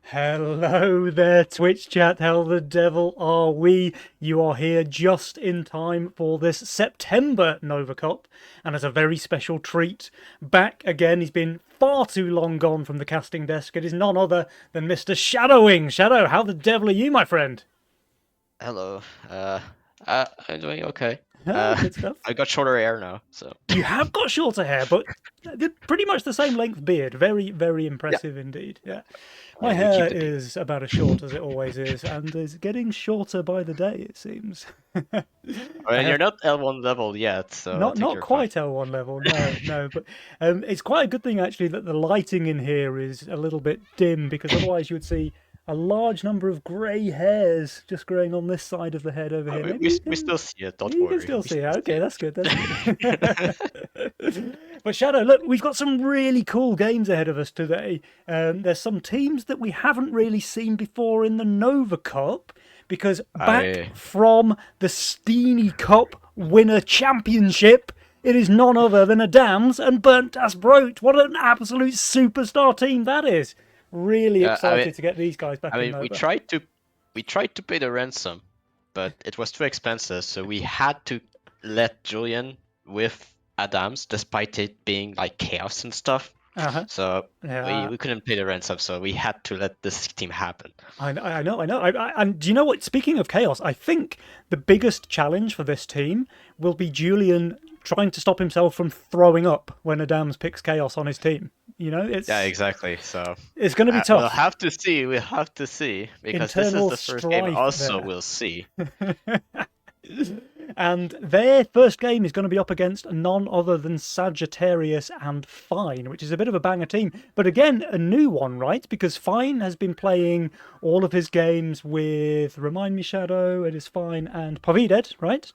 Hello there, Twitch chat. How the devil are we? You are here just in time for this September Nova Cup, and as a very special treat, back again. He's been far too long gone from the casting desk. It is none other than Mr. Shadowing. Shadow, how the devil are you, my friend? Hello. I'm doing okay. Ah, good stuff. I got shorter hair now, so You have got shorter hair, but they're pretty much the same length beard. Very, very yeah. impressive indeed. Yeah. My We hair keep the beard. is about as short as it always is, and is getting shorter by the day, it seems. I Well, you're have not L1 level yet, so I think not you're fine. quite L1 level, no, but it's quite a good thing actually that the lighting in here is a little bit dim because otherwise you would see a large number of grey hairs just growing on this side of the head over here. Maybe We still see it. Don't you can worry. still We see it. still see Okay, that's good. That's it. good. But Shadow, look, we've got some really cool games ahead of us today. There's some teams that we haven't really seen before in the Nova Cup because back I from the Steenie Cup Winner Championship, it is none other than Adams and Burnt as Broat. What an absolute superstar team that is! Really yeah. excited to get these guys back in We Nova. tried to pay the ransom, but it was too expensive, so we had to let Julian with Adams, despite it being like chaos and stuff. Uh huh. So Yeah. we couldn't pay the ransom, so we had to let this team happen. I know. And do you know what? Speaking of chaos, I think the biggest challenge for this team will be Julian trying to stop himself from throwing up when Adams picks chaos on his team. You know, Yeah, exactly. So it's going to be we'll tough. have to see. We'll have to see because this is Internal the first game. strife Also, there. we'll see. And their first game is going to be up against none other than Sagittarius and Fine, which is a bit of a banger team. But again, a new one, right? Because Fine has been playing all of his games with Remind Me Shadow, it is Fine, and Pavided, right?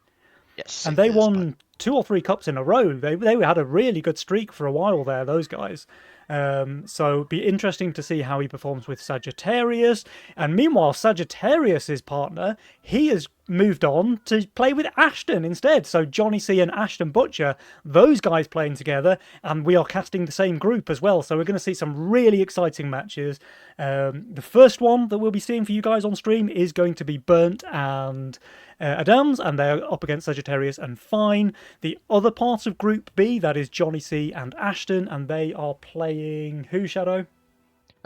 Yes, And they it is fine. won two or three cups in a row. They had a really good streak for a while there, those guys. So it'd be interesting to see how he performs with Sagittarius. And meanwhile, Sagittarius's partner, he has moved on to play with Ashton instead. So Johnny C and Ashton Butcher, those guys playing together, and we are casting the same group as well. So we're going to see some really exciting matches. The first one that we'll be seeing for you guys on stream is going to be Burnt and Adams, and they're up against Sagittarius and Fine. The other part of Group B, that is Johnny C and Ashton, and they are playing who, Shadow?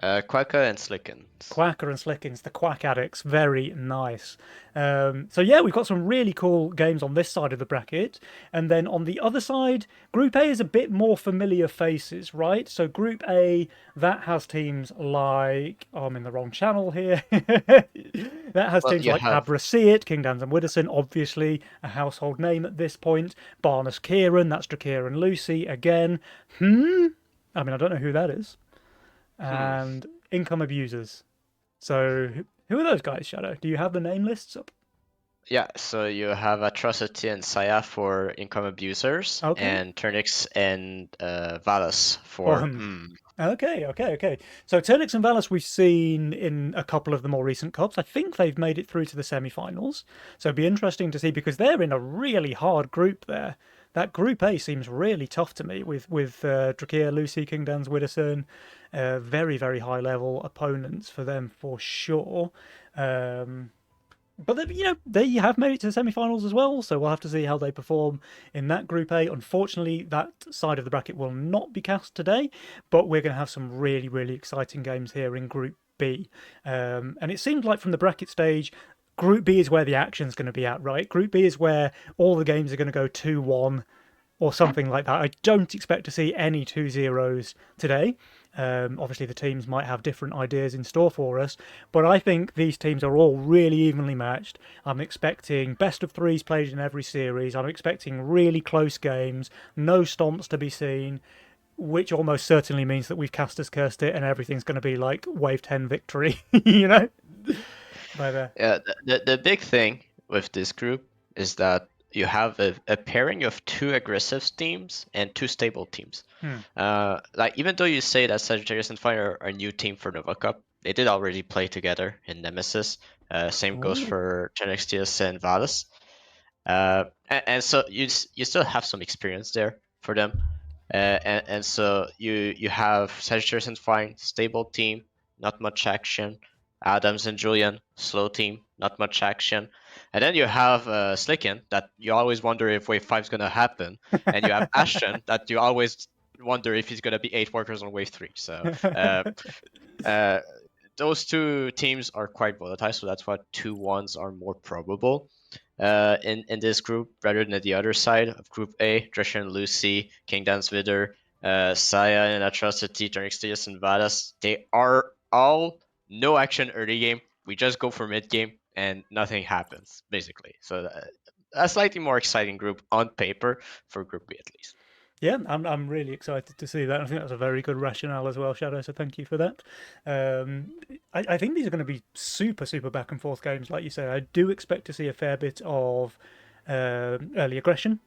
Quacka and Slickens. Quacker and Slickins, the Quack Addicts. Very nice. So, yeah, we've got some really cool games on this side of the bracket. And then on the other side, Group A is a bit more familiar faces, right? So, Group A, that has teams like. Oh, I'm in the wrong channel here. That has Well, teams you like have Abraseat, King Dans and Widdowson, obviously a household name at this point. Barnes Kieran, that's Drakir and Lucy again. I mean, I don't know who that is. hmm. And income abusers. So who are those guys, Shadow? Do you have the name lists up? Yeah, so you have Atrocity and Saya for income abusers, Okay. and Turnix and Valus Or for okay. So Turnix and Valis we've seen in a couple of the more recent cups. I think they've made it through to the semi-finals. So it'd be interesting to see because they're in a really hard group there. That group A seems really tough to me with Drakir, Lucy, King Dans, Widdowson, very very high level opponents for them for sure. Um, but they have made it to the semi-finals as well, so we'll have to see how they perform in that Group A. Unfortunately, that side of the bracket will not be cast today, but we're going to have some really, really exciting games here in Group B. And it seems like from the bracket stage, Group B is where the action's going to be at, right? Group B is where all the games are going to go 2-1 or something like that. I don't expect to see any 2-0s today. Obviously, the teams might have different ideas in store for us, but I think these teams are all really evenly matched. I'm expecting best of threes played in every series. I'm expecting really close games, no stomps to be seen, which almost certainly means that we've cast as cursed it and everything's going to be like wave 10 victory, you know? By the yeah. The big thing with this group is that you have a pairing of two aggressive teams and two stable teams. hmm. Like even though you say that Sagittarius and Fire are a new team for Nova Cup, they did already play together in Nemesis. Same goes Ooh. for Genexius and Valus. And so you still have some experience there for them. And so you have Sagittarius and Fine, stable team. not much action. Adams and Julian, slow team, not much action. And then you have Slicken that you always wonder if wave 5 is going to happen. And you have Ashton that you always wonder if he's going to be 8 workers on wave 3. So uh, those two teams are quite volatile, so that's why 2-1s are more probable in this group rather than the other side of Group A. Drescher and Lucy, King Dance Vidder, Saya and Atrocity, Turnixtius and Vadas. They are all no action early game. We just go for mid game and nothing happens, basically. So a slightly more exciting group on paper for Group B at least. Yeah, I'm really excited to see that. I think that's a very good rationale as well, Shadow. So thank you for that. I think these are going to be super back and forth games, like you say. I do expect to see a fair bit of early aggression.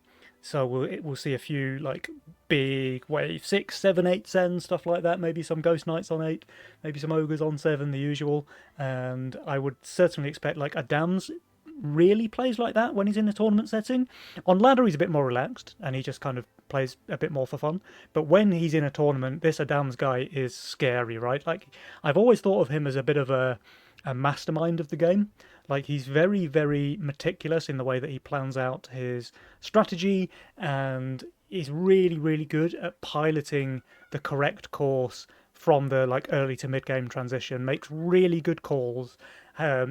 So we'll see a few like big wave 6, 7, 8, Zen stuff like that. Maybe some Ghost Knights on 8, maybe some Ogres on 7, the usual. And I would certainly expect like a Dams really plays like that when he's in a tournament setting. On ladder, he's a bit more relaxed and he just kind of plays a bit more for fun. But when he's in a tournament, this Adams guy is scary, right? Like, I've always thought of him as a bit of a mastermind of the game. Like, he's very meticulous in the way that he plans out his strategy, and is really good at piloting the correct course from the like early to mid game transition. Makes really good calls.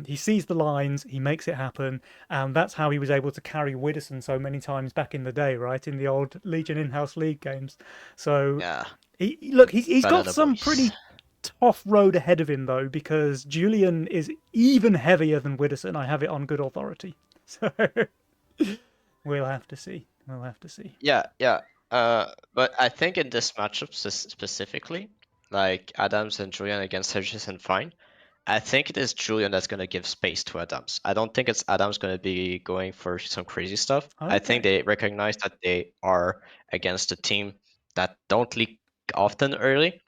He sees the lines, he makes it happen, and that's how he was able to carry Widdowson so many times back in the day, right? In the old Legion in-house league games. So Yeah. He's got some pretty tough road ahead of him though, because Julian is even heavier than Widdowson. I have it on good authority. So we'll have to see. We'll have to see. Yeah. But I think in this matchup specifically, like Adams and Julian against Hedges and Fine, I think it is Julian that's going to give space to Adams. I don't think it's Adams going to be going for some crazy stuff. I think Okay. they recognize that they are against a team that don't leak often early.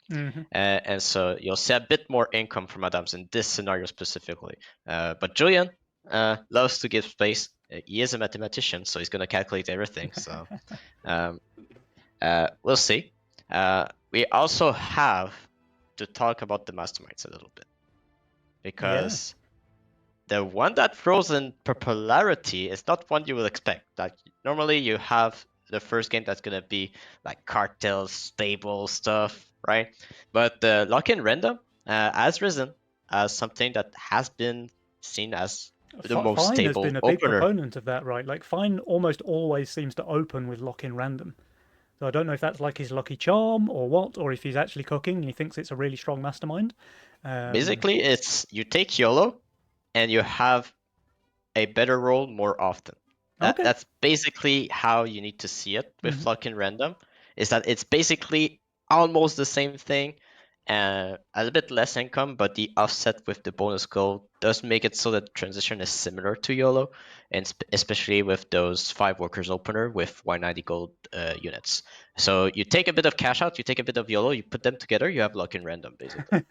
And so you'll see a bit more income from Adams in this scenario specifically. But Julian loves to give space. He is a mathematician, so he's going to calculate everything. So we'll see. We also have to talk about the masterminds a little bit, because the one that rose in popularity is not one you will expect. Like, normally you have the first game that's gonna be like cartels, stable stuff, right? But the lock-in random has risen as something that has been seen as the most Fine has been stable a big opener. proponent of that, right? Like Fine almost always seems to open with lock-in random. So I don't know if that's like his lucky charm or what, or if he's actually cooking and he thinks it's a really strong mastermind. Basically, it's you take YOLO and you have a better roll more often. Okay. That's basically how you need to see it with lock-in random, is that it's basically almost the same thing, a little bit less income, but the offset with the bonus gold does make it so that transition is similar to YOLO, and especially with those 5 workers opener with 190 gold units. So you take a bit of cash out, you take a bit of YOLO, you put them together, you have lock-in random, basically.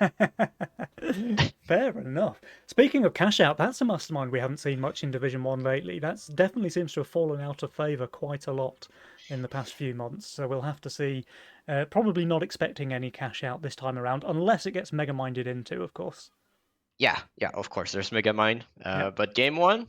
Fair enough. Speaking of cash out, that's a mastermind we haven't seen much in Division 1 lately. That definitely seems to have fallen out of favour quite a lot in the past few months. So we'll have to see. Probably not expecting any cash out this time around, unless it gets mega minded into, of course. Yeah, of course, there's Megamind. Yep. But game 1,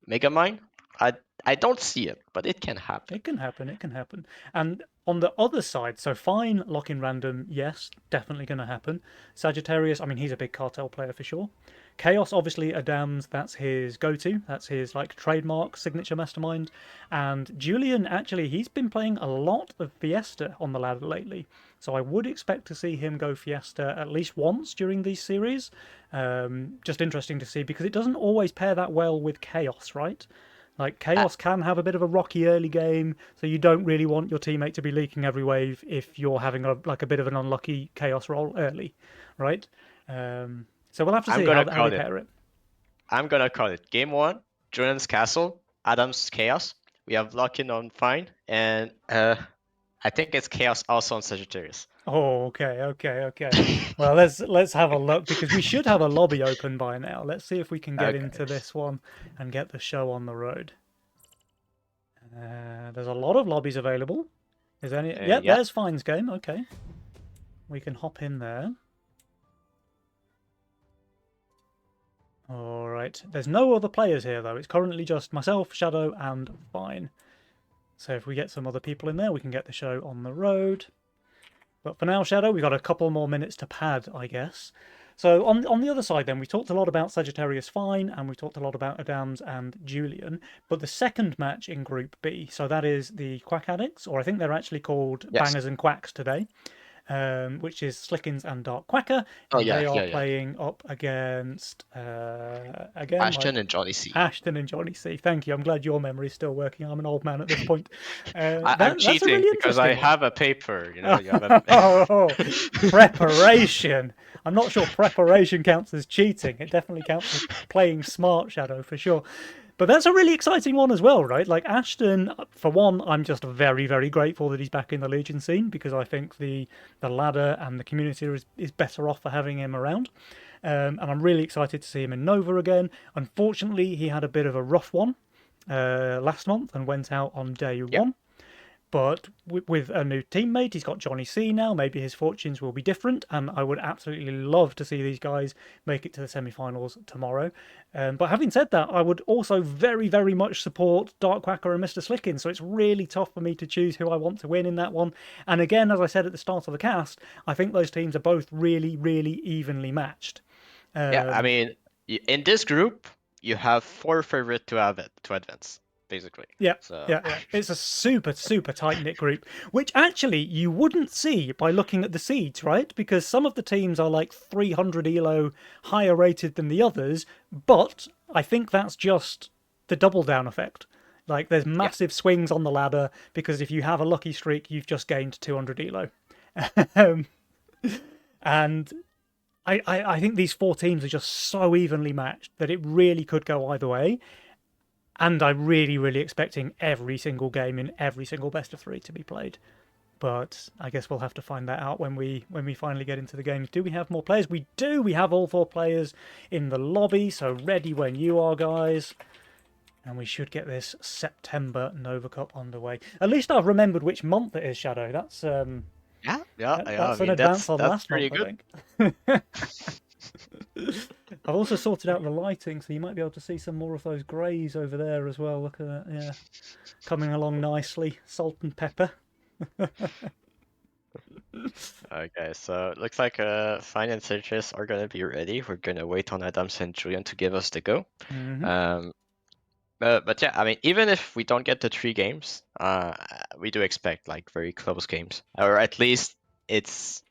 Megamind, I don't see it, but it can happen. It can happen. It can happen. And on the other side, so fine, lock in random, yes, definitely going to happen. Sagittarius, I mean, he's a big cartel player for sure. Chaos, obviously, Adams, that's his go-to. That's his like trademark signature mastermind. And Julian, actually, he's been playing a lot of Fiesta on the ladder lately. So I would expect to see him go Fiesta at least once during these series. Just interesting to see, because it doesn't always pair that well with Chaos, right? Like Chaos can have a bit of a rocky early game, so you don't really want your teammate to be leaking every wave if you're having a bit of an unlucky Chaos roll early, right? So we'll have to see how they pair it. I'm gonna call it. Game 1, Julian's Castle, Adam's Chaos. We have lock-in on Fine, and I think it's Chaos also on Sagittarius. Oh, okay. Well, let's have a look, because we should have a lobby open by now. Let's see if we can get into this one and get the show on the road. There's a lot of lobbies available. Is there any? Yep, there's Fine's game. Okay, we can hop in there. right. There's no other players here, though. It's currently just myself, Shadow, and Fine. So if we get some other people in there, we can get the show on the road. But for now, Shadow, we've got a couple more minutes to pad, I guess. So on the other side, then, we talked a lot about Sagittarius Fine, and we talked a lot about Adams and Julian. But the second match in Group B, so that is the Quack Addicts, or I think they're actually called Yes. Bangers and Quacks today, which is Slickins and Dark Quacker. Oh And yeah, they are yeah, yeah. playing up against, again, Ashton and Johnny C. Ashton and Johnny C. Thank you. I'm glad your memory's still working. I'm an old man at this point. I'm That's a cheating really because I interesting one. have a paper. You know, you have a... Oh, preparation. I'm not sure preparation counts as cheating. It definitely counts as playing smart, Shadow, for sure. But that's a really exciting one as well, right? Like Ashton, for one, I'm just very, very grateful that he's back in the Legion scene because I think the ladder and the community is better off for having him around. And I'm really excited to see him in Nova again. Unfortunately, he had a bit of a rough one last month and went out on day one. But with a new teammate, he's got Johnny C now. Maybe his fortunes will be different, and I would absolutely love to see these guys make it to the semi-finals tomorrow. But having said that, I would also very, very much support Dark Quacker and Mr. Slickin. So it's really tough for me to choose who I want to win in that one. And again, as I said at the start of the cast, I think those teams are both really, really evenly matched. Yeah, I mean, in this group, you have 4 favorites to advance, basically. Yeah, So... yeah. It's a super, super tight-knit group, which actually you wouldn't see by looking at the seeds, right? Because some of the teams are like 300 elo higher rated than the others, but I think that's just the double down effect. Like there's massive swings on the ladder because if you have a lucky streak, you've just gained 200 elo. And I think these 4 teams are just so evenly matched that it really could go either way. And I'm really, really expecting every single game in every single best of 3 to be played. But I guess we'll have to find that out when we finally get into the games. Do we have more players? We do. We have all 4 players in the lobby, so ready when you are, guys. And we should get this September Nova Cup underway. At least I've remembered which month it is, Shadow. That's that's an advance on last month, good. I think. I've also sorted out the lighting, so you might be able to see some more of those greys over there as well. Look at that, yeah. Coming along nicely. Salt and pepper. Okay, so it looks like Fine and Citrus are gonna be ready. We're gonna wait on Adams and Julian to give us the go. But yeah, I mean, even if we don't get the 3 games, we do expect like very close games, or at least it's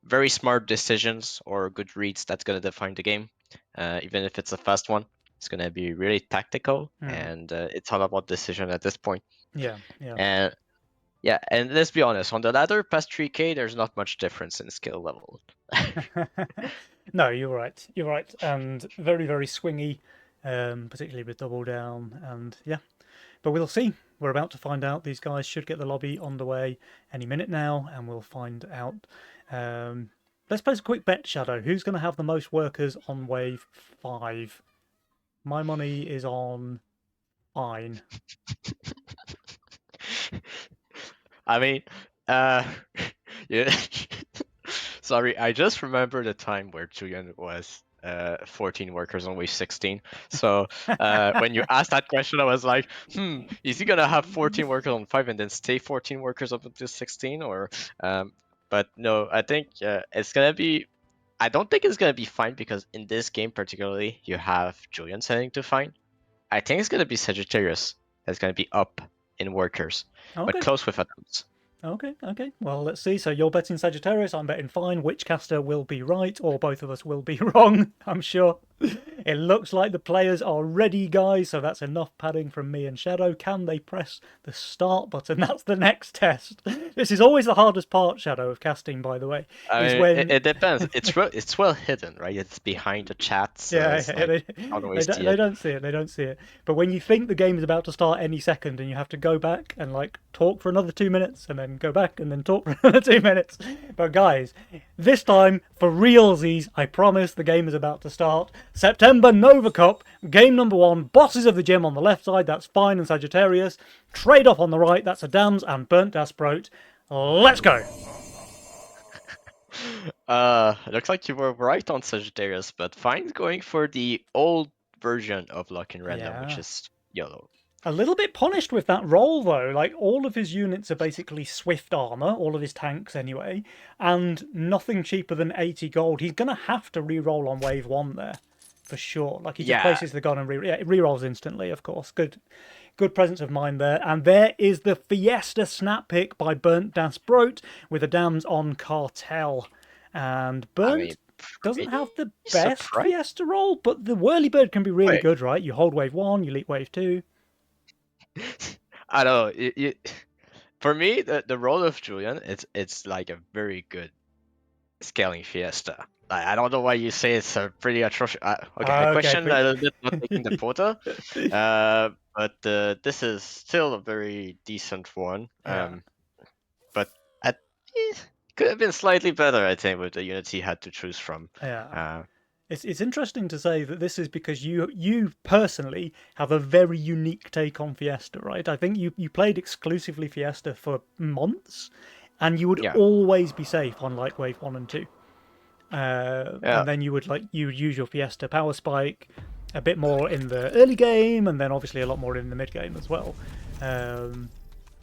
very smart decisions or good reads that's gonna define the game. Even if it's a fast one, it's gonna be really tactical, and it's all about decision at this point. Yeah. And let's be honest, on the ladder past 3K, there's not much difference in skill level. No, you're right, and very, very swingy, particularly with double down, and yeah. But we'll see. We're about to find out. These guys should get the lobby on the way any minute now, and we'll find out. Let's place a quick bet, Shadow. Who's going to have the most workers on wave 5? My money is on Fine. I mean, yeah. Sorry, I just remember the time where Julian was 14 workers on wave 16. So when you asked that question, I was like, is he gonna have 14 workers on 5 and then stay 14 workers up until 16? Or but no, I think it's gonna be. I don't think it's gonna be Fine because in this game particularly, you have Julian sending to Fine. I think it's gonna be Sagittarius that's gonna be up in workers, Okay. but close with Adams. Okay. Well, let's see. So you're betting Sagittarius, I'm betting Fine. Which caster will be right, or both of us will be wrong, I'm sure. It looks like the players are ready, guys, so that's enough padding from me and Shadow. Can they press the start button? That's the next test. This is always the hardest part, Shadow, of casting, by the way. I is mean, when... it depends. It's well hidden, right? It's behind the chat. So Yeah, like, they don't see it. They don't see it. But when you think the game is about to start any second, and you have to go back and like talk for another 2 minutes, and then go back and then talk for another 2 minutes. But guys, this time for realsies, I promise the game is about to start. September Nova Cup, game number 1. Bosses of the gym on the left side. That's Fine and Sagittarius. Trade off on the right. That's Adams and Burnt Asprote. Let's go. Looks like you were right on Sagittarius, but Fine's going for the old version of Lock in Random, which Yeah. is YOLO. A little bit punished with that roll, though. Like, all of his units are basically swift armor, all of his tanks anyway, and nothing cheaper than 80 gold. He's going to have to re-roll on wave 1 there, for sure. Like, he just Yeah, places the gun and it re-rolls instantly, of course. Good presence of mind there. And there is the Fiesta snap pick by Burnt Das Brot with a dams on Cartel. And I mean, Burnt doesn't pretty have the best surprised. Fiesta roll, but the Whirlybird can be really Wait. good, right? You hold wave 1, you leap wave 2. I don't know. For me, the role of Julian, it's like a very good scaling Fiesta. I don't know why you say it's a pretty atrocious. Okay, I Okay, question a little bit not taking the Pota, but this is still a very decent one. Yeah. But at, could have been slightly better, I think, with the units he had to choose from. Yeah. It's interesting to say that this is because you personally have a very unique take on Fiesta, right? I think you played exclusively Fiesta for months, and you would Yeah. always be safe on like wave 1 and 2. Yeah. And then you would use your Fiesta power spike a bit more in the early game, and then obviously a lot more in the mid game as well.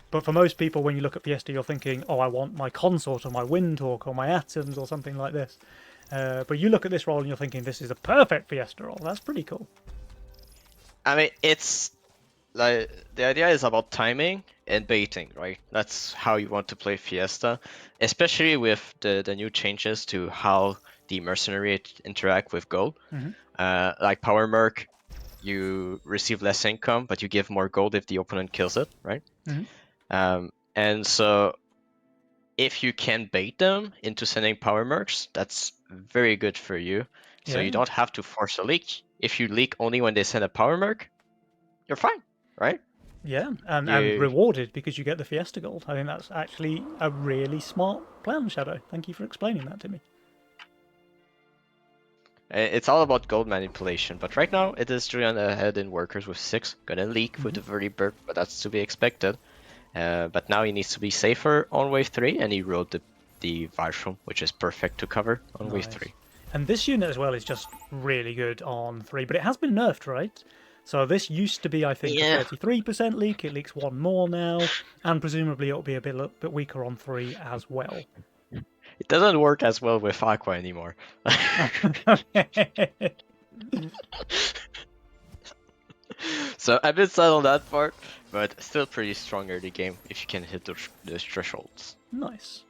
But for most people, when you look at Fiesta, you're thinking, oh, I want my Consort or my Windhawk or my Atoms or something like this. But you look at this roll and you're thinking, this is a perfect Fiesta roll. That's pretty cool. I mean, it's like the idea is about timing and baiting, right? That's how you want to play Fiesta, especially with the new changes to how the mercenary interact with gold. Like Power Merc, you receive less income, but you give more gold if the opponent kills it, right? And so if you can bait them into sending Power Mercs, that's very good for you. So you don't have to force a leak. If you leak only when they send a Power Merc, you're fine, right? Yeah, and rewarded because you get the Fiesta gold. I think that's actually a really smart plan, Shadow. Thank you for explaining that to me. It's all about gold manipulation, but right now it is Julian ahead in workers with 6. Gonna leak with the Vertibird, but that's to be expected. But now he needs to be safer on wave 3, and he rode the Varshroom, which is perfect to cover on wave 3. And this unit as well is just really good on 3, but it has been nerfed, right? So this used to be, I think, a 33% leak. It leaks 1 more now, and presumably it'll be a bit weaker on 3 as well. It doesn't work as well with Aqua anymore. So a bit sad on that part, but still pretty strong early game if you can hit those thresholds. Nice.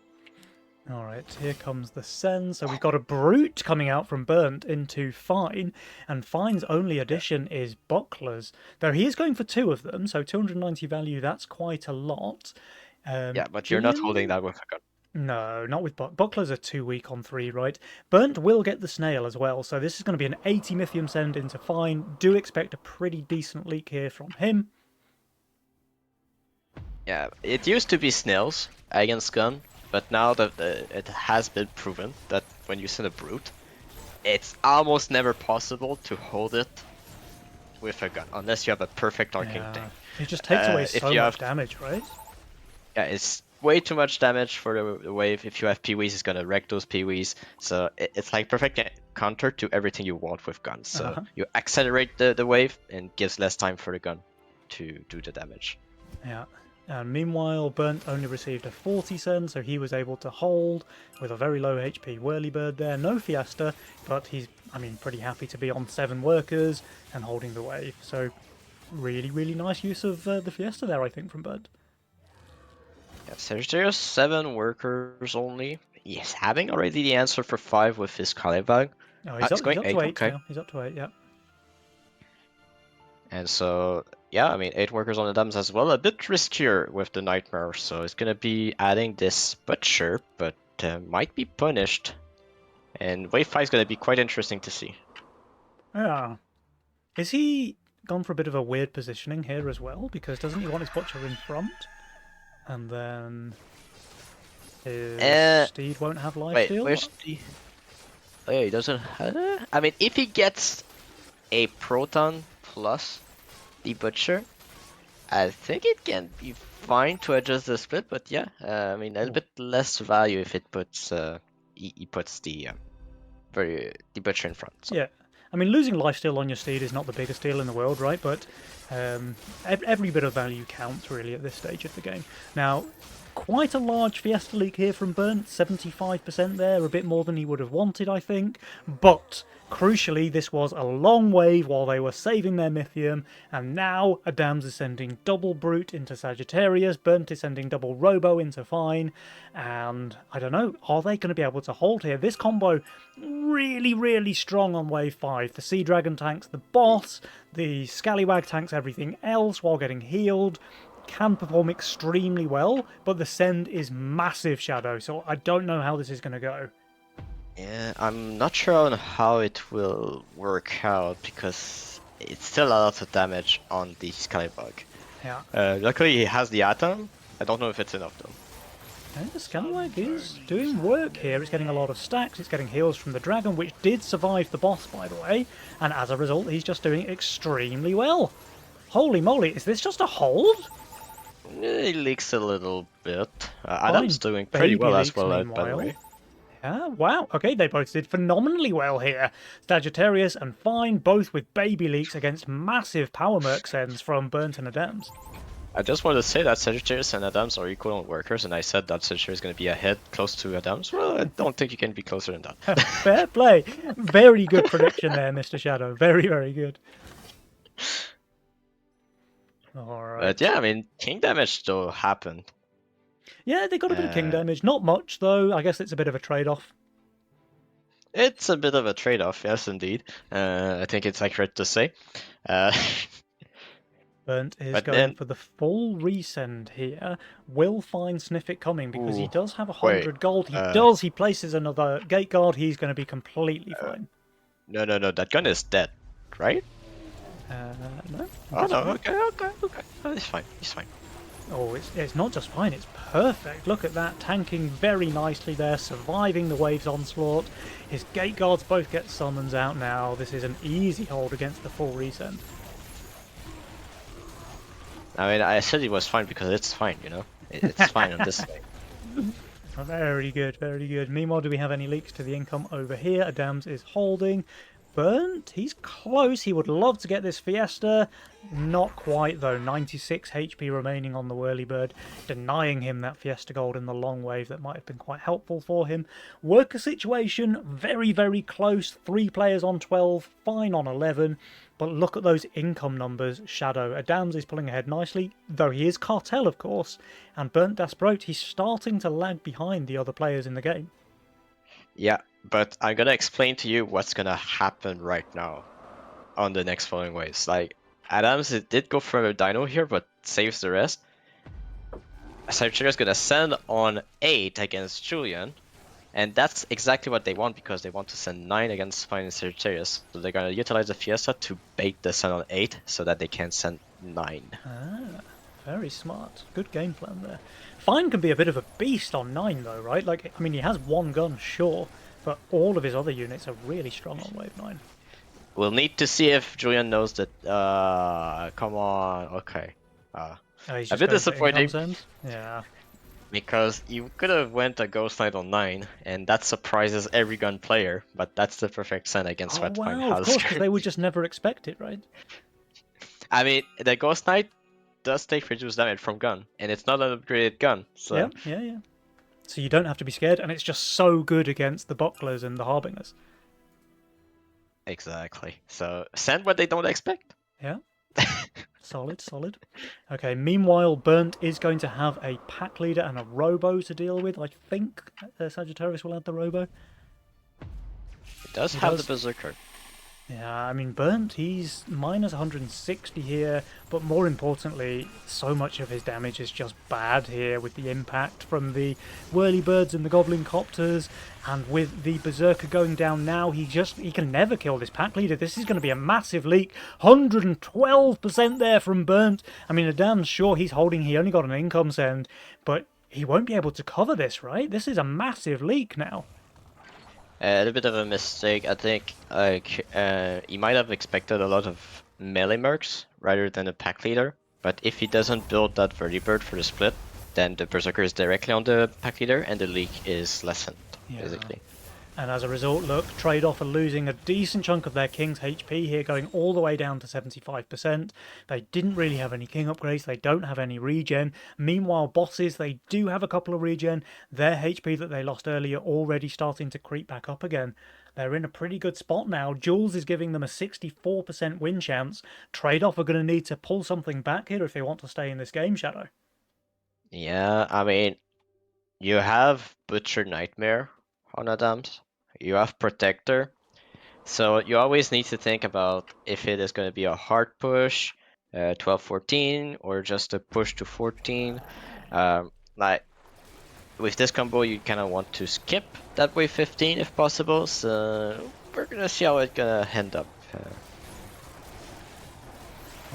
Alright, here comes the Sen. So we've got a Brute coming out from Burnt into Fine, and Fine's only addition is Bucklers. Though he is going for 2 of them, so 290 value, that's quite a lot. Yeah, but you're not holding that with a gun. No, not with Bucklers are too weak on 3, right? Burnt will get the Snail as well, so this is going to be an 80 Mythium send into Fine. Do expect a pretty decent leak here from him. Yeah, it used to be Snails against gun, but now that it has been proven that when you send a Brute, it's almost never possible to hold it with a gun, unless you have a perfect arcane tank. It just takes away so much damage, right? Yeah, it's way too much damage for the wave. If you have Peewees, it's gonna wreck those Peewees. So it's like perfect counter to everything you want with guns. So you accelerate the wave and gives less time for the gun to do the damage. Yeah. And meanwhile, Burnt only received a 40 send, so he was able to hold with a very low HP Whirlybird there. No Fiesta, but he's, pretty happy to be on 7 workers and holding the wave. So really, really nice use of the Fiesta there, I think, from Burnt. Yeah, Sagittarius 7 workers only. He's having already the answer for 5 with his Kalibag. Oh, he's up to 8 okay. now. He's up to 8, yeah. And so, yeah, 8 workers on the dams as well. A bit riskier with the Nightmare, so it's gonna be adding this Butcher, but might be punished. And wave 5 is gonna be quite interesting to see. Yeah. Is he gone for a bit of a weird positioning here as well? Because doesn't he want his Butcher in front? And then his Steed won't have life steal? Where's the... Oh yeah, he doesn't have... if he gets a Proton plus the Butcher, I think it can be fine to adjust the split, but yeah, a little bit less value if it puts he puts the Butcher in front. So. Yeah, I mean, losing lifesteal on your steed is not the biggest deal in the world, right? But every bit of value counts, really, at this stage of the game. Now, quite a large Fiesta leak here from Burnt, 75% there, a bit more than he would have wanted, I think. But, crucially, this was a long wave while they were saving their Mythium, and now Adams is sending double Brute into Sagittarius, Burnt is sending double Robo into Fine, and I don't know, are they going to be able to hold here? This combo really, really strong on wave 5. The Sea Dragon tanks the boss, the Scallywag tanks everything else while getting healed, can perform extremely well, but the send is massive, Shadow, so I don't know how this is going to go. Yeah, I'm not sure on how it will work out because it's still a lot of damage on the Skybug. Yeah. Luckily he has the Atom. I don't know if it's enough though. And the Scallywag is doing work here. It's getting a lot of stacks, it's getting heals from the dragon, which did survive the boss, by the way, and as a result he's just doing extremely well. Holy moly, is this just a hold? It leaks a little bit. Adam's doing pretty well as well, by the way. Yeah, wow. Okay, they both did phenomenally well here. Sagittarius and Fine, both with baby leaks against massive power merc sends from Burnt and Adams. I just want to say that Sagittarius and Adams are equal on workers, and I said that Sagittarius is going to be ahead, close to Adams. Well, I don't think you can be closer than that. Fair play. Very good prediction there, Mr. Shadow. Very, very good. Alright. But yeah, I mean, king damage still happened. Yeah, they got a bit of king damage. Not much, though. I guess it's a bit of a trade-off. It's a bit of a trade-off, yes, indeed. I think it's accurate to say. Burnt is going for the full resend here. Will Fine sniff it coming because he does have 100 gold. He does. He places another gate guard. He's going to be completely fine. No. That gun is dead, right? No. Oh no. Okay. Oh, he's fine. He's fine. Oh, it's not just fine. It's perfect. Look at that, tanking very nicely there, surviving the wave's onslaught. His gate guards both get summons out now. This is an easy hold against the full resend. I mean, I said it was fine because it's fine, you know? It's fine on this way. Very good, very good. Meanwhile, do we have any leaks to the income over here? Adams is holding. Burnt, he's close. He would love to get this Fiesta. Not quite, though. 96 HP remaining on the Whirlybird, denying him that Fiesta gold in the long wave that might have been quite helpful for him. Worker situation, very, very close. 3 players on 12, Fine on 11. But look at those income numbers, Shadow. Adams is pulling ahead nicely, though he is Cartel, of course. And Burnt Dasprote, he's starting to lag behind the other players in the game. Yeah, but I'm gonna explain to you what's gonna happen right now on the next following waves. Like, Adams did go for a dino here, but saves the rest. Sagittarius is gonna send on 8 against Julian, and that's exactly what they want because they want to send 9 against Fine and Sagittarius. So they're gonna utilize the Fiesta to bait the send on 8 so that they can send 9. Ah, very smart. Good game plan there. Fine can be a bit of a beast on 9 though, right? Like, I mean, he has one gun, sure, but all of his other units are really strong on wave 9. We'll need to see if Julian knows that. Come on, okay. A bit disappointing. Yeah. Because you could have went a Ghost Knight on 9, and that surprises every gun player, but that's the perfect send against what Fine has. Of course, because they would just never expect it, right? I mean, the Ghost Knight does take reduced damage from gun, and it's not an upgraded gun. So yeah. So you don't have to be scared, and it's just so good against the bucklers and the harbingers. Exactly. So send what they don't expect. Yeah. Solid. Okay, meanwhile, Burnt is going to have a pack leader and a robo to deal with. I think Sagittarius will add the robo. It does have the Berserker. Yeah, I mean, Burnt, he's minus 160 here, but more importantly, so much of his damage is just bad here with the impact from the Whirlybirds and the Goblin Copters, and with the Berserker going down now, he can never kill this pack leader. This is going to be a massive leak. 112% there from Burnt. I mean, Adam's sure he's holding, he only got an income send, but he won't be able to cover this, right? This is a massive leak now. A little bit of a mistake. I think he might have expected a lot of melee mercs rather than a pack leader. But if he doesn't build that Vertibird for the split, then the Berserker is directly on the pack leader and the leak is lessened, basically. And as a result, look, Trade-off are losing a decent chunk of their King's HP here, going all the way down to 75%. They didn't really have any King upgrades, they don't have any regen. Meanwhile, bosses, they do have a couple of regen. Their HP that they lost earlier already starting to creep back up again. They're in a pretty good spot now. Jules is giving them a 64% win chance. Trade-off are going to need to pull something back here if they want to stay in this game, Shadow. Yeah, I mean, you have Butcher Nightmare on Adams. You have Protector. So you always need to think about if it is going to be a hard push, 12-14, or just a push to 14. Like, with this combo, you kind of want to skip that wave 15 if possible. So we're going to see how it's going to end up.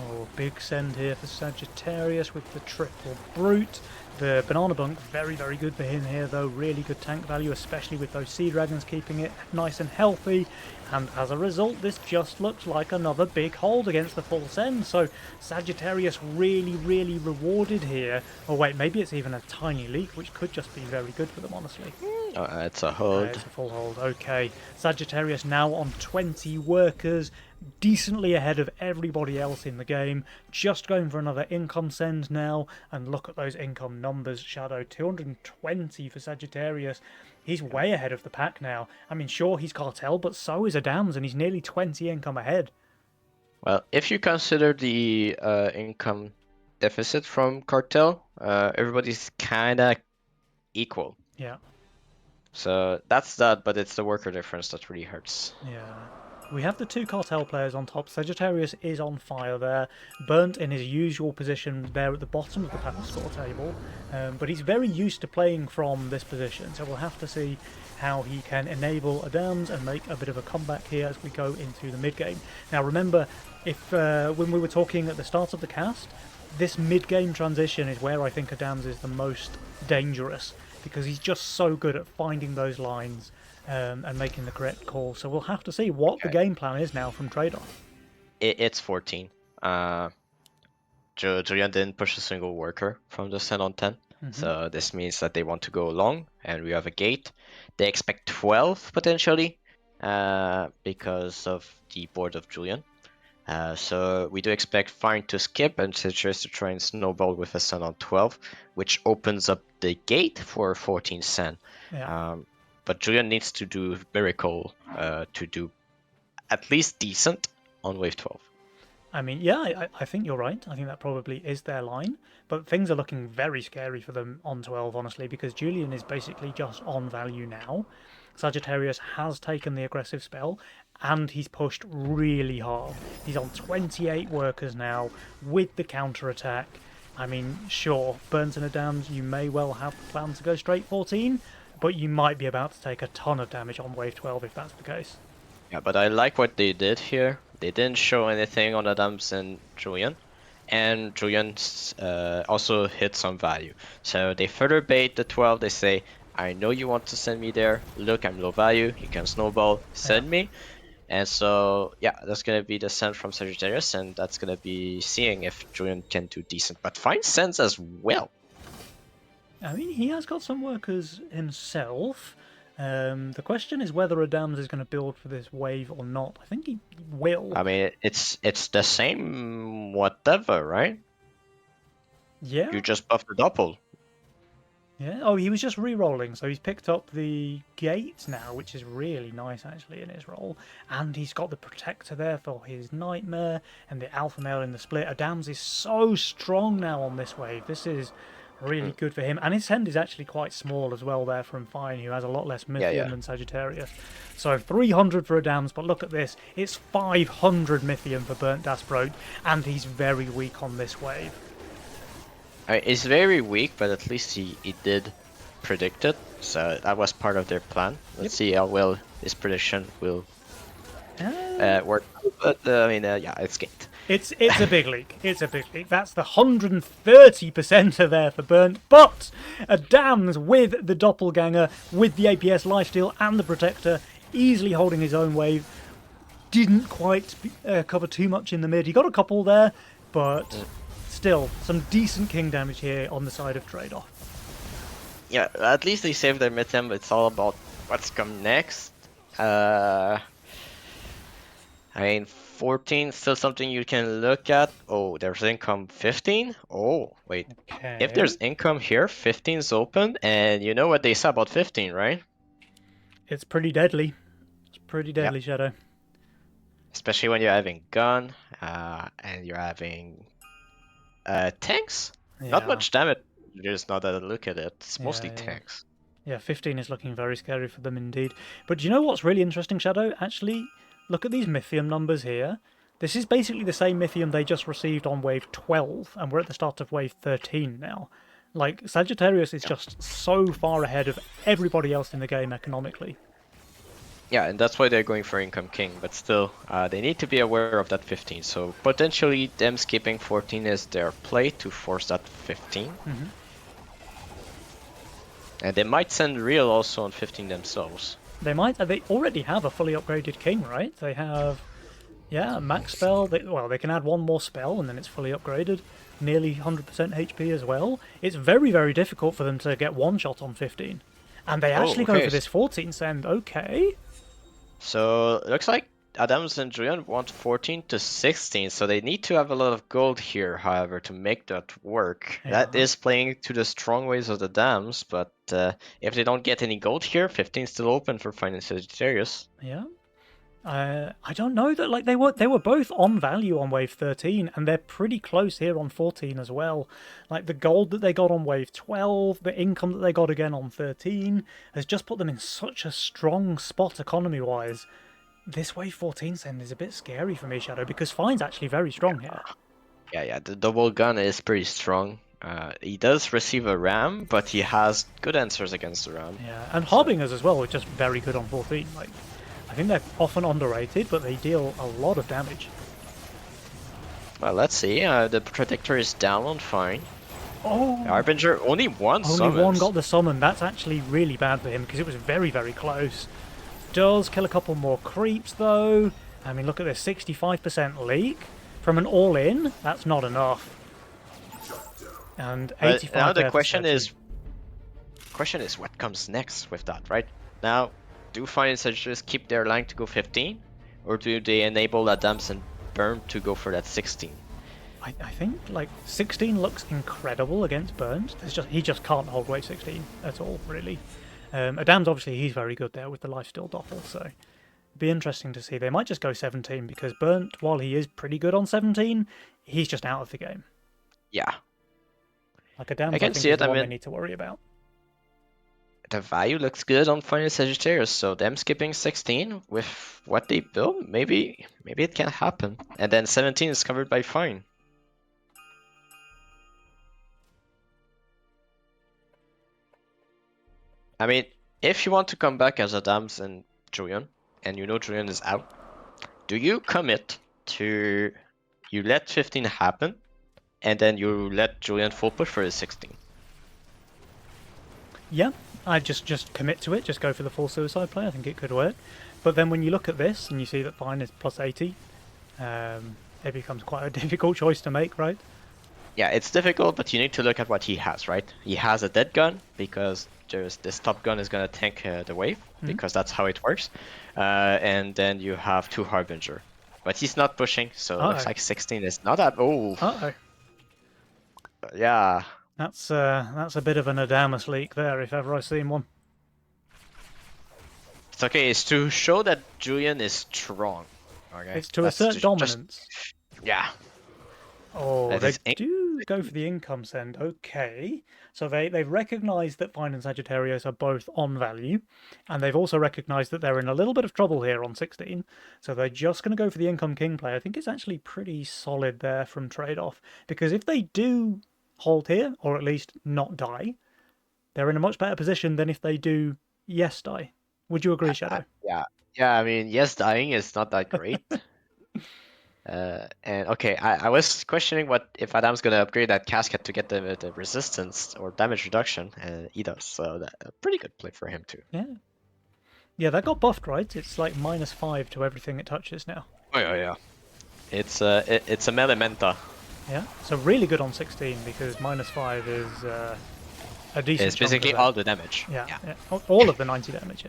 Oh, big send here for Sagittarius with the triple brute. The Banana Bunk, very, very good for him here though. Really good tank value, especially with those Sea Dragons keeping it nice and healthy. And as a result, this just looks like another big hold against the full send. So Sagittarius really, really rewarded here. Oh wait, maybe it's even a tiny leak, which could just be very good for them, honestly. It's a hold. It's a full hold, okay. Sagittarius now on 20 workers, decently ahead of everybody else in the game. Just going for another income send now, and look at those income numbers, Shadow. 220 for Sagittarius. He's way ahead of the pack now. I mean, sure, he's Cartel, but so is Adams, and he's nearly 20 income ahead. Well, if you consider the income deficit from Cartel, everybody's kind of equal. Yeah. So that's that, but it's the worker difference that really hurts. Yeah. We have the two Cartel players on top. Sagittarius is on fire there. Burnt in his usual position there at the bottom of the pack score table. But he's very used to playing from this position, so we'll have to see how he can enable Adams and make a bit of a comeback here as we go into the mid-game. Now remember, if when we were talking at the start of the cast, this mid-game transition is where I think Adams is the most dangerous, because he's just so good at finding those lines and making the correct call. So we'll have to see what the game plan is now from Trade-off. It's 14. Julian didn't push a single worker from the 10 on 10. So this means that they want to go long, and we have a gate. They expect 12 potentially because of the board of Julian. So we do expect Fine to skip and Citrus to try and snowball with a Sun on 12, which opens up the gate for 14 Sen. Yeah. But Julian needs to do Miracle to do at least decent on wave 12. I mean, yeah, I think you're right. I think that probably is their line. But things are looking very scary for them on 12, honestly, because Julian is basically just on value now. Sagittarius has taken the aggressive spell, and he's pushed really hard. He's on 28 workers now with the counter-attack. I mean, sure, Burnt and Adams, you may well have the plan to go straight 14, but you might be about to take a ton of damage on wave 12 if that's the case. Yeah, but I like what they did here. They didn't show anything on Adams and Julian, and Julian also hit some value. So they further bait the 12. They say, I know you want to send me there. Look, I'm low value. You can snowball. Send me. And so, yeah, that's going to be the send from Sagittarius, and that's going to be seeing if Julian can do decent. But Fine sends as well. I mean, he has got some workers himself. The question is whether Adams is going to build for this wave or not. I think he will. I mean, it's the same whatever, right? Yeah. You just buffed the doppel. Yeah. Oh, he was just re-rolling, so he's picked up the gate now, which is really nice actually in his role. And he's got the protector there for his nightmare and the alpha male in the split. Adams is so strong now on this wave. This is really good for him, and his send is actually quite small as well there from Fine, who has a lot less Mythium than Sagittarius. So 300 for Adams, but look at this, it's 500 Mythium for Burnt Dasprote, and he's very weak on this wave. He's very weak, but at least he did predict it, so that was part of their plan. Let's see how well his prediction will work. But I mean, yeah, it's gate. It's a big leak. It's a big leak. That's the 130% there for Burnt. But Adams with the Doppelganger, with the APS lifesteal and the Protector, easily holding his own wave. Didn't quite cover too much in the mid. He got a couple there, but still some decent king damage here on the side of Trade-off. Yeah, at least they saved their mid-tem, but it's all about what's come next. Uh, I mean, 14 still something you can look at. Oh, there's income 15. Oh, wait. If there's Okay. income here, 15's open, and you know what they say about 15, right? It's pretty deadly. It's pretty Yep. deadly, Shadow. Especially when you're having gun, and you're having tanks. Not Yeah. much damage. There's not a look at it. It's mostly Yeah, yeah. tanks. Yeah, 15 is looking very scary for them indeed. But do you know what's really interesting, Shadow? Actually, look at these Mythium numbers here. This is basically the same Mythium they just received on wave 12, and we're at the start of wave 13 now. Like, Sagittarius is Yeah. just so far ahead of everybody else in the game economically. Yeah, and that's why they're going for Income King, but still, they need to be aware of that 15. So potentially them skipping 14 is their play to force that 15. Mhm. And they might send Real also on 15 themselves. They might. They already have a fully upgraded king, right? They have, yeah, max spell. Well, they can add one more spell and then it's fully upgraded. Nearly 100% HP as well. It's very, very difficult for them to get one shot on 15. And they actually go okay. for this 14 send. Okay. So it looks like Adams and Julian want 14 to 16, so they need to have a lot of gold here, however, to make that work. Yeah. That is playing to the strong ways of the Dams, but if they don't get any gold here, 15 is still open for finding Sagittarius. Yeah. I don't know that like they were both on value on wave 13 and they're pretty close here on 14 as well. Like the gold that they got on wave 12, the income that they got again on 13 has just put them in such a strong spot economy wise. This wave 14 send is a bit scary for me, Shadow, because Fine's actually very strong here. Yeah, the double gun is pretty strong. He does receive a ram, but he has good answers against the ram. Yeah, and Harbingers as well are just very good on 14. Like, I think they're often underrated, but they deal a lot of damage. Well, let's see. The Protector is down on Fine. Oh! Harbinger, only one Only summons. one got the summon. That's actually really bad for him because it was very, very close. Does kill a couple more creeps though. I mean, look at this, 65% leak. From an all-in, that's not enough. And 85 now the there for question Sedgy. is what comes next with that, right? Now, do Fine and Sagittarius keep their line to go 15? Or do they enable Adams and Burn to go for that 16? I think like 16 looks incredible against Burns. He just can't hold wave 16 at all, really. Adams obviously he's very good there with the lifesteal doppel, so it'd be interesting to see. They might just go 17 because Burnt, while he is pretty good on 17, he's just out of the game. Yeah. Like Adams, I can think see is it, the I one they mean- need to worry about. The value looks good on Fine and Sagittarius, so them skipping 16 with what they build, maybe it can happen. And then 17 is covered by Fine. I mean, if you want to come back as Adams and Julian, and you know Julian is out, do you commit to you let 15 happen, and then you let Julian full push for his 16? Yeah, I'd just commit to it, just go for the full suicide play. I think it could work. But then when you look at this and you see that Fine is plus 80, it becomes quite a difficult choice to make, right? Yeah, it's difficult, but you need to look at what he has, right? He has a dead gun, because there's this top gun is gonna tank the wave, because that's how it works. And then you have 2 Harbinger. But he's not pushing, so it looks like 16 is not that... Oh, Uh-oh. yeah. That's a bit of an Adamus leak there, if ever I've seen one. It's okay, it's to show that Julian is strong. Okay? It's to That's assert just- dominance. Yeah. Oh, That they is do go for the income send. Okay. So they've recognised that Fine and Sagittarius are both on value, and they've also recognised that they're in a little bit of trouble here on 16. So they're just going to go for the income king play. I think it's actually pretty solid there from trade-off, because if they do hold here, or at least not die, they're in a much better position than if they do yes die. Would you agree, Shadow? Yeah, I mean, yes, dying is not that great. And okay, I was questioning what if Adam's gonna upgrade that casket to get the resistance or damage reduction, and he does, so that a pretty good play for him too. Yeah. Yeah, that got buffed, right? It's like -5 to everything it touches now. Oh yeah. It's a Melementa. Yeah, so really good on 16 because -5 is a decent. It's chunk of basically that. all the damage. Yeah. All of the 90 damage.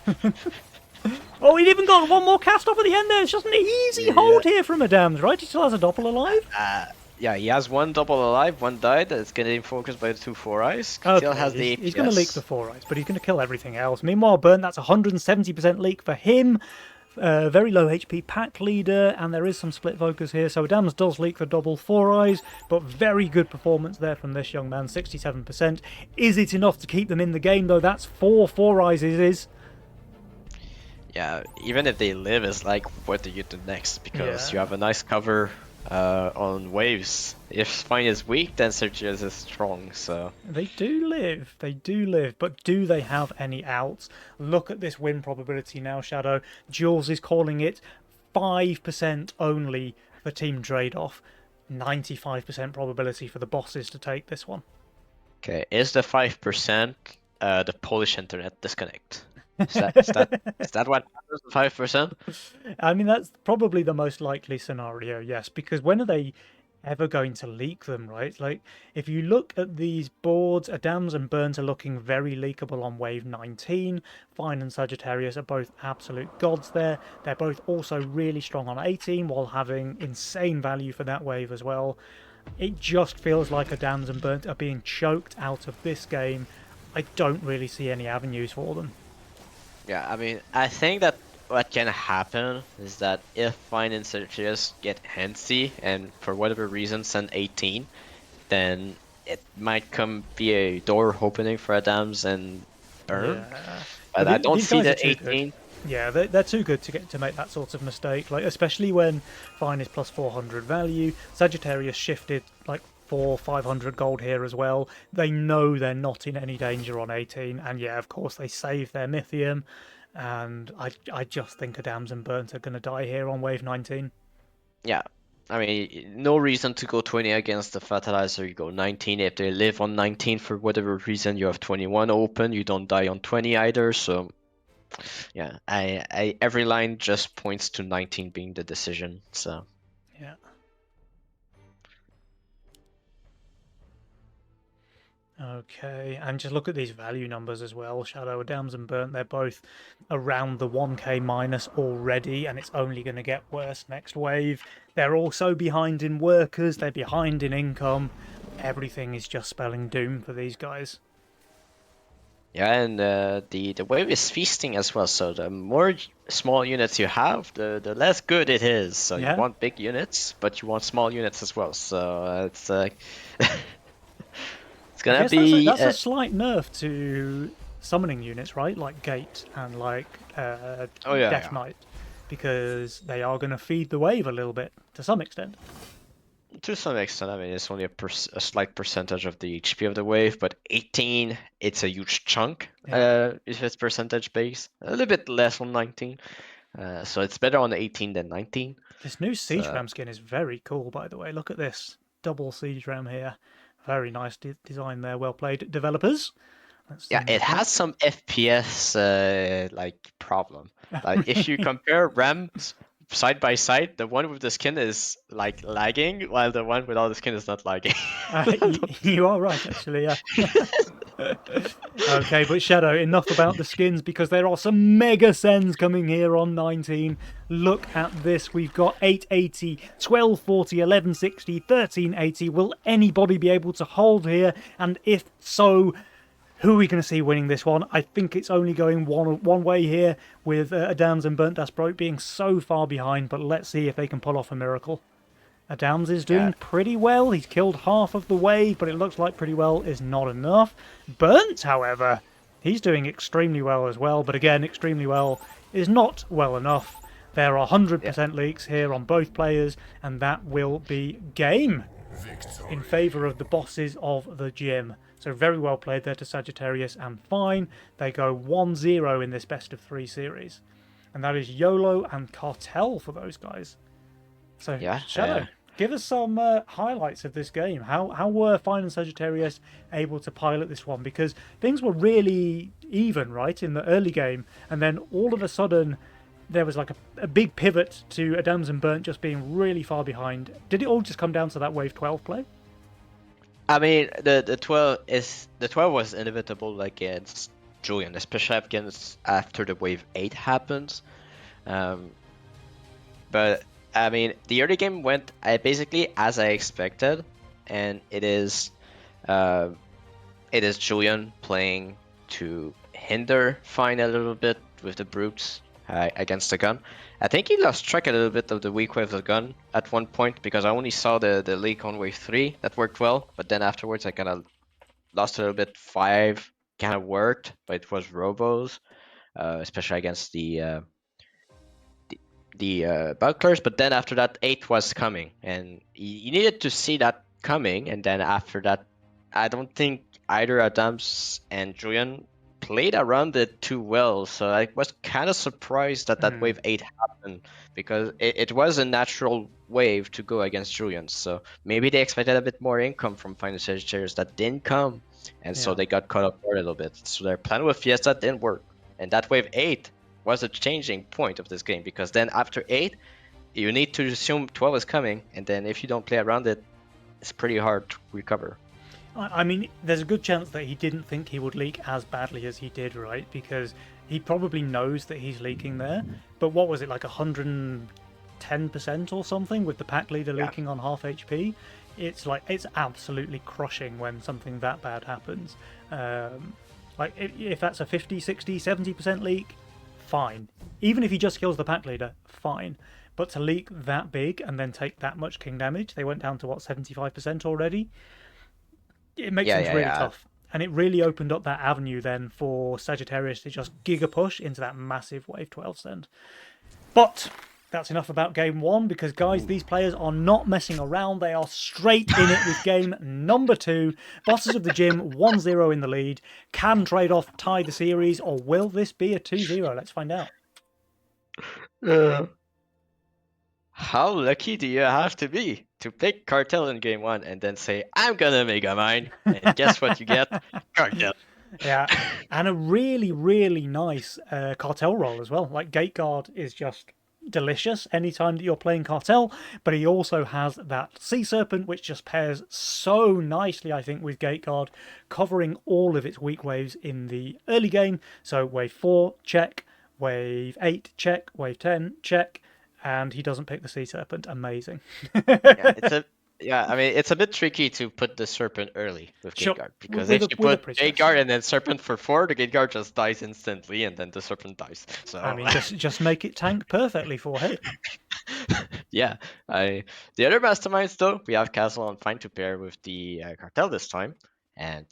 Yeah. Oh, he'd even got one more cast off at the end there. It's just an easy hold here from Adams, right? He still has a doppel alive. Yeah, he has one double alive, one died. That's getting focused by the 2 4 eyes. Okay, Still has the he's going to leak the APS. 4 eyes, but he's going to kill everything else. Meanwhile, Burnt, that's 170% leak for him. Very low HP pack leader, and there is some split focus here. So Adams does leak the double 4 eyes, but very good performance there from this young man, 67%. Is it enough to keep them in the game, though? That's 4 eyes it is. Yeah, even if they live, it's like, what do you do next? Because Yeah. you have a nice cover on waves. If Fine is weak, then Sergius is strong, so... They do live, but do they have any outs? Look at this win probability now, Shadow. Jules is calling it 5% only for Team Trade-Off. 95% probability for the bosses to take this one. Okay, is the 5% the Polish internet disconnect? Is that what happens with 5%? I mean, that's probably the most likely scenario, yes, because when are they ever going to leak them, right? Like, if you look at these boards, Adams and Burnt are looking very leakable on wave 19. Fine and Sagittarius are both absolute gods there. They're both also really strong on 18 while having insane value for that wave as well. It just feels like Adams and Burnt are being choked out of this game. I don't really see any avenues for them. Yeah, I mean, I think that what can happen is that if Fine and Sergius get handsy and for whatever reason send 18, then it might be a door opening for Adams and Burn. Yeah. But I don't These see guys are the too good. 18. Yeah, they're too good to make that sort of mistake. Like, especially when Fine is plus 400 value. Sagittarius shifted like 500 gold here as well. They know they're not in any danger on 18, and yeah, of course they save their Mythium. And I just think Adams and Burnt are going to die here on wave 19. Yeah, I mean, no reason to go 20 against the Fertilizer. You go 19. If they live on 19 for whatever reason, you have 21 open. You don't die on 20 either. So, yeah, every line just points to 19 being the decision. So, Yeah. Okay, and just look at these value numbers as well. Shadow, Adams and Burnt, they're both around the 1k minus already, and it's only going to get worse next wave. They're also behind in workers, they're behind in income. Everything is just spelling doom for these guys. yeah, and the wave is feasting as well. So the more small units you have, the less good it is. So Yeah. you want big units, but you want small units as well. So it's it's I gonna guess be that's a slight nerf to summoning units, right? Like Gate and like yeah, Death yeah. Knight, because they are going to feed the wave a little bit to some extent. To some extent. I mean, it's only a slight percentage of the HP of the wave, but 18, it's a huge chunk. Yeah. If it's percentage based, a little bit less on 19. So it's better on 18 than 19. This new Siege So, Ram skin is very cool, by the way. Look at this double Siege Ram here. Very nice design there. Well played, developers. yeah, it has some FPS like problem. Like if you compare RAMs side by side, the one with the skin is like lagging, while the one without the skin is not lagging. You are right, actually. Yeah. Okay, but Shadow, enough about the skins because there are some mega sends coming here on 19. Look at this. We've got 880, 1240, 1160, 1380. Will anybody be able to hold here? And if so, who are we going to see winning this one? I think it's only going one way here with Adams and Burnt Dasprote being so far behind, but let's see if they can pull off a miracle. Adams is doing pretty well. He's killed half of the wave, but it looks like pretty well is not enough. Burnt, however, he's doing extremely well as well, but again, extremely well is not well enough. There are 100% leaks here on both players, and that will be game in favour of the bosses of the gym. So very well played there to Sagittarius and Fine. They go 1-0 in this best of 3 series. And that is YOLO and Cartel for those guys. So, Yeah, Shadow, give us some highlights of this game. How were Fine and Sagittarius able to pilot this one? Because things were really even, right, in the early game. And then all of a sudden, there was like a big pivot to Adams and Burnt just being really far behind. Did it all just come down to that Wave 12 play? I mean, the 12 was inevitable against Julian, especially against after the Wave 8 happens. Um, but I mean, the early game went basically as I expected, and uh, it is Julian playing to hinder Fine a little bit with the brutes against the gun. I think he lost track a little bit of the weak wave of the gun at one point because I only saw the leak on wave 3 that worked well, but then afterwards I kind of lost a little bit. 5 kind of worked, but it was robos, especially against the bucklers. But then after that, 8 was coming, and you needed to see that coming. And then after that, I don't think either Adams and Julian played around it too well. So I was kind of surprised that that wave 8 happened because it was a natural wave to go against Julian. So maybe they expected a bit more income from Final Sagittarius that didn't come, and so they got caught up a little bit. So their plan with Fiesta didn't work, and that wave 8 was a changing point of this game because then after 8 you need to assume 12 is coming, and then if you don't play around it, it's pretty hard to recover. I mean, there's a good chance that he didn't think he would leak as badly as he did, right? Because he probably knows that he's leaking there. But what was it, like 110% or something with the pack leader leaking on half HP? It's like, it's absolutely crushing when something that bad happens. Like, if that's a 50, 60, 70% leak, fine. Even if he just kills the pack leader, fine. But to leak that big and then take that much king damage, they went down to what, 75% already? It makes things really tough. And it really opened up that avenue then for Sagittarius to just giga push into that massive wave 12 send. But that's enough about game 1 because, guys, these players are not messing around. They are straight in it with game number 2. Bosses of the Gym 1-0 in the lead. Can Trade-off tie the series, or will this be a 2-0? Let's find out. How lucky do you have to be to pick Cartel in game 1 and then say, I'm gonna Megamind, and guess what you get? Cartel. Yeah, and a really, really nice Cartel roll as well. Like, Gate Guard is just delicious anytime that you're playing Cartel, but he also has that Sea Serpent, which just pairs so nicely, I think, with Gate Guard, covering all of its weak waves in the early game. So wave 4, check. Wave 8, check. Wave 10, check. And he doesn't pick the Sea Serpent. Amazing. I mean, it's a bit tricky to put the Serpent early with Gate Guard, because if you put Gate Guard and then Serpent for 4, the Gate Guard just dies instantly, and then the Serpent dies. So I mean, just make it tank perfectly for him. Yeah. The other masterminds, though, we have Castle on Fine to pair with the Cartel this time, and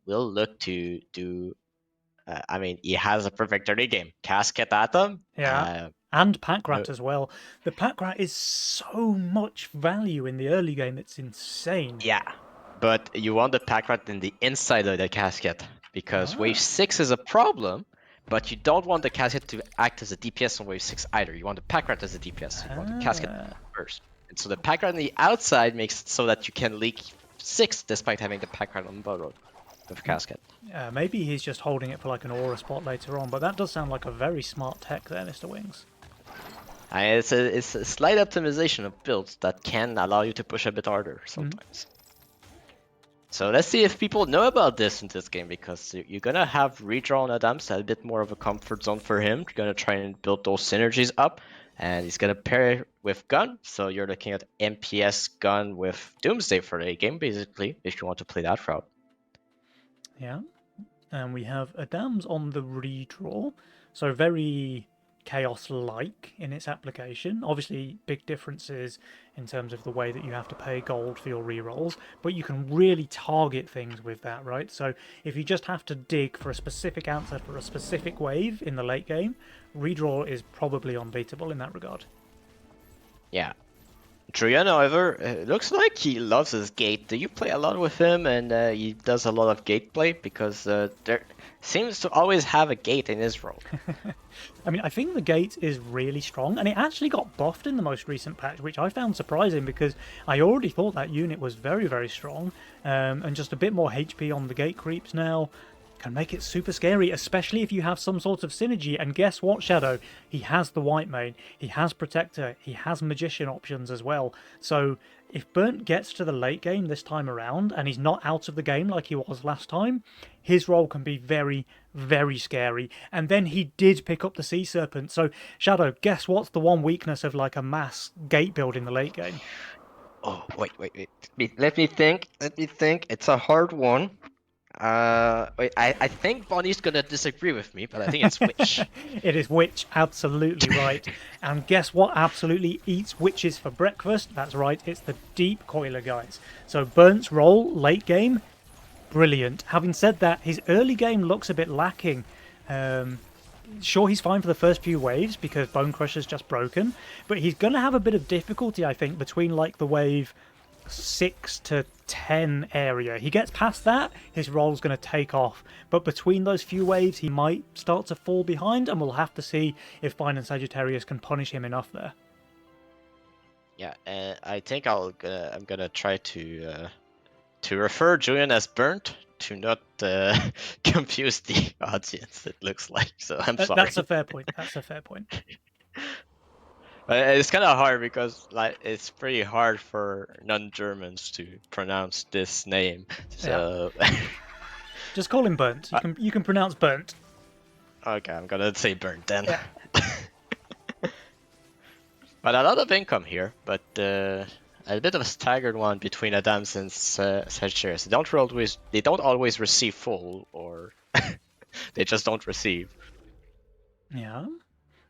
we'll look to do. I mean, he has a perfect early game. Casket Atom. Yeah. And Packrat as well. The Packrat is so much value in the early game, it's insane. Yeah, but you want the Packrat in the inside of the casket, because wave 6 is a problem, but you don't want the casket to act as a DPS on wave 6 either. You want the Packrat as a DPS. You want the casket first. And so the Packrat on the outside makes it so that you can leak 6 despite having the Packrat on the bottom of casket. Maybe he's just holding it for like an aura spot later on, but that does sound like a very smart tech there, Mr. Wings. It's a slight optimization of builds that can allow you to push a bit harder sometimes. So let's see if people know about this in this game, because you're gonna have Redraw on Adams, a bit more of a comfort zone for him. You're gonna try and build those synergies up, and he's gonna pair it with Gun. So you're looking at MPS Gun with Doomsday for the game, basically, if you want to play that route. Yeah, and we have Adams on the redraw, so very Chaos-like in its application. Obviously, big differences in terms of the way that you have to pay gold for your rerolls, but you can really target things with that, right? So if you just have to dig for a specific answer for a specific wave in the late game, redraw is probably unbeatable in that regard. Yeah. Julian, however, looks like he loves his gate. Do you play a lot with him, and he does a lot of gate play? Because there seems to always have a gate in his role. I mean, I think the gate is really strong, and it actually got buffed in the most recent patch, which I found surprising because I already thought that unit was very, very strong, and just a bit more HP on the gate creeps now. can make it super scary, especially if you have some sort of synergy. And guess what, Shadow? He has the White Mane, he has Protector, he has Magician options as well. So if Burnt gets to the late game this time around, and he's not out of the game like he was last time, his role can be very, very scary. And then he did pick up the Sea Serpent. So, Shadow, guess what's the one weakness of like a mass gate build in the late game? Oh, wait. Let me think. It's a hard one. Wait, I think Bonnie's gonna disagree with me, but I think it's Witch. It is Witch, absolutely right. And guess what absolutely eats witches for breakfast? That's right, it's the Deep Coiler, guys. So Burnt's role, late game, brilliant. Having said that, his early game looks a bit lacking. Sure, he's fine for the first few waves because Bone Crusher's just broken, but he's going to have a bit of difficulty, I think, between like the wave 6 to 10 area. He gets past that, his roll's going to take off, but between those few waves he might start to fall behind, and we'll have to see if Fine and Sagittarius can punish him enough there. Yeah, I think I'm gonna try to refer Julian as Burnt to not confuse the audience. It looks like, so I'm sorry. That's a fair point. That's a fair point. It's kind of hard because like it's pretty hard for non-Germans to pronounce this name. So Just call him Burnt. You can pronounce Burnt. Okay, I'm gonna say Burnt then. Yeah. But a lot of income here, but a bit of a staggered one between Adams and Sagittarius. They don't always receive full, or they just don't receive. Yeah.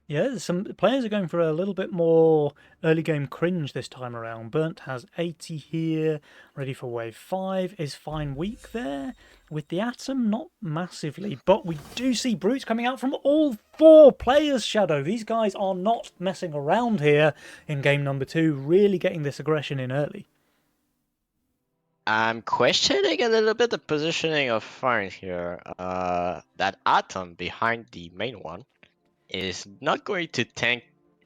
Yeah, some players are going for a little bit more early game cringe this time around. Burnt has 80 here, ready for wave 5. Is Fine weak there? With the Atom, not massively, but we do see Brutes coming out from all 4 players, Shadow. These guys are not messing around here in game number 2, really getting this aggression in early. I'm questioning a little bit the positioning of Fine here. That Atom behind the main one is not going to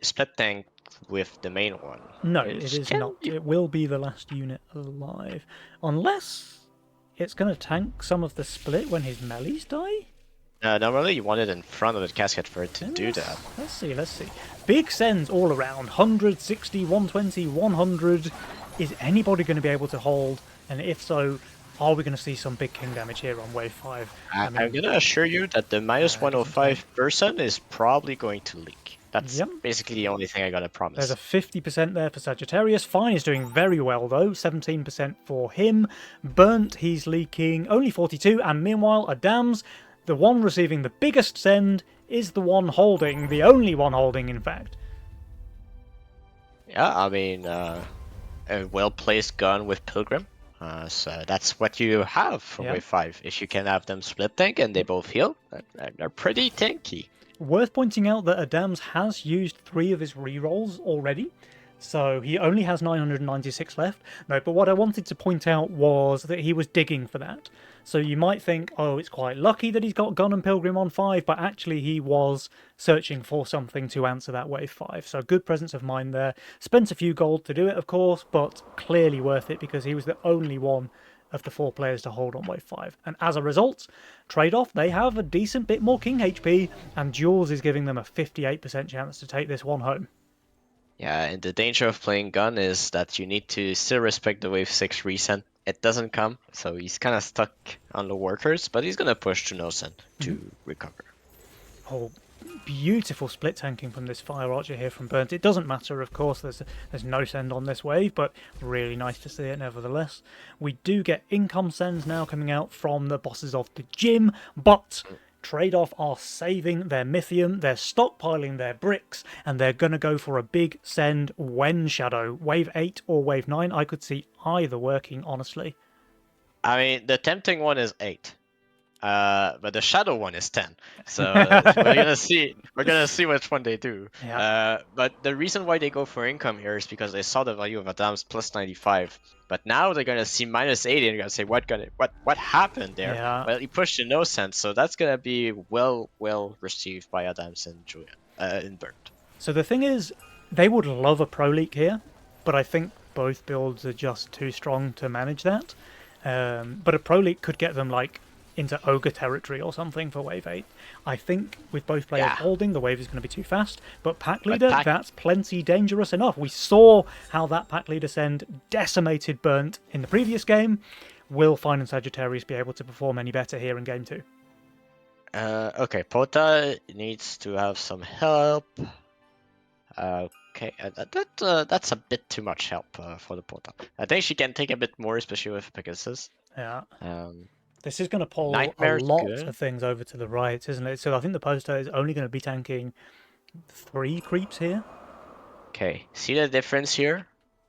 split tank with the main one. No, it is not. It will be the last unit alive. Unless it's going to tank some of the split when his melees die? Normally you want it in front of the casket for it to do that. Let's see. Big sends all around. 100, 60, 120, 100. Is anybody going to be able to hold? And if so, are we going to see some big king damage here on wave 5? I'm going to assure you that the minus 105 person is probably going to leak. That's basically the only thing I got to promise. There's a 50% there for Sagittarius. Fine is doing very well, though. 17% for him. Burnt, he's leaking only 42. And meanwhile, Adams, the one receiving the biggest send, is the one holding. The only one holding, in fact. Yeah, I mean, a well-placed gun with Pilgrim. So that's what you have for wave 5. If you can have them split tank and they both heal, they're pretty tanky. Worth pointing out that Adams has used 3 of his rerolls already, so he only has 996 left. No, but what I wanted to point out was that he was digging for that. So you might think, oh, it's quite lucky that he's got Gun and Pilgrim on 5, but actually he was searching for something to answer that wave 5. So good presence of mind there. Spent a few gold to do it, of course, but clearly worth it because he was the only one of the 4 players to hold on wave 5. And as a result, trade-off, they have a decent bit more king HP, and Jules is giving them a 58% chance to take this one home. Yeah, and the danger of playing gun is that you need to still respect the wave 6 reset. It doesn't come, so he's kind of stuck on the workers, but he's going to push to Nosen to recover. Oh, beautiful split tanking from this Fire Archer here from Burnt. It doesn't matter, of course, there's no send on this wave, but really nice to see it nevertheless. We do get income sends now coming out from the bosses of the gym, but Trade-off are saving their Mythium, they're stockpiling their bricks, and they're going to go for a big send when Shadow. Wave 8 or Wave 9, I could see either working, honestly. I mean, the tempting one is 8. But the Shadow one is 10. So we're gonna see which one they do. Yeah. But the reason why they go for income here is because they saw the value of Adams plus 95. But now they're gonna see minus 80 and they're gonna say what happened there? Yeah. Well, he pushed in no sense, so that's gonna be well received by Adams and Julian in Burnt. So the thing is, they would love a Pro League here, but I think both builds are just too strong to manage that. But a Pro League could get them like into ogre territory or something for wave 8. I think with both players Yeah. holding, the wave is going to be too fast. But pack But leader, pack- that's plenty dangerous enough. We saw how that pack leader send decimated Burnt in the previous game. Will Fine and Sagittarius be able to perform any better here in game 2? Okay, Pota needs to have some help. Okay, that's a bit too much help for the Pota. I think she can take a bit more, especially with Pegasus. Yeah. Um, This is going to pull Nightmare's a lot good. of things over to the right, isn't it? So I think the poster is only going to be tanking 3 creeps here. okay, see the difference here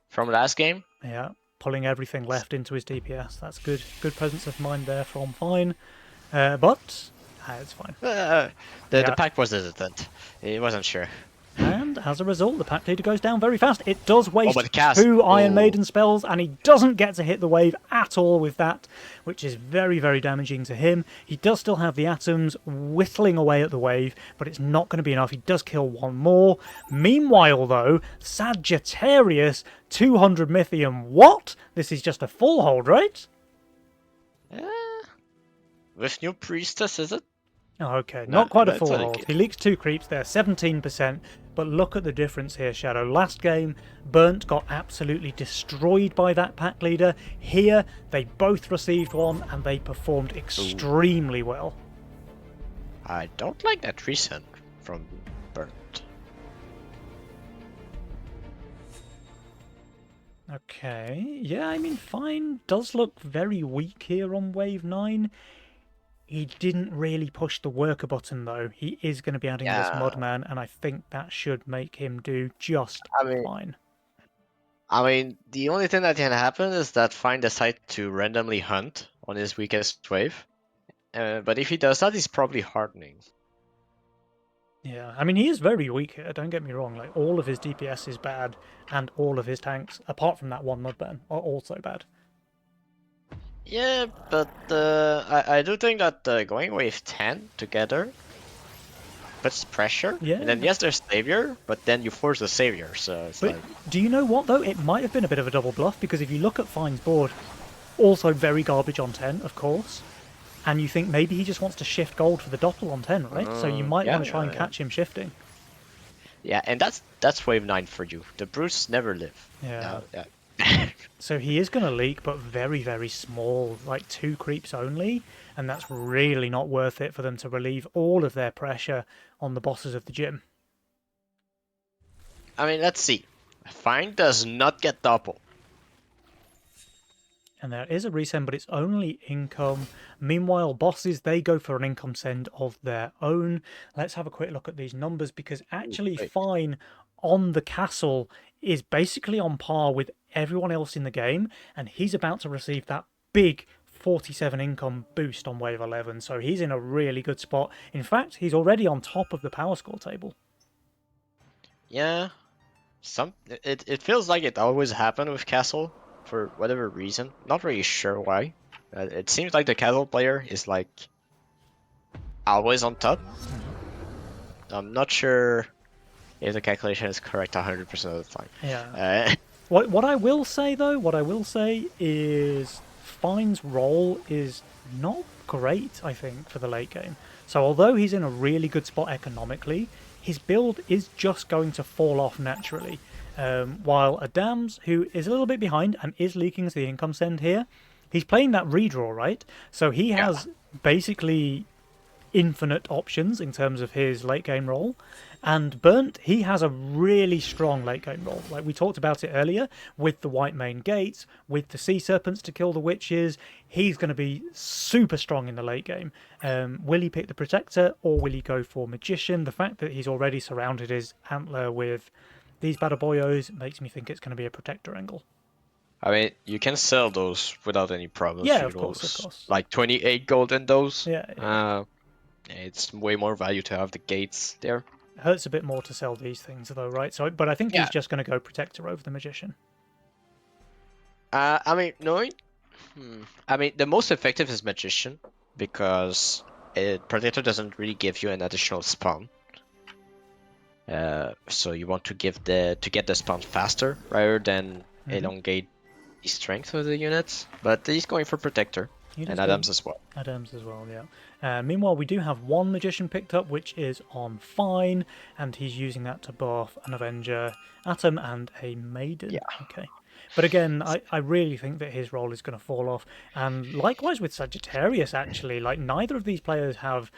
from last game? Yeah, pulling everything left into his DPS. That's good. Good presence of mind there from Fine. But it's fine. The Yeah. pack was hesitant. He wasn't sure. And as a result, the pack leader goes down very fast. It does waste but Cass- 2 Iron oh. Maiden spells, and he doesn't get to hit the wave at all with that, which is very, very damaging to him. He does still have the atoms whittling away at the wave, but it's not going to be enough. He does kill 1 more. Meanwhile, though, Sagittarius, 200 Mythium. What? This is just a full hold, right? With new priestess, is it? Oh, okay, No, not quite a that's full what I hold. get. He leaks 2 creeps there, 17%. But look at the difference here, Shadow. Last game, Burnt got absolutely destroyed by that pack leader. Here, they both received 1 and they performed extremely well. I don't like that recent from Burnt. Okay, yeah, I mean, Fine does look very weak here on Wave 9. He didn't really push the worker button, though. He is going to be adding this Yeah. Mudman, and I think that should make him do just I mean- fine. I mean, the only thing that can happen is that Fine decide to randomly hunt on his weakest wave. But if he does that, he's probably hardening. Yeah, I mean, he is very weak here, don't get me wrong. Like, all of his DPS is bad, and all of his tanks, apart from that one Mudburn, are also bad. Yeah, but I do think that going wave 10 together puts pressure. Yeah. And then yes, there's Savior, but then you force the Savior, so it's But like... do you know what, though? It might have been a bit of a double bluff, because if you look at Fine's board, also very garbage on 10, of course, and you think maybe he just wants to shift gold for the Doppel on 10, right? So you might yeah, want to try and yeah. catch him shifting. Yeah, and that's wave 9 for you. The Brutes never live. Yeah. Yeah. So he is going to leak, but very, very small, like 2 creeps only, and that's really not worth it for them to relieve all of their pressure on the bosses of the gym. I mean, let's see. Fine does not get double. And there is a resend, but it's only income. Meanwhile, bosses, they go for an income send of their own. Let's have a quick look at these numbers, because actually wait. Fine on the castle is basically on par with everyone else in the game, and he's about to receive that big 47 income boost on wave 11, so he's in a really good spot. In fact, he's already on top of the power score table. Yeah. It feels like it always happened with Castle for whatever reason. Not really sure why. It seems like the Castle player is like always on top. I'm not sure if the calculation is correct 100% of the time. Yeah. What I will say, though, is Fine's role is not great, I think, for the late game. So although he's in a really good spot economically, his build is just going to fall off naturally. While Adams, who is a little bit behind and is leaking the income send here, he's playing that redraw, right? So he has basically infinite options in terms of his late game role. And Burnt, he has a really strong late game role. Like we talked about it earlier, with the white main gates, with the sea serpents to kill the witches, he's going to be super strong in the late game. Will he pick the protector or will he go for magician? The fact that he's already surrounded his antler with these battle boyos makes me think it's going to be a protector angle. I mean, you can sell those without any problems. Yeah, you of know, course. Like 28 gold in those. Yeah. It's way more value to have the gates there. Hurts a bit more to sell these things, though, right? So, but I think he's just going to go protector over the magician. I mean, no. I mean, the most effective is magician because protector doesn't really give you an additional spawn. So you want to get the spawn faster rather than elongate the strength of the units. But he's going for protector. He does And go Adams as well. Adams as well, yeah. Meanwhile, we do have one Magician picked up, which is on Fine, and he's using that to buff an Avenger, Atom, and a Maiden. Yeah. Okay. But again, I really think that his role is going to fall off. And likewise with Sagittarius, actually. Like, neither of these players have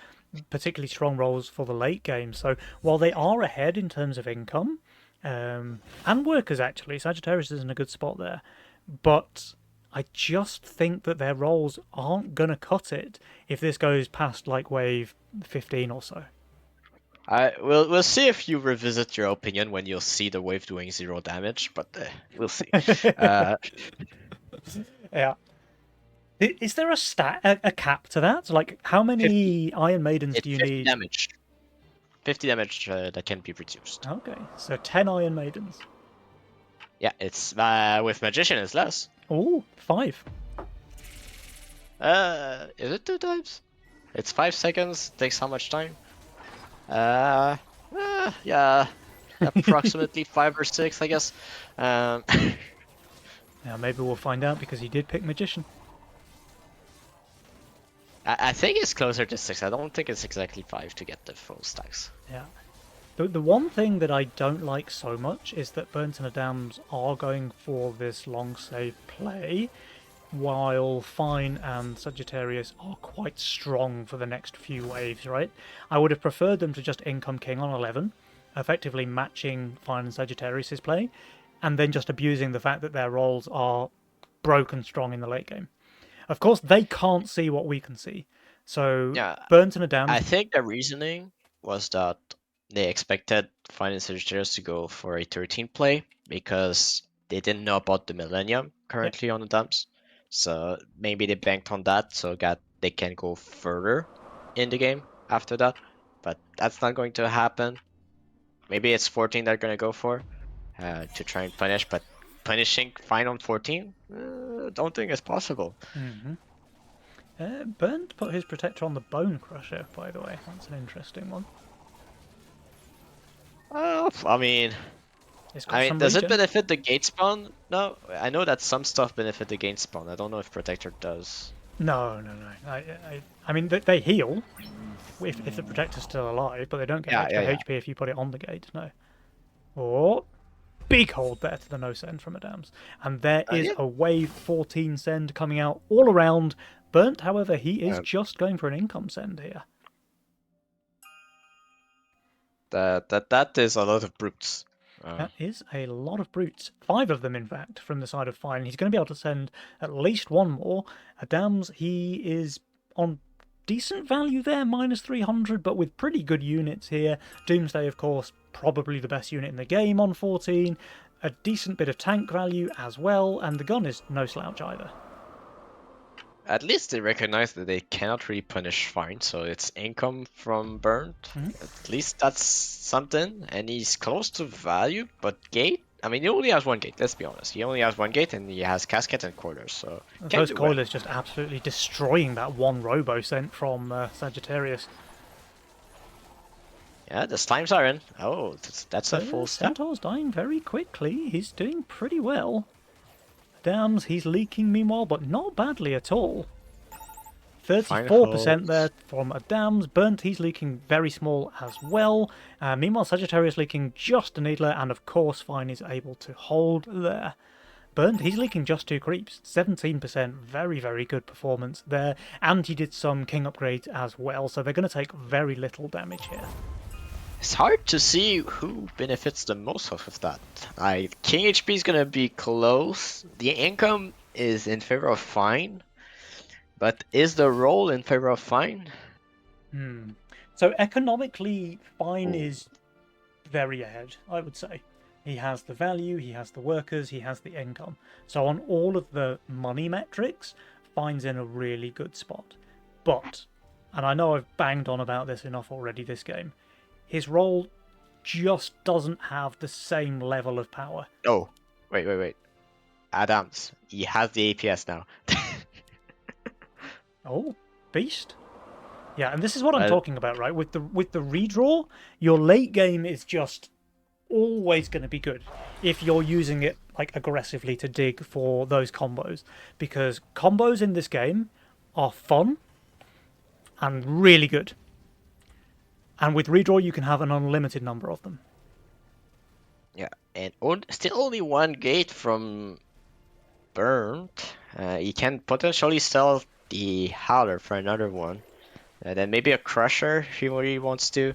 particularly strong roles for the late game. So while they are ahead in terms of income, and workers, actually, Sagittarius is in a good spot there. But I just think that their roles aren't going to cut it if this goes past like wave 15 or so. We'll see if you revisit your opinion when you'll see the wave doing 0 damage, but we'll see. Yeah. Is there a cap to that? Like, how many Iron Maidens It's do you 50 need? damage. 50 damage that can be reduced. Okay, so 10 Iron Maidens. Yeah, it's with Magician it's less. Oh, 5. Is it 2 times? It's 5 seconds. Takes how much time? Yeah, approximately 5 or 6, I guess. Now maybe we'll find out because he did pick Magician. I think it's closer to 6. I don't think it's exactly 5 to get the full stacks. Yeah. The one thing that I don't like so much is that Burnt and Adams are going for this long save play, while Fine and Sagittarius are quite strong for the next few waves, right? I would have preferred them to just income King on 11, effectively matching Fine and Sagittarius' play, and then just abusing the fact that their roles are broken strong in the late game. Of course, they can't see what we can see. So, Yeah, Burnt and Adams... I think the reasoning was that they expected Fine and Sagittarius to go for a 13 play because they didn't know about the Millennium currently on the dumps. So maybe they banked on that so that they can go further in the game after that. But that's not going to happen. Maybe it's 14 they're going to go for to try and punish. But punishing Fine on 14? Don't think it's possible. Burnt put his protector on the Bone Crusher, by the way. That's an interesting one. I mean, Some does it regen. benefit the gate spawn? No, I know that some stuff benefit the gate spawn. I don't know if Protector does. No. I mean, they heal if the protector's still alive, but they don't get extra HP if you put it on the gate. No. Oh, big hold there to the no send from Adams, and there is a wave 14 send coming out all around. Burnt, however, he is just going for an income send here. That is a lot of brutes. That is a lot of brutes. 5 of them, in fact, from the side of Fine. He's going to be able to send at least one more. Adams, he is on decent value there, minus 300, but with pretty good units here. Doomsday, of course, probably the best unit in the game on 14. A decent bit of tank value as well, and the gun is no slouch either. At least they recognize that they cannot really punish Fine, so it's income from Burnt. At least that's something, and he's close to value, but gate? I mean, he only has one gate, let's be honest. He only has one gate, and he has casket and quarters, so... Those coilers just absolutely destroying that one robo sent from Sagittarius. Yeah, the slimes are in. Oh, that's a full step. Centaur's dying very quickly. He's doing pretty well. Adams, he's leaking meanwhile, but not badly at all. 34% there from Adams. Burnt, he's leaking very small as well. Meanwhile, Sagittarius leaking just a needler, and of course Fine is able to hold there. Burnt, he's leaking just 2 creeps. 17%, very, very good performance there. And he did some king upgrades as well, so they're going to take very little damage here. It's hard to see who benefits the most off of that. King HP is gonna be close. The income is in favor of Fine, but is the role in favor of Fine? So economically, Fine is very ahead, I would say. He has the value, he has the workers, he has the income. So on all of the money metrics, Fine's in a really good spot. But, and I know I've banged on about this enough already this game, his role just doesn't have the same level of power. Oh, wait. Adams, he has the APS now. Oh, beast. Yeah, and this is what I'm talking about, right? With the redraw, your late game is just always going to be good if you're using it like aggressively to dig for those combos, because combos in this game are fun and really good. And with redraw, you can have an unlimited number of them. Yeah, and still only one gate from Burnt. You can potentially sell the Howler for another one. Then maybe a Crusher if he really wants to.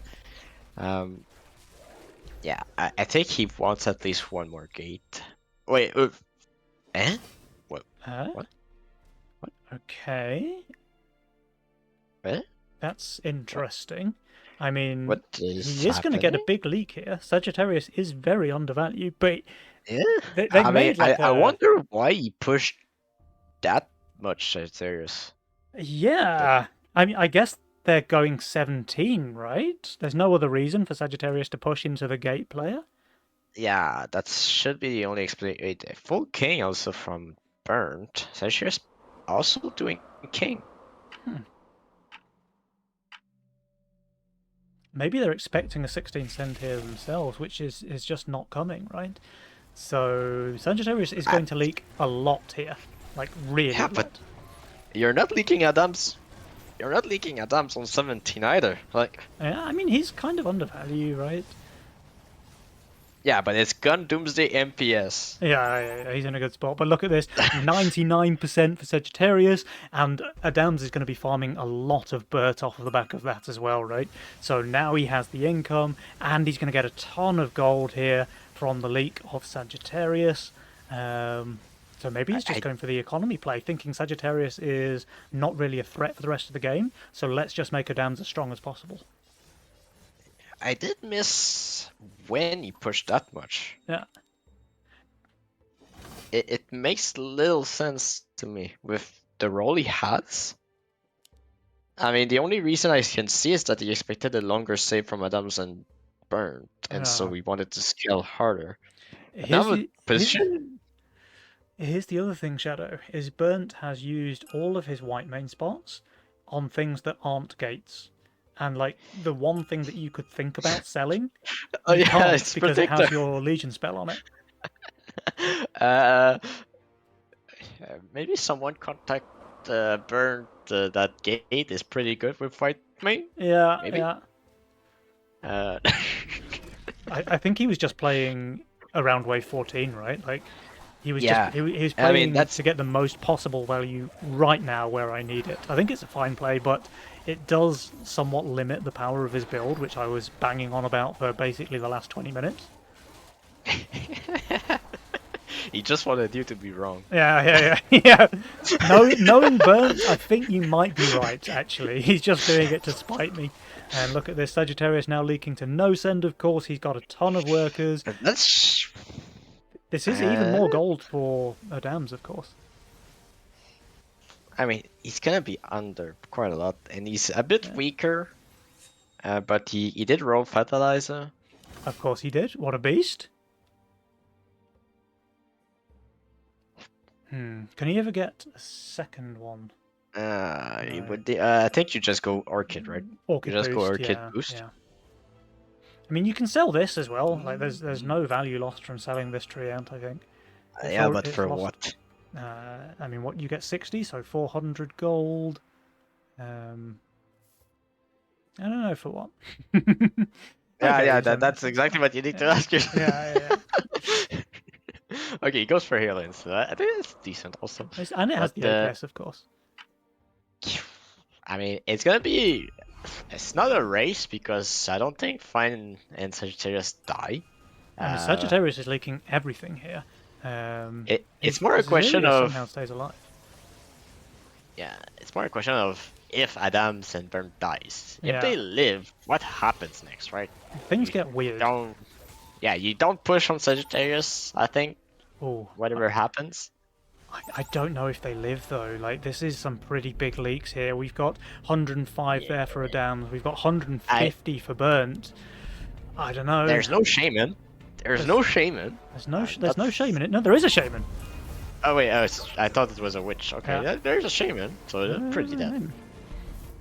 Yeah, I think he wants at least one more gate. Wait, eh? What? What? Okay. Eh? That's interesting. I mean, What is he is going to get a happening? big leak here. Sagittarius is very undervalued, but Yeah. they I mean, made like I wonder why he pushed that much Sagittarius. Yeah. I mean, I guess they're going 17, right? There's no other reason for Sagittarius to push into the gate player. Yeah, that should be the only explanation. Wait, a full king also from Burnt. Sagittarius also doing king. Maybe they're expecting a 16 cent here themselves, which is just not coming, right? So Sagittarius is going to leak a lot here. Like, really Yeah, a lot. but you're not leaking Adams. You're not leaking Adams on 17 either. Like, Yeah, I mean, he's kind of undervalued, right? yeah, but it's Gun Doomsday MPS. Yeah, he's in a good spot. But look at this, 99% for Sagittarius, and Adams is going to be farming a lot of Burt off of the back of that as well, right? So now he has the income, and he's going to get a ton of gold here from the leak of Sagittarius. So maybe he's just going for the economy play, thinking Sagittarius is not really a threat for the rest of the game, so let's just make Adams as strong as possible. I did miss when he pushed that much. Yeah. It makes little sense to me with the role he has. I mean, the only reason I can see is that he expected a longer save from Adams and Burnt, and so he wanted to scale harder. Here's the other thing, Shadow, is Burnt has used all of his white main spots on things that aren't gates. And, like, the one thing that you could think about selling, you can't it's because Protector. it has your Legion spell on it. Maybe someone contact Burnt. That gate is pretty good with white main. Yeah, Maybe? yeah. Uh, I think he was just playing around wave 14, right? Like, he was Yeah. just he was I mean, playing that's- to get the most possible value right now where I need it. I think it's a fine play, but it does somewhat limit the power of his build, which I was banging on about for basically the last 20 minutes. he just wanted you to be wrong. Yeah. Knowing Burnt, I think you might be right, actually. He's just doing it to spite me. And look at this, Sagittarius now leaking to no send, of course. He's got a ton of workers. That's This is even more gold for Adams, of course. I mean, he's gonna be under quite a lot, and he's a bit weaker. But he did roll Fertilizer. Of course he did. What a beast. Can he ever get a second one? I think you just go Orchid, right? Orchid You just boost, go Orchid yeah, boost? yeah. I mean, you can sell this as well. Like, there's no value lost from selling this Treant, I think. Yeah, It's but for lost- what? I mean, what you get 60, so 400 gold. I don't know for what. Okay, so- that's exactly what you need to ask yourself. Yeah. Okay, he goes for healing, so I think it's decent also. And it has But, the APS, of course. I mean, it's gonna be. It's not a race because I don't think Fine and Sagittarius die. I mean, Sagittarius is leaking everything here. It's more a question of. somehow stays alive. Yeah, it's more a question of if Adams and Burn dies. Yeah. If they live, what happens next, right? Things get weird. You don't push on Sagittarius, I think, Oh, whatever happens. I don't know if they live though. Like, this is some pretty big leaks here. We've got 105 there for Adams. We've got 150 for Burnt. I don't know. There's no Shaman. There's no Shaman. There's no shame in it. No, there is a shaman. Oh wait, I thought it was a witch. Okay, Yeah. there's a Shaman, so it's pretty dead.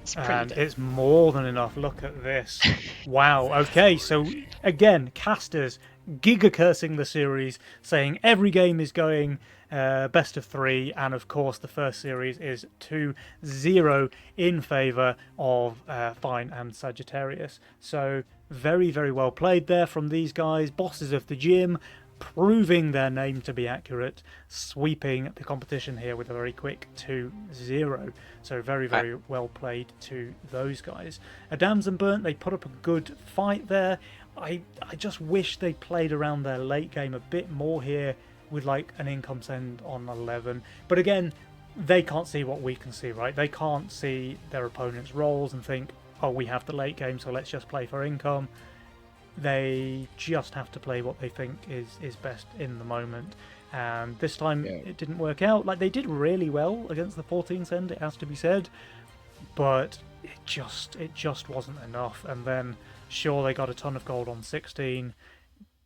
It's pretty And dead. it's more than enough. Look at this. Wow. Okay, so again, casters giga cursing the series, saying every game is going best of 3, and of course the first series is 2-0 in favour of Fine and Sagittarius. So very, very well played there from these guys, bosses of the gym, proving their name to be accurate, sweeping the competition here with a very quick 2-0. So very, very well played to those guys. Adams and Burnt, they put up a good fight there. I just wish they played around their late game a bit more here with like an income send on 11. But again, they can't see what we can see, right? They can't see their opponent's rolls and think, oh, we have the late game, so let's just play for income. They just have to play what they think is best in the moment. And this time it didn't work out. Like, they did really well against the 14 send, it has to be said, but it just wasn't enough. And then sure, they got a ton of gold on 16,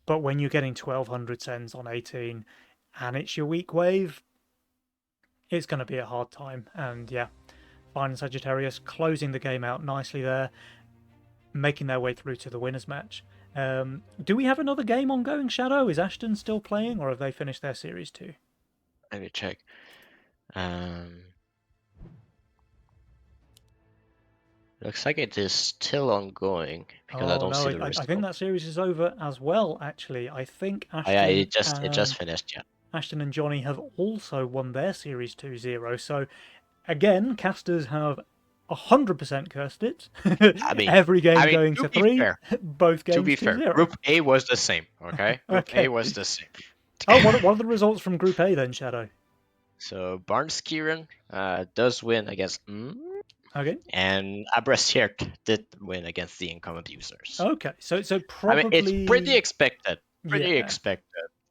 but when you're getting 1200 sends on 18 and it's your weak wave, it's going to be a hard time. And yeah, Fine and Sagittarius closing the game out nicely there, making their way through to the winners match. Do we have another game ongoing, Shadow? Is Ashton still playing, or have they finished their series too? Let me check. Looks like it is still ongoing because I don't see the result. I think that series is over as well. Actually, I think Ashton. Oh, yeah, it just finished. Yeah. Ashton and Johnny have also won their series 2-0. So again, casters have 100% cursed it. I mean, every game going to 3. Fair, both games to be fair, 2-0. Group A was the same. Okay, Group Okay. A was the same. Oh, what are the results from Group A then, Shadow? So Barnes Kieran does win against Okay. and Abrasiert did win against the income abusers. Okay, so probably. I mean, it's pretty expected. Pretty Yeah. expected.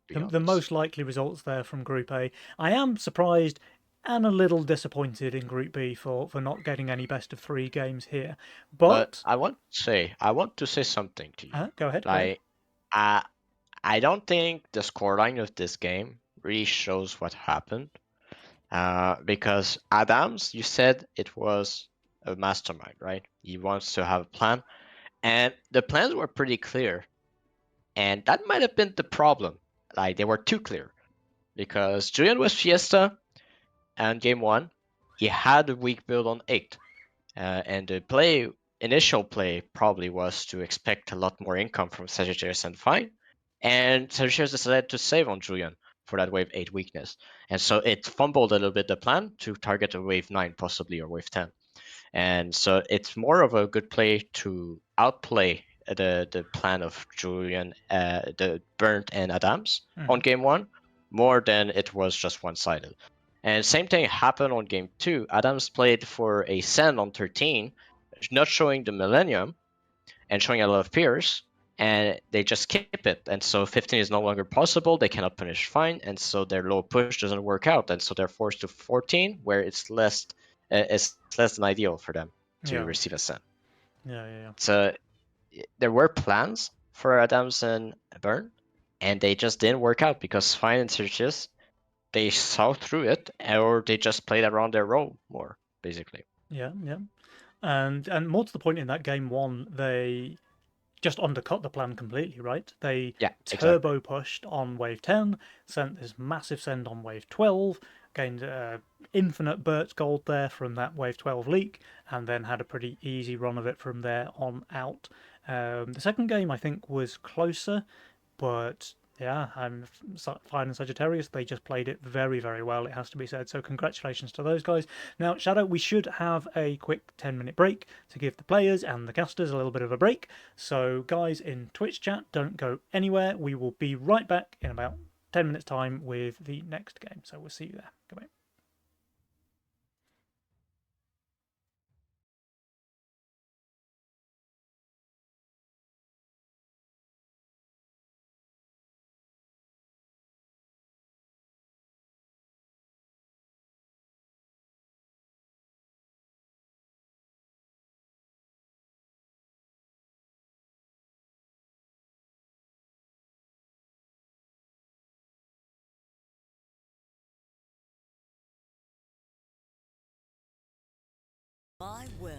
The most likely results there from Group A. I am surprised and a little disappointed in Group B for not getting any best of 3 games here. But I want to say something to you. Go ahead. Like, I don't think the scoreline of this game really shows what happened. Because Adams, you said it was a mastermind, right? He wants to have a plan, and the plans were pretty clear, and that might have been the problem. Like, they were too clear, because Julian was Fiesta, and game 1, he had a weak build on 8, and the initial play probably was to expect a lot more income from Sagittarius and Fine, and Sagittarius decided to save on Julian for that wave 8 weakness. And so it fumbled a little bit the plan to target a wave 9 possibly, or wave 10. And so it's more of a good play to outplay the plan of Julian, the Burnt and Adams on game 1, more than it was just one-sided. And same thing happened on game 2. Adams played for a send on 13, not showing the Millennium and showing a lot of Pierce, and they just skip it. And so 15 is no longer possible. They cannot punish Fine, and so their low push doesn't work out. And so they're forced to 14, where it's less than ideal for them to receive a send. Yeah. So there were plans for Adams and Burn, and they just didn't work out because Fine and Sirtis, they saw through it, or they just played around their role more, basically. Yeah. And more to the point, in that game 1, they just undercut the plan completely, right? They turbo pushed on wave 10, sent this massive send on wave 12, gained infinite Burt's gold there from that wave 12 leak, and then had a pretty easy run of it from there on out. The second game, I think, was closer, but yeah, Fine and Sagittarius, they just played it very, very well, it has to be said. So congratulations to those guys. Now, Shadow, we should have a quick 10-minute break to give the players and the casters a little bit of a break. So guys in Twitch chat, don't go anywhere. We will be right back in about 10 minutes time with the next game. So we'll see you there. Goodbye. My will.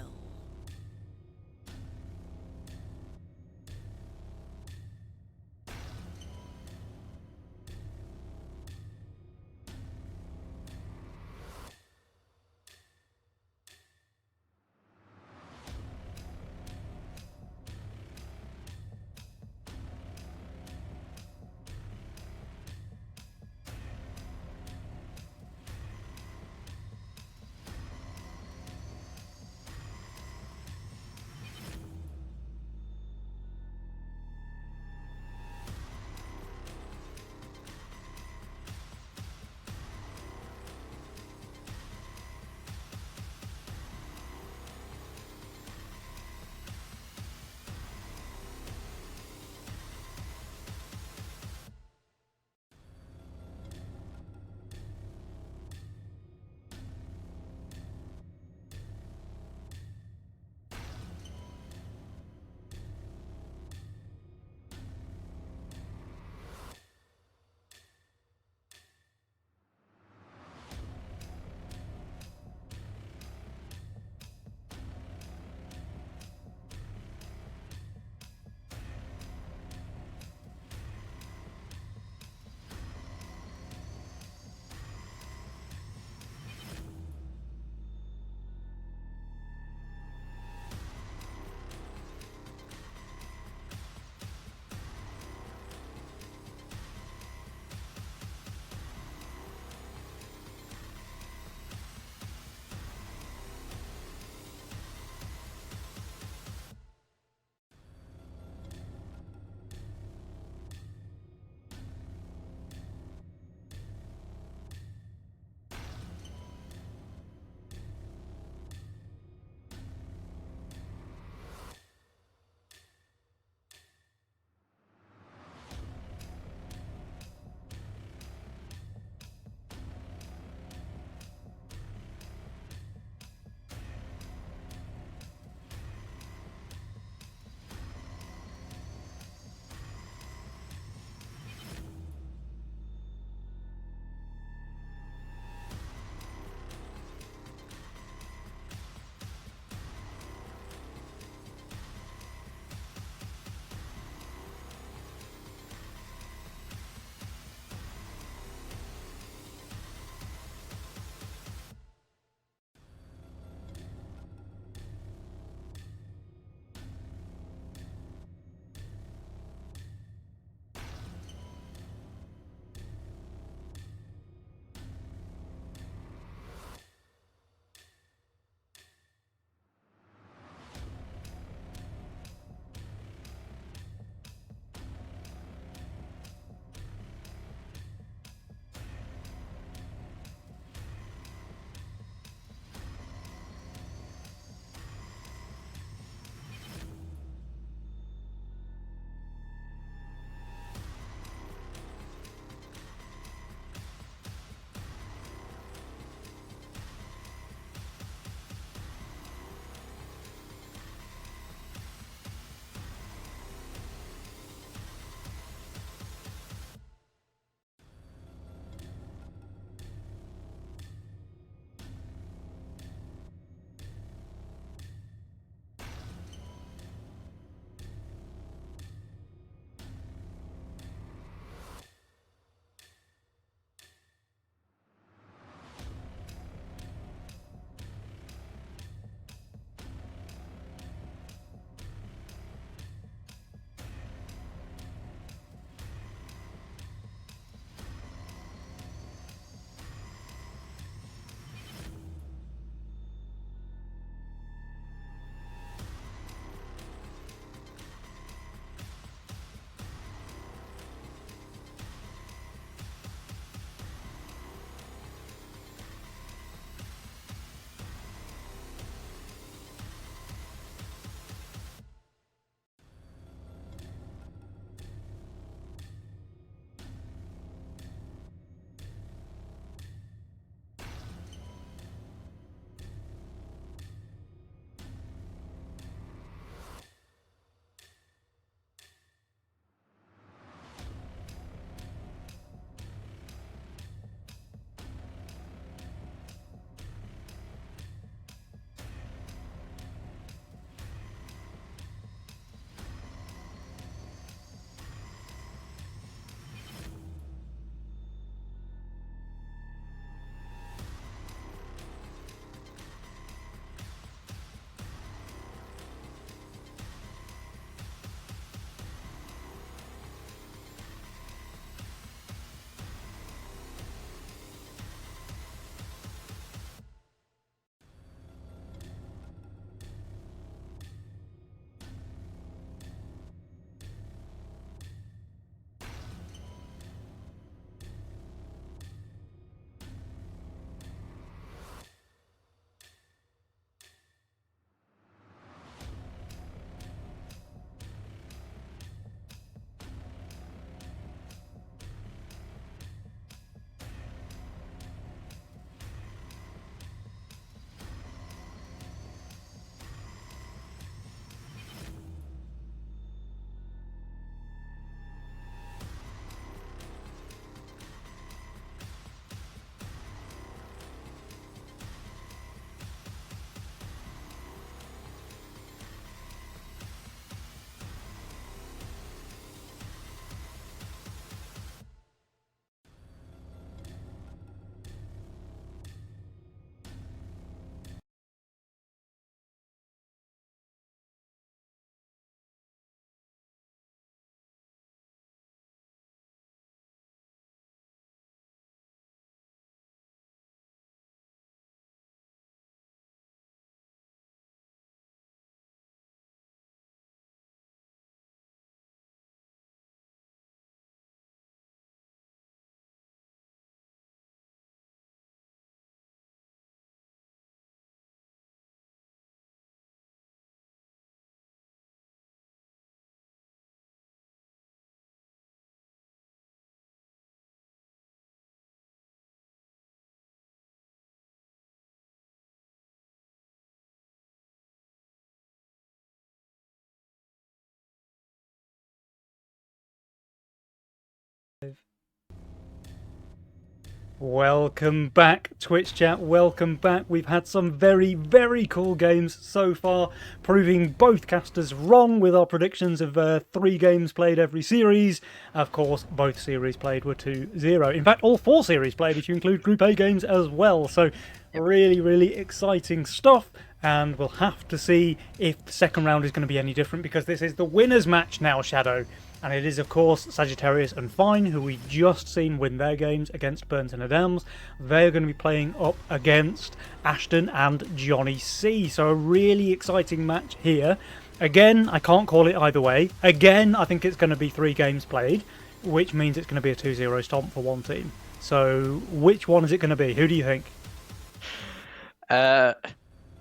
Welcome back, Twitch chat. Welcome back. We've had some very, very cool games so far, proving both casters wrong with our predictions of 3 games played every series. Of course, both series played were 2-0. In fact, all 4 series played if you include Group A games as well. So really, really exciting stuff. And we'll have to see if the second round is going to be any different, because this is the winner's match now, Shadow. And it is, of course, Sagittarius and Fine, who we just seen win their games against Burnt and Adams. They're going to be playing up against Ashton and Johnny C. So a really exciting match here. Again, I can't call it either way. Again, I think it's going to be 3 games played, which means it's going to be a 2-0 stomp for one team. So which one is it going to be? Who do you think?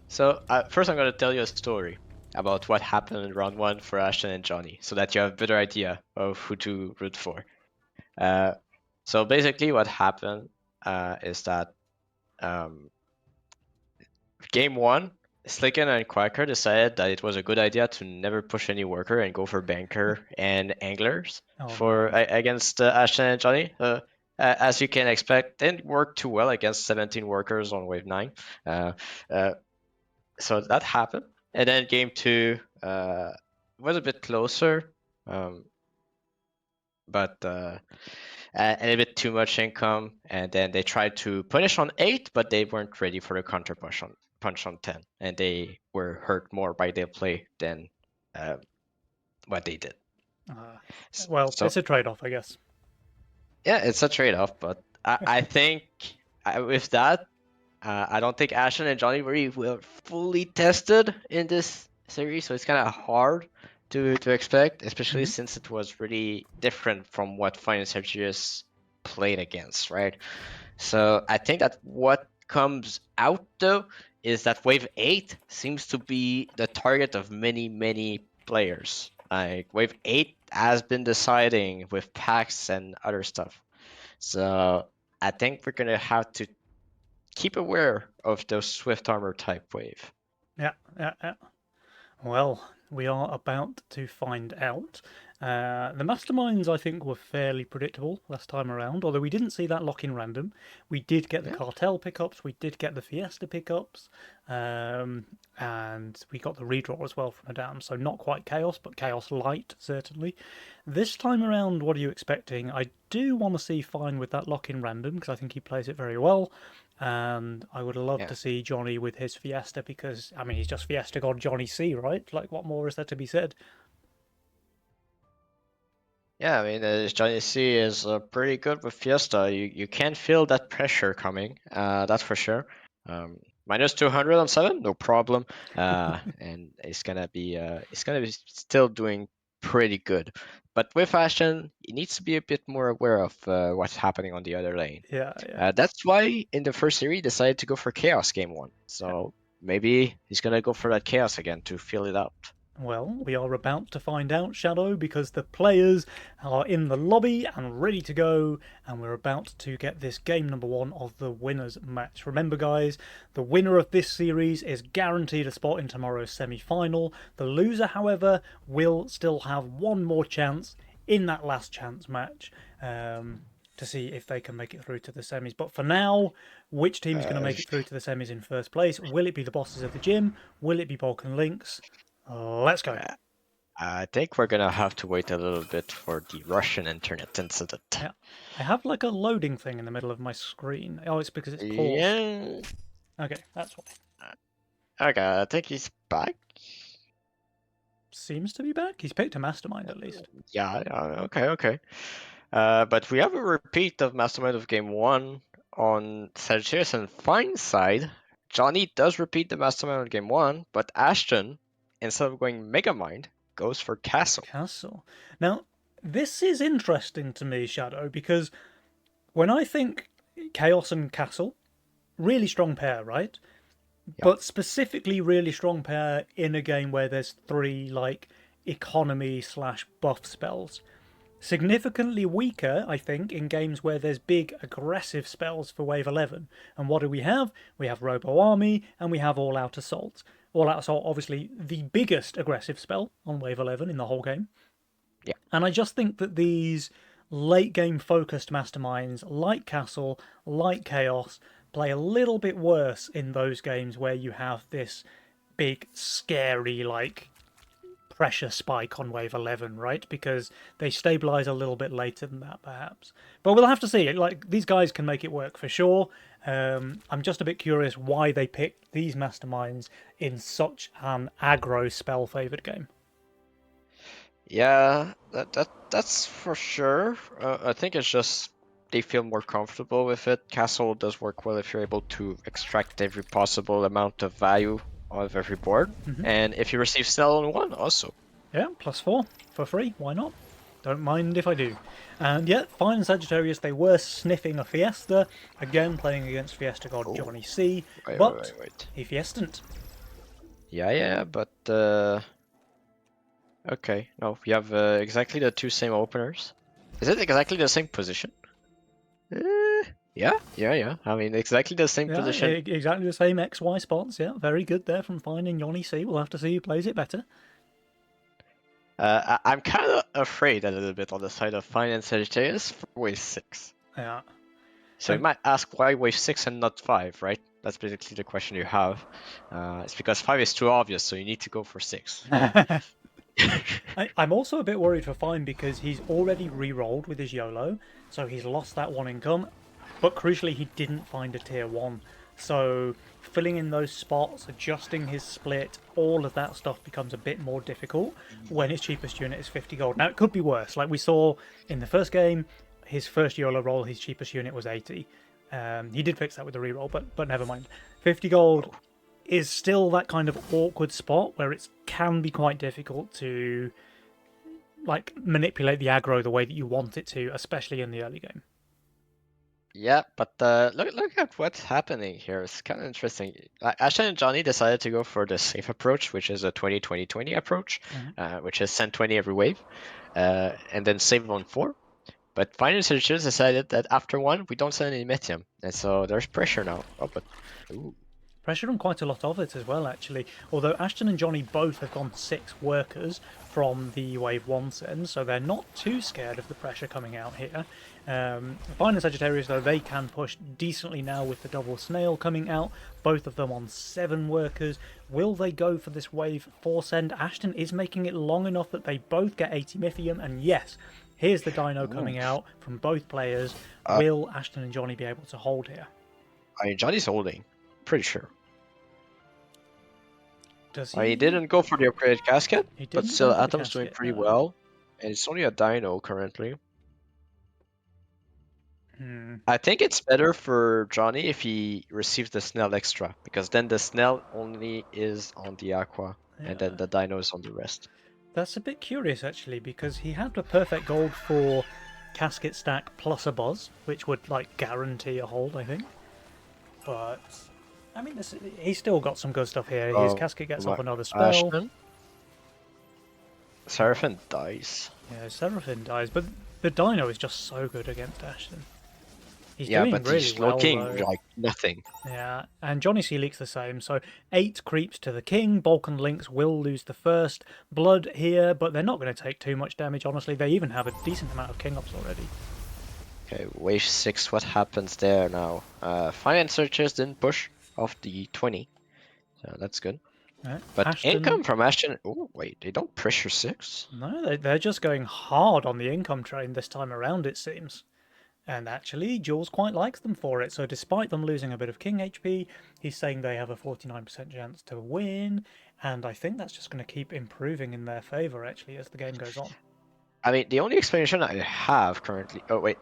So first I'm going to tell you a story about what happened in round 1 for Ashton and Johnny, so that you have a better idea of who to root for. So basically what happened is that game 1, Slicken and Quacker decided that it was a good idea to never push any worker and go for banker and anglers against Ashton and Johnny. As you can expect, didn't work too well against 17 workers on wave 9. So that happened. And then game 2 was a bit closer, but a little bit too much income. And then they tried to punish on 8, but they weren't ready for the counter punch on 10. And they were hurt more by their play than what they did. Well, it's a trade-off, I guess. Yeah, it's a trade-off, but I think with that, I don't think Ashton and Johnny were fully tested in this series, so it's kind of hard to expect, especially since it was really different from what Fine and Sergius played against, right? So I think that what comes out, though, is that Wave 8 seems to be the target of many, many players. Like, Wave 8 has been deciding with packs and other stuff. So I think we're going to have to keep aware of those Swift Armor type wave. Yeah. Well, we are about to find out. The Masterminds, I think, were fairly predictable last time around, although we didn't see that lock-in random. We did get the Cartel pickups, we did get the Fiesta pickups, and we got the redraw as well from Adam, so not quite Chaos, but Chaos Light, certainly. This time around, what are you expecting? I do want to see Fine with that lock-in random, because I think he plays it very well. And I would love to see Johnny with his Fiesta, because, I mean, he's just Fiesta God Johnny C, right? Like, what more is there to be said? Yeah, I mean, Johnny C is pretty good with Fiesta. You can feel that pressure coming, that's for sure. Minus 200 on 7, no problem. And it's gonna be still doing pretty good. But with Ashton, he needs to be a bit more aware of what's happening on the other lane. Yeah. That's why in the first series he decided to go for Chaos game 1. So maybe he's gonna go for that Chaos again to feel it out. Well, we are about to find out, Shadow, because the players are in the lobby and ready to go, and we're about to get this game number 1 of the winners match. Remember, guys, the winner of this series is guaranteed a spot in tomorrow's semi-final. The loser, however, will still have one more chance in that last chance match to see if they can make it through to the semis. But for now, which team is going to make it through to the semis in first place? Will it be the bosses of the gym? Will it be Balkan Lynx? Let's go. I think we're gonna have to wait a little bit for the Russian internet incident. Yeah. I have like a loading thing in the middle of my screen. Oh, it's because it's paused. Yeah. Okay, that's why. Okay, I think he's back. Seems to be back. He's picked a Mastermind at least. Yeah, okay. But we have a repeat of Mastermind of game 1 on Sagittarius and Fine side. Johnny does repeat the Mastermind of game 1, but Ashton, instead of going Megamind, goes for Castle. Now, this is interesting to me, Shadow, because when I think Chaos and Castle, really strong pair, right? Yep. But specifically really strong pair in a game where there's 3, like, economy/buff spells. Significantly weaker, I think, in games where there's big aggressive spells for Wave 11. And what do we have? We have Robo Army, and we have All Out Assault. All Out Assault, obviously, the biggest aggressive spell on Wave 11 in the whole game. Yeah. And I just think that these late game focused masterminds like Castle, like Chaos, play a little bit worse in those games where you have this big, scary, like, pressure spike on wave 11, right? Because they stabilize a little bit later than that, perhaps. But we'll have to see. Like, these guys can make it work for sure. I'm just a bit curious why they picked these masterminds in such an aggro spell favored game. Yeah, that's for sure. I think it's just they feel more comfortable with it. Castle does work well if you're able to extract every possible amount of value out of every board, and if you receive Snell on one, also. Yeah, +4 for free. Why not? Don't mind if I do. And yeah, fine Sagittarius, they were sniffing a Fiesta, again playing against Fiesta God Johnny C, but Wait. he Fiesta'n't. Yeah, but okay, no, we have exactly the two same openers. Is it exactly the same position? Yeah. I mean, exactly the same Yeah, position. exactly the same XY spots. Yeah, very good there from Fine and Johnny C. We'll have to see who plays it better. I'm kind of afraid a little bit on the side of Fine and Sagittarius for wave 6. Yeah. So you might ask why wave 6 and not 5, right? That's basically the question you have. It's because 5 is too obvious, so you need to go for 6. I'm also a bit worried for Fine because he's already re-rolled with his YOLO, so he's lost that 1 income, but crucially he didn't find a tier 1. So filling in those spots, adjusting his split, all of that stuff becomes a bit more difficult when his cheapest unit is 50 gold. Now it could be worse, like we saw in the first game, his first YOLO roll, his cheapest unit was 80. He did fix that with the reroll, but never mind. 50 gold is still that kind of awkward spot where it can be quite difficult to like manipulate the aggro the way that you want it to, especially in the early game. Yeah, but look at what's happening here. It's kind of interesting. Ashton and Johnny decided to go for the safe approach, which is a 20-20-20 approach, which is send 20 every wave, and then save on 4. But Fine and Sagittarius decided that after 1, we don't send any Methium, and so there's pressure now. Oh, but ooh. Pressure on quite a lot of it as well, actually. Although Ashton and Johnny both have gone 6 workers from the Wave 1 send, so they're not too scared of the pressure coming out here. Fine and Sagittarius, though, they can push decently now with the double snail coming out. Both of them on 7 workers. Will they go for this Wave 4 send? Ashton is making it long enough that they both get 80 Mythium, and yes, here's the Dino coming out from both players. Will Ashton and Johnny be able to hold here? I mean, Johnny's holding. Pretty sure. Does He didn't go for the upgraded casket, He but didn't still, go for the Atom's doing casket, pretty no. well. And it's only a Dino currently. Hmm. I think it's better for Johnny if he receives the Snell extra, because then the Snell only is on the Aqua, and then the Dino is on the rest. That's a bit curious, actually, because he had the perfect gold for casket stack plus a buzz, which would, like, guarantee a hold, I think. But, I mean, he's still got some good stuff here. His casket gets off another spell. Ashton? Seraphim dies. Yeah, Seraphim dies, but the Dino is just so good against Ashton. He's Yeah, doing but really he's well, looking though. like nothing. Yeah, and Johnny C. leaks the same. So 8 creeps to the king. Balkan Lynx will lose the first blood here, but they're not going to take too much damage, honestly. They even have a decent amount of king ups already. Okay, wave 6, what happens there now? Finance searchers didn't push off the 20, so that's good. Yeah, But Ashton, income from Ashton. Oh, wait, they don't pressure 6? No, they're just going hard on the income train this time around, it seems. And actually, Jules quite likes them for it. So despite them losing a bit of king HP, he's saying they have a 49% chance to win. And I think that's just going to keep improving in their favour, actually, as the game goes on. I mean, the only explanation I have currently. Oh, wait.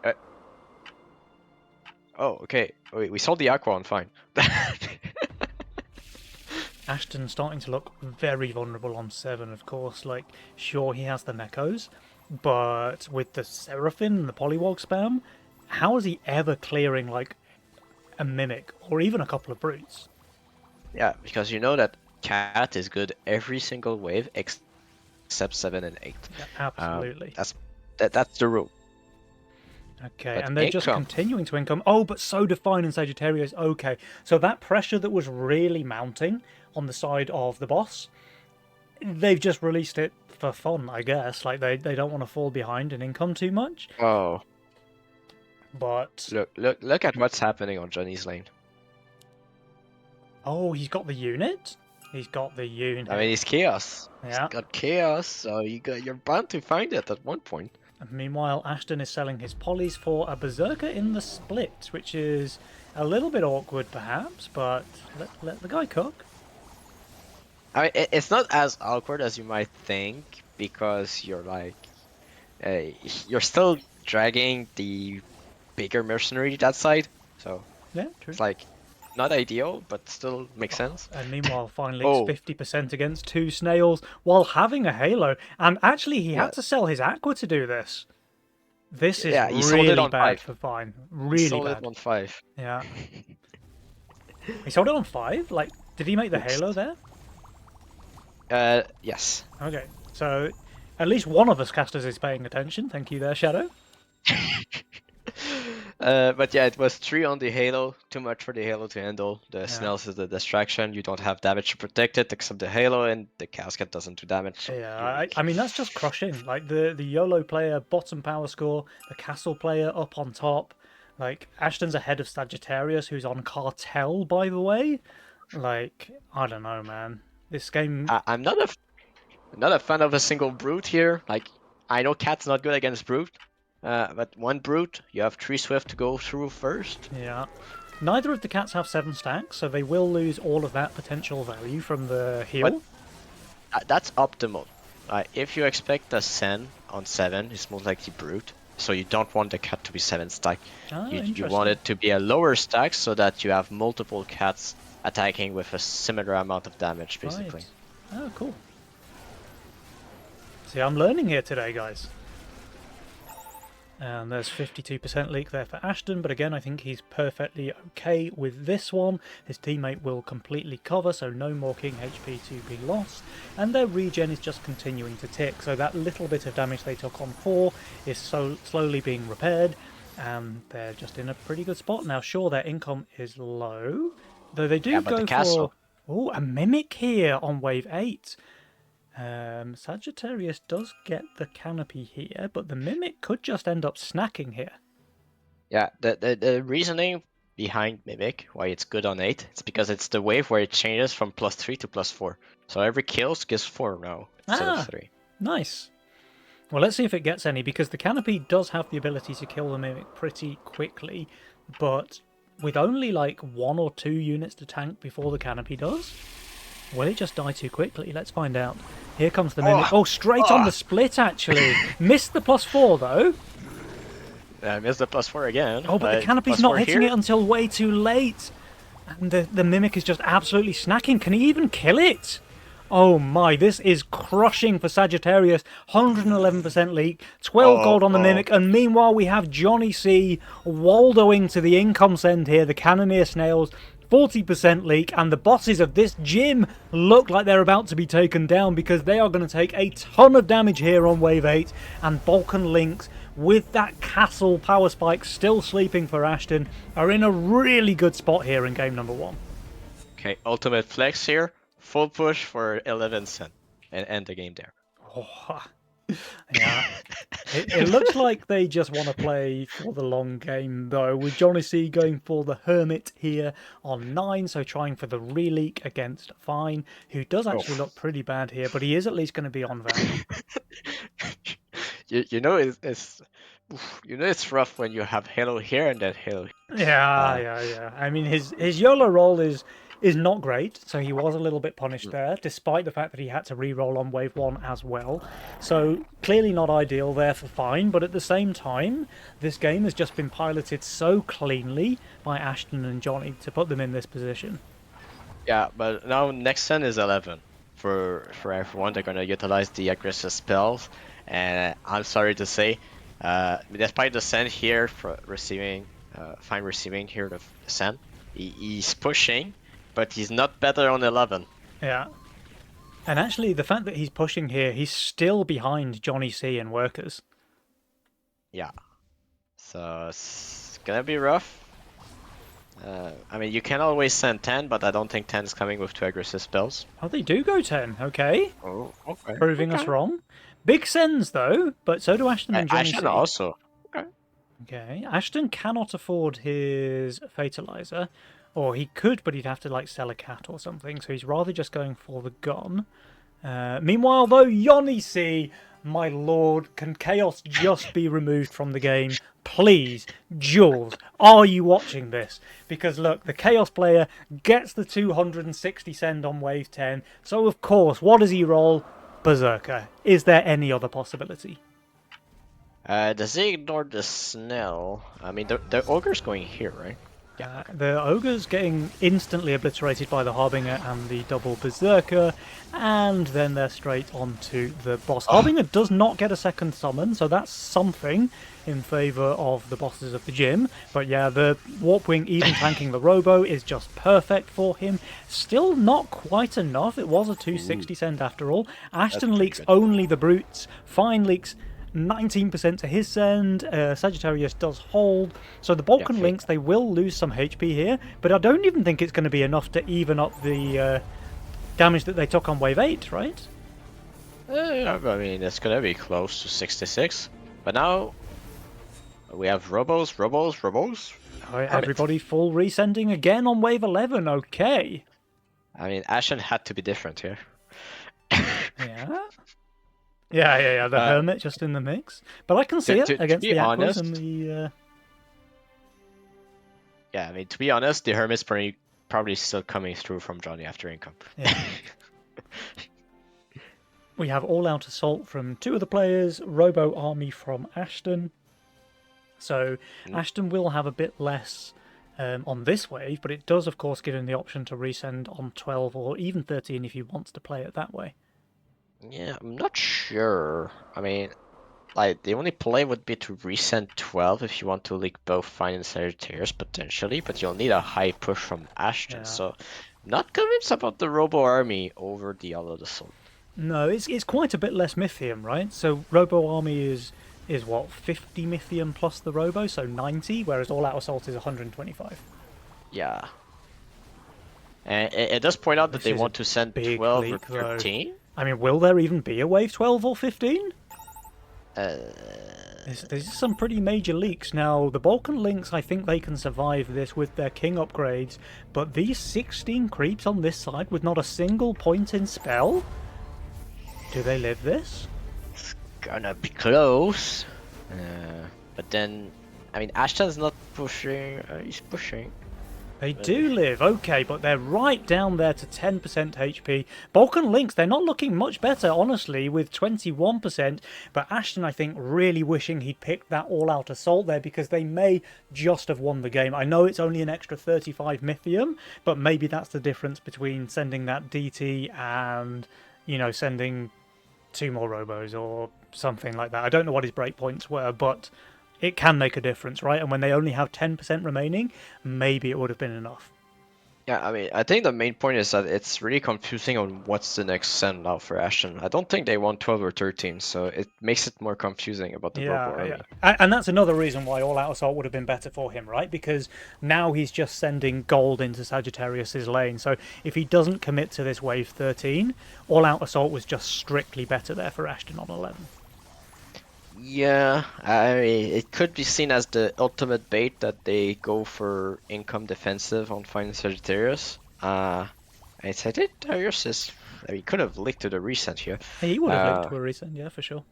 Oh, okay. Wait, we sold the Aqua on Fine. Ashton's starting to look very vulnerable on 7, of course. Like, sure, he has the Nekos, but with the Seraphim and the Polywog spam, how is he ever clearing, like, a Mimic or even a couple of Brutes? Yeah, because you know that Cat is good every single wave except 7 and 8. Yeah, absolutely. That's the rule. Okay, But and they're just continuing to income. Oh, but so do Fine and Sagittarius. Okay, so that pressure that was really mounting on the side of the boss, they've just released it for fun, I guess. Like they don't want to fall behind in income too much. Oh, But look at what's happening on Johnny's lane. oh, he's got the unit. He's got the unit. I mean, it's chaos. Yeah. He's got chaos, so you're bound to find it at one point. And meanwhile, Ashton is selling his polys for a berserker in the split, which is a little bit awkward, perhaps. But let the guy cook. I mean, it's not as awkward as you might think because you're like, you're still dragging the bigger mercenary that side, so Yeah, true. it's like not ideal, but still makes sense. And meanwhile, finally, Oh. 50% against 2 snails while having a halo. And actually, he Yeah. had to sell his aqua to do this. This is Yeah, he sold it really on bad 5. for Fine. He Really sold bad. it on 5. Yeah. He sold it on 5? Like, did he make the halo there? Yes. Okay, so at least one of us casters is paying attention. Thank you there, Shadow. But yeah, it was 3 on the Halo. Too much for the Halo to handle. The Snails is the distraction. You don't have damage to protect it except the Halo, and the Casket doesn't do damage. So Yeah, you're weak. I mean, that's just crushing. Like, the YOLO player, bottom power score, the Castle player up on top. Like, Ashton's ahead of Sagittarius, who's on Cartel, by the way. Like, I don't know, man. This game... I'm not a fan of a single Brute here. Like, I know Cat's not good against Brute, but one Brute, you have 3 Swift to go through first. Yeah. Neither of the cats have 7 stacks, so they will lose all of that potential value from the heal. That's optimal. If you expect a Sen on 7, it's most likely Brute. So you don't want the cat to be 7 stack. Ah, You interesting. want it to be a lower stack so that you have multiple cats attacking with a similar amount of damage, basically. Right. Oh, cool. See, I'm learning here today, guys. And there's 52% leak there for Ashton, but again, I think he's perfectly okay with this one. His teammate will completely cover, so no more King HP to be lost. And their regen is just continuing to tick, so that little bit of damage they took on 4 is so slowly being repaired, and they're just in a pretty good spot. Now, sure, their income is low, though they do Yeah, but go the castle. for... Oh, a Mimic here on wave 8. Sagittarius does get the canopy here, but the Mimic could just end up snacking here. Yeah, the reasoning behind Mimic, why it's good on 8, it's because it's the wave where it changes from +3 to +4. So every kill gives 4 now, instead Ah. of 3. Nice. Well, let's see if it gets any, because the canopy does have the ability to kill the Mimic pretty quickly, but with only like 1 or 2 units to tank before the canopy does, will it just die too quickly? Let's find out. Here comes the Mimic. Oh, straight on the split, actually. Missed the +4, though. I missed the +4 again. Oh, but the canopy's not +4 hitting here. it until way too late. And the Mimic is just absolutely snacking. Can he even kill it? Oh my, this is crushing for Sagittarius. 111% leak, 12 gold on the Mimic, and meanwhile we have Johnny C waldoing to the income send here, the Cannoneer Snails. 40% leak, and the bosses of this gym look like they're about to be taken down because they are going to take a ton of damage here on wave 8, and Vulcan Lynx, with that castle power spike still sleeping for Ashton, are in a really good spot here in game number 1. Okay, ultimate flex here. Full push for 11 Sen. And end the game there. Oh, yeah. It looks like they just want to play for the long game, though, with Johnny C going for the Hermit here on 9, so trying for the re-leak against Fine, who does actually look pretty bad here, but he is at least going to be on value. you know it's rough when you have Halo here and then Halo. Yeah. I mean, his YOLO roll is not great, so he was a little bit punished there, despite the fact that he had to re-roll on wave 1 as well. So clearly not ideal there for Fine, but at the same time, this game has just been piloted so cleanly by Ashton and Johnny to put them in this position. Yeah, but now next Sen is 11 for everyone. They're gonna utilize the aggressive spells, and I'm sorry to say, despite the Sen here for receiving, Fine receiving here the Sen, he's pushing. But he's not better on 11. Yeah. And actually, the fact that he's pushing here, he's still behind Johnny C and Workers. Yeah. So it's gonna be rough. I mean, you can always send 10, but I don't think 10 is coming with 2 aggressive spells. Oh, they do go 10. Okay. Oh, okay. Proving us wrong. Big sends, though, but so do Ashton and I Johnny should C. also. Okay. Okay. Ashton cannot afford his Fatalizer. Or he could, but he'd have to, like, sell a cat or something. So he's rather just going for the gun. Meanwhile, though, Johnny C, my lord, can Chaos just be removed from the game? Please, Jules, are you watching this? Because look, the Chaos player gets the 260 send on wave 10, so of course, what does he roll? Berserker. Is there any other possibility? Does he ignore the Snell? I mean, the Ogre's going here, right? The Ogre's getting instantly obliterated by the Harbinger and the double Berserker, and then they're straight onto the boss. Harbinger does not get a second summon, so that's something in favour of the bosses of the gym. But yeah, the Warpwing even tanking the Robo is just perfect for him. Still not quite enough. It was a 260 send after all. Ashton pretty leaks good. only the Brutes. Fine leaks 19% to his send. Sagittarius does hold. So the Balkan Yeah, Lynx, they will lose some HP here, but I don't even think it's going to be enough to even up the damage that they took on wave 8, right? I mean, it's gonna be close to 66. But now we have Robos. All right, everybody full resending again on wave 11. Okay. I mean, Ashen had to be different here. Yeah. Yeah. The Hermit just in the mix. But I can see it to against be the Aquas honest- and the... Yeah, I mean, to be honest, the Hermit's probably still coming through from Johnny after income. Yeah. We have all-out assault from 2 of the players, Robo Army from Ashton. So Ashton will have a bit less on this wave, but it does, of course, give him the option to resend on 12 or even 13 if he wants to play it that way. Yeah, I'm not sure. I mean, like, the only play would be to resend 12 if you want to leak both Fine and Sagittarius potentially, but you'll need a high push from Ashton, Yeah. so not convinced about the Robo Army over the All-Out Assault. No, it's quite a bit less Mythium, right? So Robo Army is what, 50 Mythium plus the Robo, so 90, whereas All Out Assault is 125. Yeah. And it does point out that This they is want a to send big 12 or leak, though. 13. I mean, will there even be a wave 12 or 15? Uh, There's some pretty major leaks. Now, the Balkan Lynx, I think they can survive this with their King upgrades, but these 16 creeps on this side with not a single point in spell? Do they live this? gonna be close. But then, I mean, Ashton's not pushing. He's pushing. They do live, okay, but they're right down there to 10% HP. Balkan Lynx, they're not looking much better, honestly, with 21%, but Ashton, I think, really wishing he'd picked that all-out assault there because they may just have won the game. I know it's only an extra 35 Mythium, but maybe that's the difference between sending that DT and, you know, sending 2 more Robos or something like that. I don't know what his breakpoints were, but it can make a difference, right? And when they only have 10% remaining, maybe it would have been enough. Yeah, I mean, I think the main point is that it's really confusing on what's the next send now for Ashton. I don't think they want 12 or 13, so it makes it more confusing about the Robo Army. And that's another reason why All Out Assault would have been better for him, right? Because now he's just sending gold into Sagittarius's lane. So if he doesn't commit to this wave 13, All Out Assault was just strictly better there for Ashton on 11. Yeah, I mean, it could be seen as the ultimate bait that they go for income defensive on Final Sagittarius. And Sagittarius is, I mean, could have licked to the resend here. He would have linked to a resend, yeah, for sure.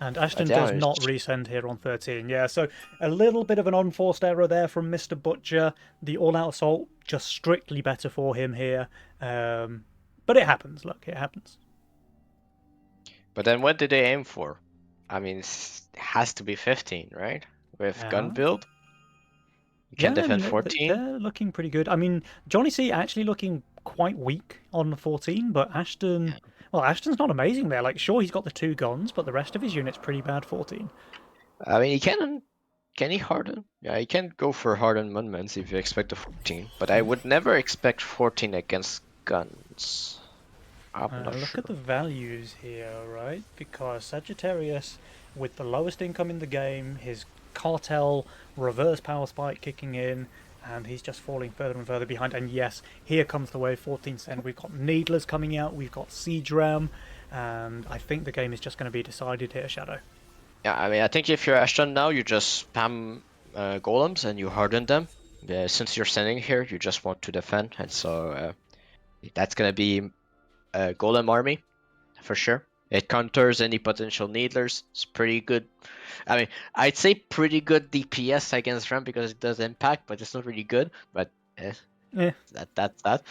And Ashton yeah, does it's- not resend here on 13, yeah. So a little bit of an unforced error there from Mr. Butcher. The all-out assault just strictly better for him here. But it happens, look, it happens. But then what did they aim for? I mean, it has to be 15, right? With gun Yeah. build? You can defend and 14? They're looking pretty good. I mean, Johnny C actually looking quite weak on 14, but Ashton... Well, Ashton's not amazing there. Like, sure, he's got the 2 guns, but the rest of his unit's pretty bad 14. I mean, can he harden? Yeah, he can go for hardened monuments if you expect a 14, but I would never expect 14 against guns. I'm not Look sure. at the values here, right? Because Sagittarius, with the lowest income in the game, his cartel reverse power spike kicking in, and he's just falling further and further behind. And yes, here comes the wave 14th Send. We've got Needlers coming out, we've got Siege Ram, and I think the game is just going to be decided here, Shadow. Yeah, I mean, I think if you're Ashton now, you just spam golems and you harden them. Since you're standing here, you just want to defend, and so that's gonna be a golem army for sure. It counters any potential needlers. It's pretty good. I mean, I'd say pretty good DPS against Ram because it does impact, but it's not really good. But Yeah. that's that.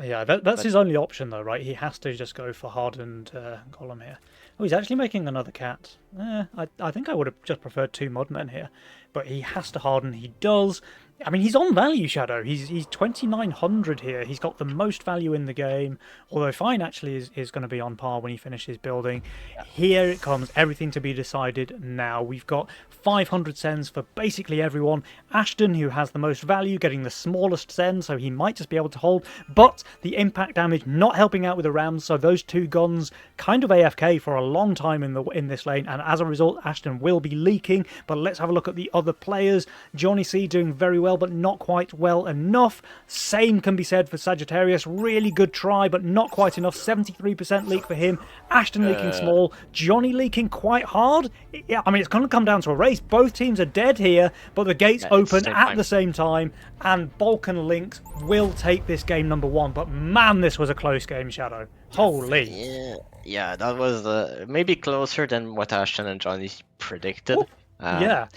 Yeah, that's But- his only option, though, right? He has to just go for hardened Golem here. Oh, he's actually making another cat. I think I would have just preferred 2 Mudmen here, but he has to harden. He does. I mean, he's on value, Shadow. He's 2,900 here. He's got the most value in the game, although Fine actually is going to be on par when he finishes building. Here it comes, everything to be decided now. We've got 500 sends for basically everyone. Ashton, who has the most value, getting the smallest send, so he might just be able to hold, but the impact damage not helping out with the Rams, so those 2 guns kind of AFK for a long time in this lane, and as a result, Ashton will be leaking. But let's have a look at the other players. Johnny C doing very well, but not quite well enough. Same can be said for Sagittarius. Really good try, but not quite enough. 73% leak for him. Ashton leaking small. Johnny leaking quite hard. Yeah, I mean, it's going to come down to a race. Both teams are dead here, but the gates open at the same time, and Balkan Lynx will take this game number 1. But man, this was a close game, Shadow. Holy. Yeah, that was maybe closer than what Ashton and Johnny predicted. Yeah.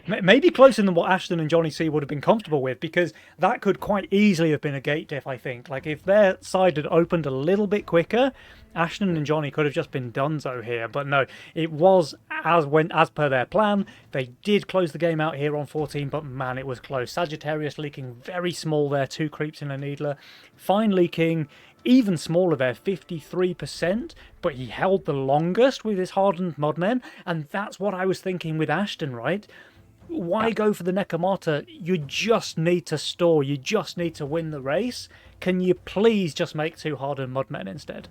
Maybe closer than what Ashton and Johnny C would have been comfortable with, because that could quite easily have been a gate diff, I think. Like, if their side had opened a little bit quicker, Ashton and Johnny could have just been donezo here. But no, it was as per their plan. They did close the game out here on 14, but man, it was close. Sagittarius leaking very small there, 2 creeps and a needler. Fine leaking even smaller there, 53%, but he held the longest with his hardened Mudmen, and that's what I was thinking with Ashton, right? Why go for the Nekomata? You just need to store, you just need to win the race. Can you please just make 2 hardened Mudmen instead?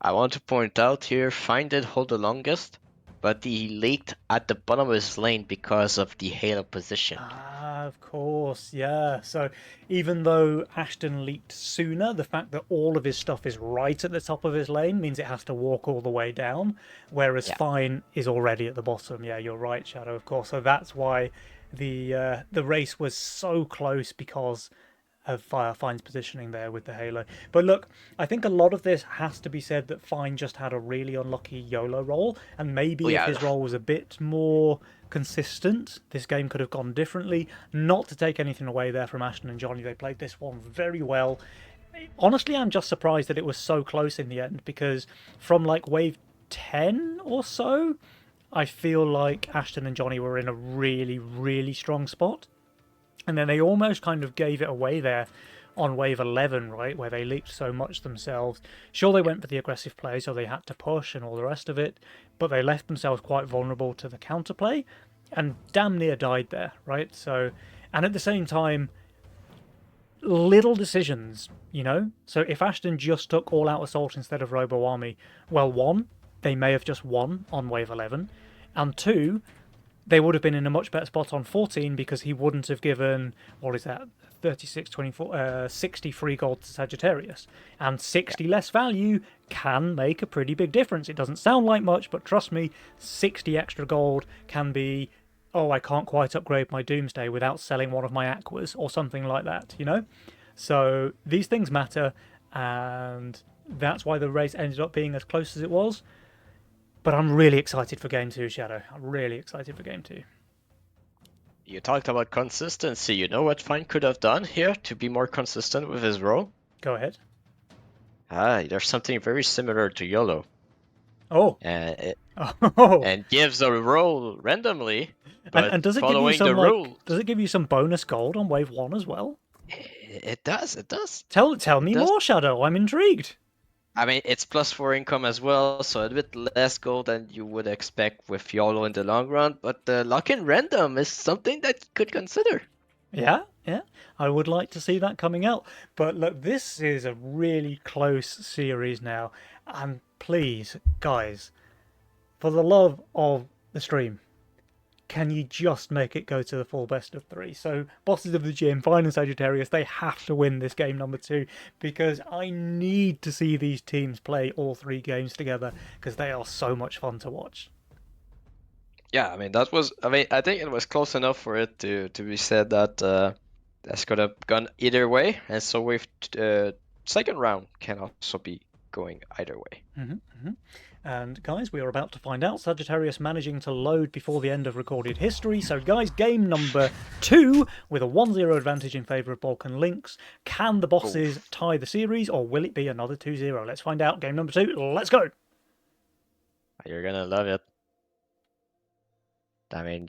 I want to point out here, Fine did hold the longest, but he leaked at the bottom of his lane because of the Halo position. Of course, yeah. So even though Ashton leaked sooner, the fact that all of his stuff is right at the top of his lane means it has to walk all the way down, whereas Fine is already at the bottom. Yeah, you're right, Shadow, of course. So that's why the race was so close, because of Fine's positioning there with the Halo. But look, I think a lot of this has to be said that Fine just had a really unlucky YOLO roll, and maybe if his roll was a bit more consistent, this game could have gone differently. Not to take anything away there from Ashton and Johnny, they played this one very well. Honestly, I'm just surprised that it was so close in the end, because from like wave 10 or so, I feel like Ashton and Johnny were in a really, really strong spot. And then they almost kind of gave it away there on wave 11, right, where they leaked so much themselves. Sure, they went for the aggressive play, so they had to push and all the rest of it, but they left themselves quite vulnerable to the counterplay and damn near died there, right? So, and at the same time, little decisions, you know? So if Ashton just took all-out assault instead of Robo Army, well, 1, they may have just won on wave 11, and 2, they would have been in a much better spot on 14, because he wouldn't have given, what is that, 36, 24, 60 free gold to Sagittarius. And 60 less value can make a pretty big difference. It doesn't sound like much, but trust me, 60 extra gold can be, oh, I can't quite upgrade my Doomsday without selling one of my Aquas, or something like that, you know? So these things matter, and that's why the race ended up being as close as it was. But I'm really excited for Game 2, Shadow. I'm really excited for Game 2. You talked about consistency. You know what Fine could have done here to be more consistent with his role? Go ahead. There's something very similar to YOLO. Oh. And gives a roll randomly, but and does it give you some does it give you some bonus gold on wave 1 as well? It does. Tell me more, Shadow. I'm intrigued. I mean, it's +4 income as well, so a bit less gold than you would expect with YOLO in the long run, but the lock-in random is something that you could consider. Yeah. I would like to see that coming out. But look, this is a really close series now. And please, guys, for the love of the stream, can you just make it go to the full best of 3? So, bosses of the gym, Fine and Sagittarius, they have to win this game number 2 because I need to see these teams play all 3 games together because they are so much fun to watch. Yeah, I mean that was. I mean, I think it was close enough for it to be said that that's could have gone either way, and so with second round can also be going either way. And guys, we are about to find out. Sagittarius managing to load before the end of recorded history. So guys, game number 2 with a 1-0 advantage in favour of Balkan Lynx. Can the bosses tie the series or will it be another 2-0? Let's find out. Game number 2, let's go. You're gonna love it. I mean,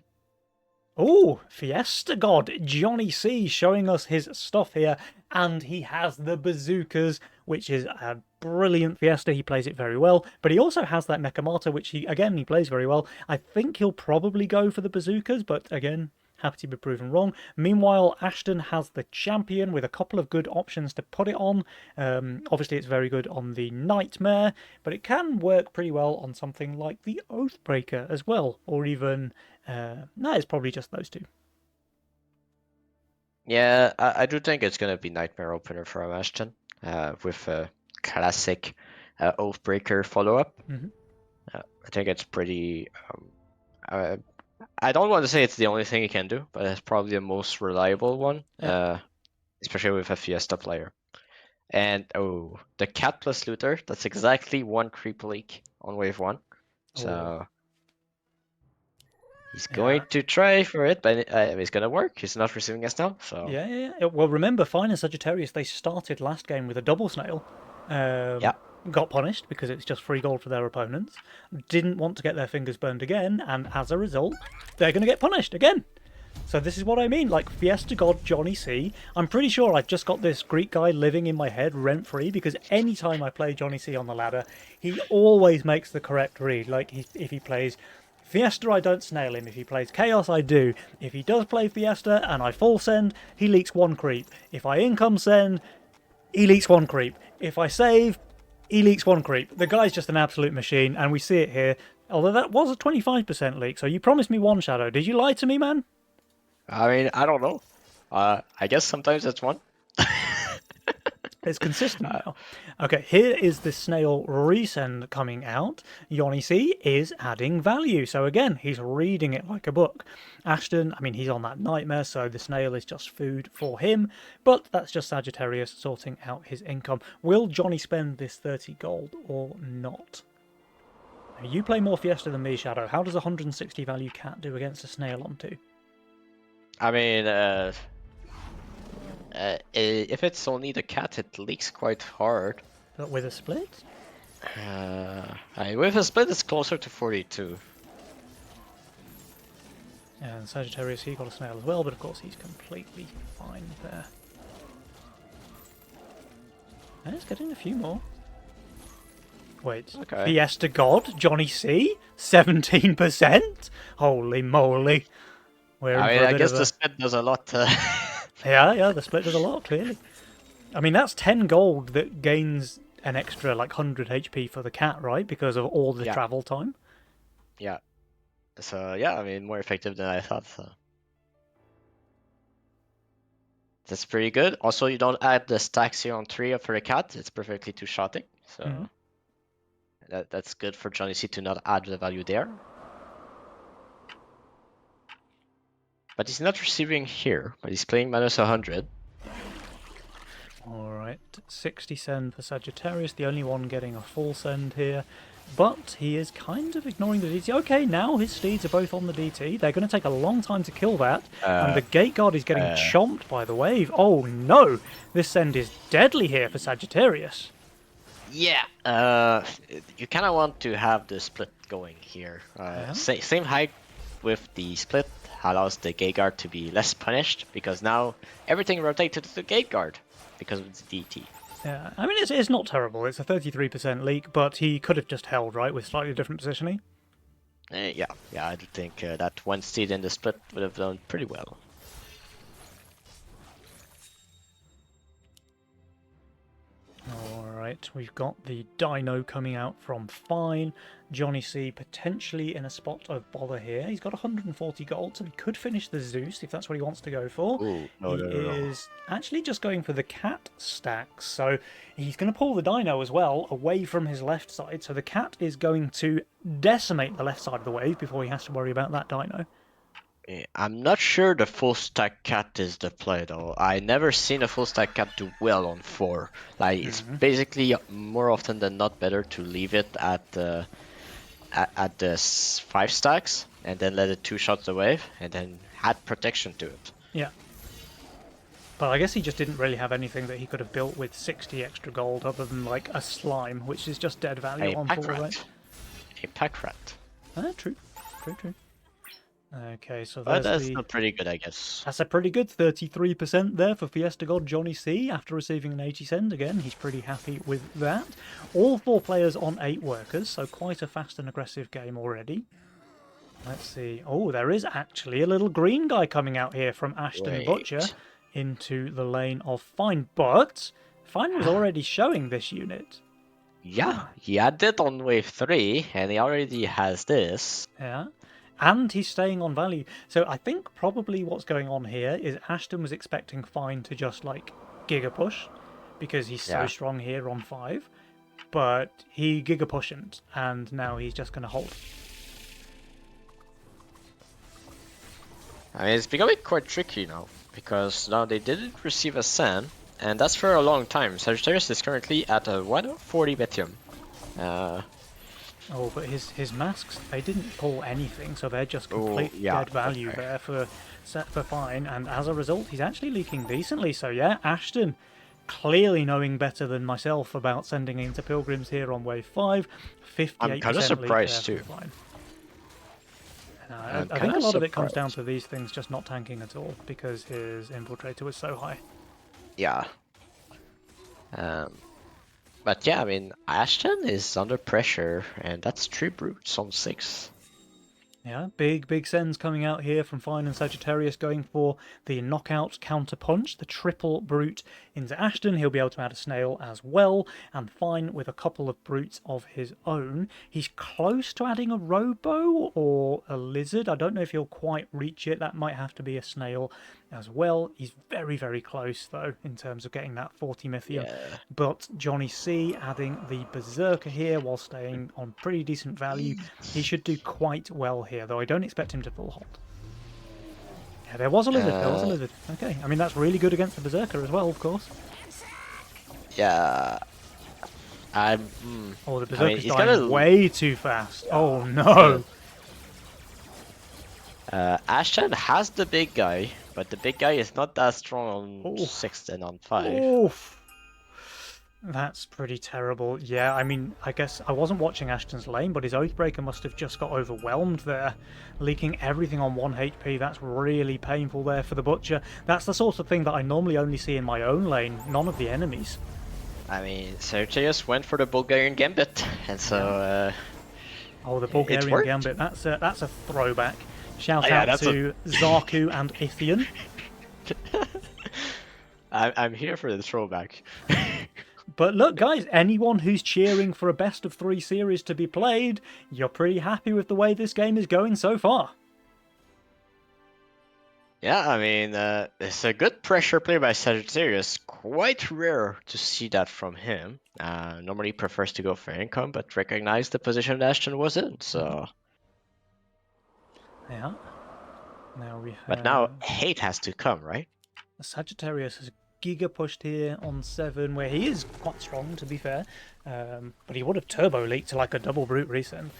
Oh, Fiesta God, Johnny C showing us his stuff here, and he has the bazookas, which is a brilliant Fiesta. He plays it very well, but he also has that Nekomata, which he plays very well. I think he'll probably go for the bazookas, but again, happy to be proven wrong. Meanwhile, Ashton has the champion with a couple of good options to put it on. Obviously, it's very good on the Nightmare, but it can work pretty well on something like the Oathbreaker as well, or even... no, it's probably just those 2. yeah, I do think it's gonna be Nightmare opener from Ashton, with a classic Oathbreaker follow-up. I think it's pretty. I don't want to say it's the only thing he can do, but it's probably the most reliable one, especially with a Fiesta player. And the Cat plus Looter, that's exactly 1 creep leak on wave 1. So he's going to try for it, but it's going to work. He's not receiving us now, so... Yeah. Well, remember, Fine and Sagittarius, they started last game with a double snail. Got punished because it's just free gold for their opponents. Didn't want to get their fingers burned again, and as a result, they're going to get punished again. So this is what I mean, like Fiesta God Johnny C. I'm pretty sure I've just got this Greek guy living in my head rent-free because anytime I play Johnny C on the ladder, he always makes the correct read. Like if he plays Fiesta, I don't snail him. If he plays Chaos, I do. If he does play Fiesta and I full send, he leaks 1 creep. If I income send, he leaks 1 creep. If I save, he leaks 1 creep. The guy's just an absolute machine, and we see it here. Although that was a 25% leak, so you promised me 1 shadow. Did you lie to me, man? I mean, I don't know. I guess sometimes it's 1. It's consistent now. Okay, here is the snail resend coming out. Johnny C is adding value. So again, he's reading it like a book. Ashton, I mean, he's on that Nightmare, so the snail is just food for him. But that's just Sagittarius sorting out his income. Will Johnny spend this 30 gold or not? Now, you play more Fiesta than me, Shadow. How does a 160 value cat do against a snail on 2? I mean, if it's only the cat, it leaks quite hard. But with a split? With a split, it's closer to 42. And Sagittarius, he got a snail as well, but of course he's completely fine there. And it's getting a few more. Wait, Okay. Fiesta God, Johnny C, 17%? Holy moly. We're in I mean, for a I bit guess of the a... split does a lot. Yeah, the split does a lot, clearly. I mean, that's 10 gold that gains an extra, like, 100 HP for the cat, right? Because of all the travel time. Yeah. So, yeah, I mean, more effective than I thought, so... That's pretty good. Also, you don't add the stacks here on 3 for the cat. It's perfectly two-shotting, so... That's good for Johnny C to not add the value there. But he's not receiving here, but he's playing minus 100. Alright, 60 send for Sagittarius, the only one getting a full send here. But he is kind of ignoring the DT. Okay, now his steeds are both on the DT. They're going to take a long time to kill that. And the Gate Guard is getting chomped by the wave. Oh no! This send is deadly here for Sagittarius. Yeah, you kind of want to have the split going here. Same height with the split allows the Gate Guard to be less punished, because now everything rotates to the Gate Guard because of the DT. Yeah, I mean, it's not terrible. It's a 33% leak, but he could have just held, right, with slightly different positioning. Yeah, I do think that one steed in the split would have done pretty well. Alright. Right, we've got the Dino coming out from Fine. Johnny C potentially in a spot of bother here. He's got 140 gold, so he could finish the Zeus if that's what he wants to go for. Ooh, no, He no, no, no. is actually just going for the cat stacks, so he's going to pull the Dino as well away from his left side. So the cat is going to decimate the left side of the wave before he has to worry about that Dino. I'm not sure the full stack cat is the play though. I never seen a full stack cat do well on 4. Like it's basically more often than not better to leave it at the 5 stacks and then let it 2 shots the wave and then add protection to it. Yeah. But I guess he just didn't really have anything that he could have built with 60 extra gold other than like a slime, which is just dead value A on pack 4, rat. right? A pack rat. True. Okay, so But there's that's the... not pretty good, I guess. That's a pretty good 33% there for Fiesta God Johnny C after receiving an 80 cent. Again, he's pretty happy with that. All 4 players on 8 workers, so quite a fast and aggressive game already. Let's see. Oh, there is actually a little green guy coming out here from Ashton Wait. Butcher into the lane of Fine. But Fine was already showing this unit. Yeah, he had it on wave 3 and he already has this. Yeah. And he's staying on value. So I think probably what's going on here is Ashton was expecting Fine to just like Giga Push because he's so Yeah. strong here on 5. But he Giga Push'n't, and now he's just going to hold. I mean, it's becoming quite tricky now because now they didn't receive a San, and that's for a long time. Sagittarius is currently at a 140 Betium. Oh, but his masks, they didn't pull anything, so they're just complete yeah, dead value okay. there for Fine, and as a result, he's actually leaking decently. So yeah, Ashton, clearly knowing better than myself about sending into Pilgrims here on wave 5, 58% I'm kinda surprised leak there too. for Fine. I'm I think a kinda lot of it comes down surprised. to these things just not tanking at all, because his Infiltrator was so high. Yeah. But yeah, I mean, Ashton is under pressure, and that's 3 brutes on 6. Yeah, big sends coming out here from Fine and Sagittarius going for the knockout counter punch, the triple brute into Ashton. He'll be able to add a snail as well, and Fine with a couple of brutes of his own. He's close to adding a robo or a lizard. I don't know if he'll quite reach it. That might have to be a snail as well. He's very close though in terms of getting that 40 mythium. Yeah. But Johnny C adding the Berserker here while staying on pretty decent value. He should do quite well here, though I don't expect him to full hold. Yeah, there was a lizard. There was a lizard. Okay, I mean that's really good against the Berserker as well, of course. Yeah. Oh, the I Berserker's mean, he's dying gotta- way too fast. Oh no! Ashton has the big guy, but the big guy is not that strong on Oh. 6 and on 5. Oof. That's pretty terrible. Yeah, I mean, I guess I wasn't watching Ashton's lane, but his Oathbreaker must have just got overwhelmed there, leaking everything on 1 HP. That's really painful there for the Butcher. That's the sort of thing that I normally only see in my own lane, none of the enemies. I mean, Sagittarius went for the Bulgarian Gambit, and so Oh, the It's Bulgarian worked. Gambit. That's a throwback. Shout Oh, yeah, out that's to Zarku and Ithian. I'm here for the throwback. But look, guys, anyone who's cheering for a best of 3 series to be played, you're pretty happy with the way this game is going so far. Yeah, I mean, it's a good pressure play by Sagittarius. Quite rare to see that from him. Normally prefers to go for income, but recognized the position that Ashton was in. So, Yeah. Now we have... but now hate has to come, right? Sagittarius has Giga pushed here on 7, where he is quite strong, to be fair. But he would have turbo leaked to like a double brute recent.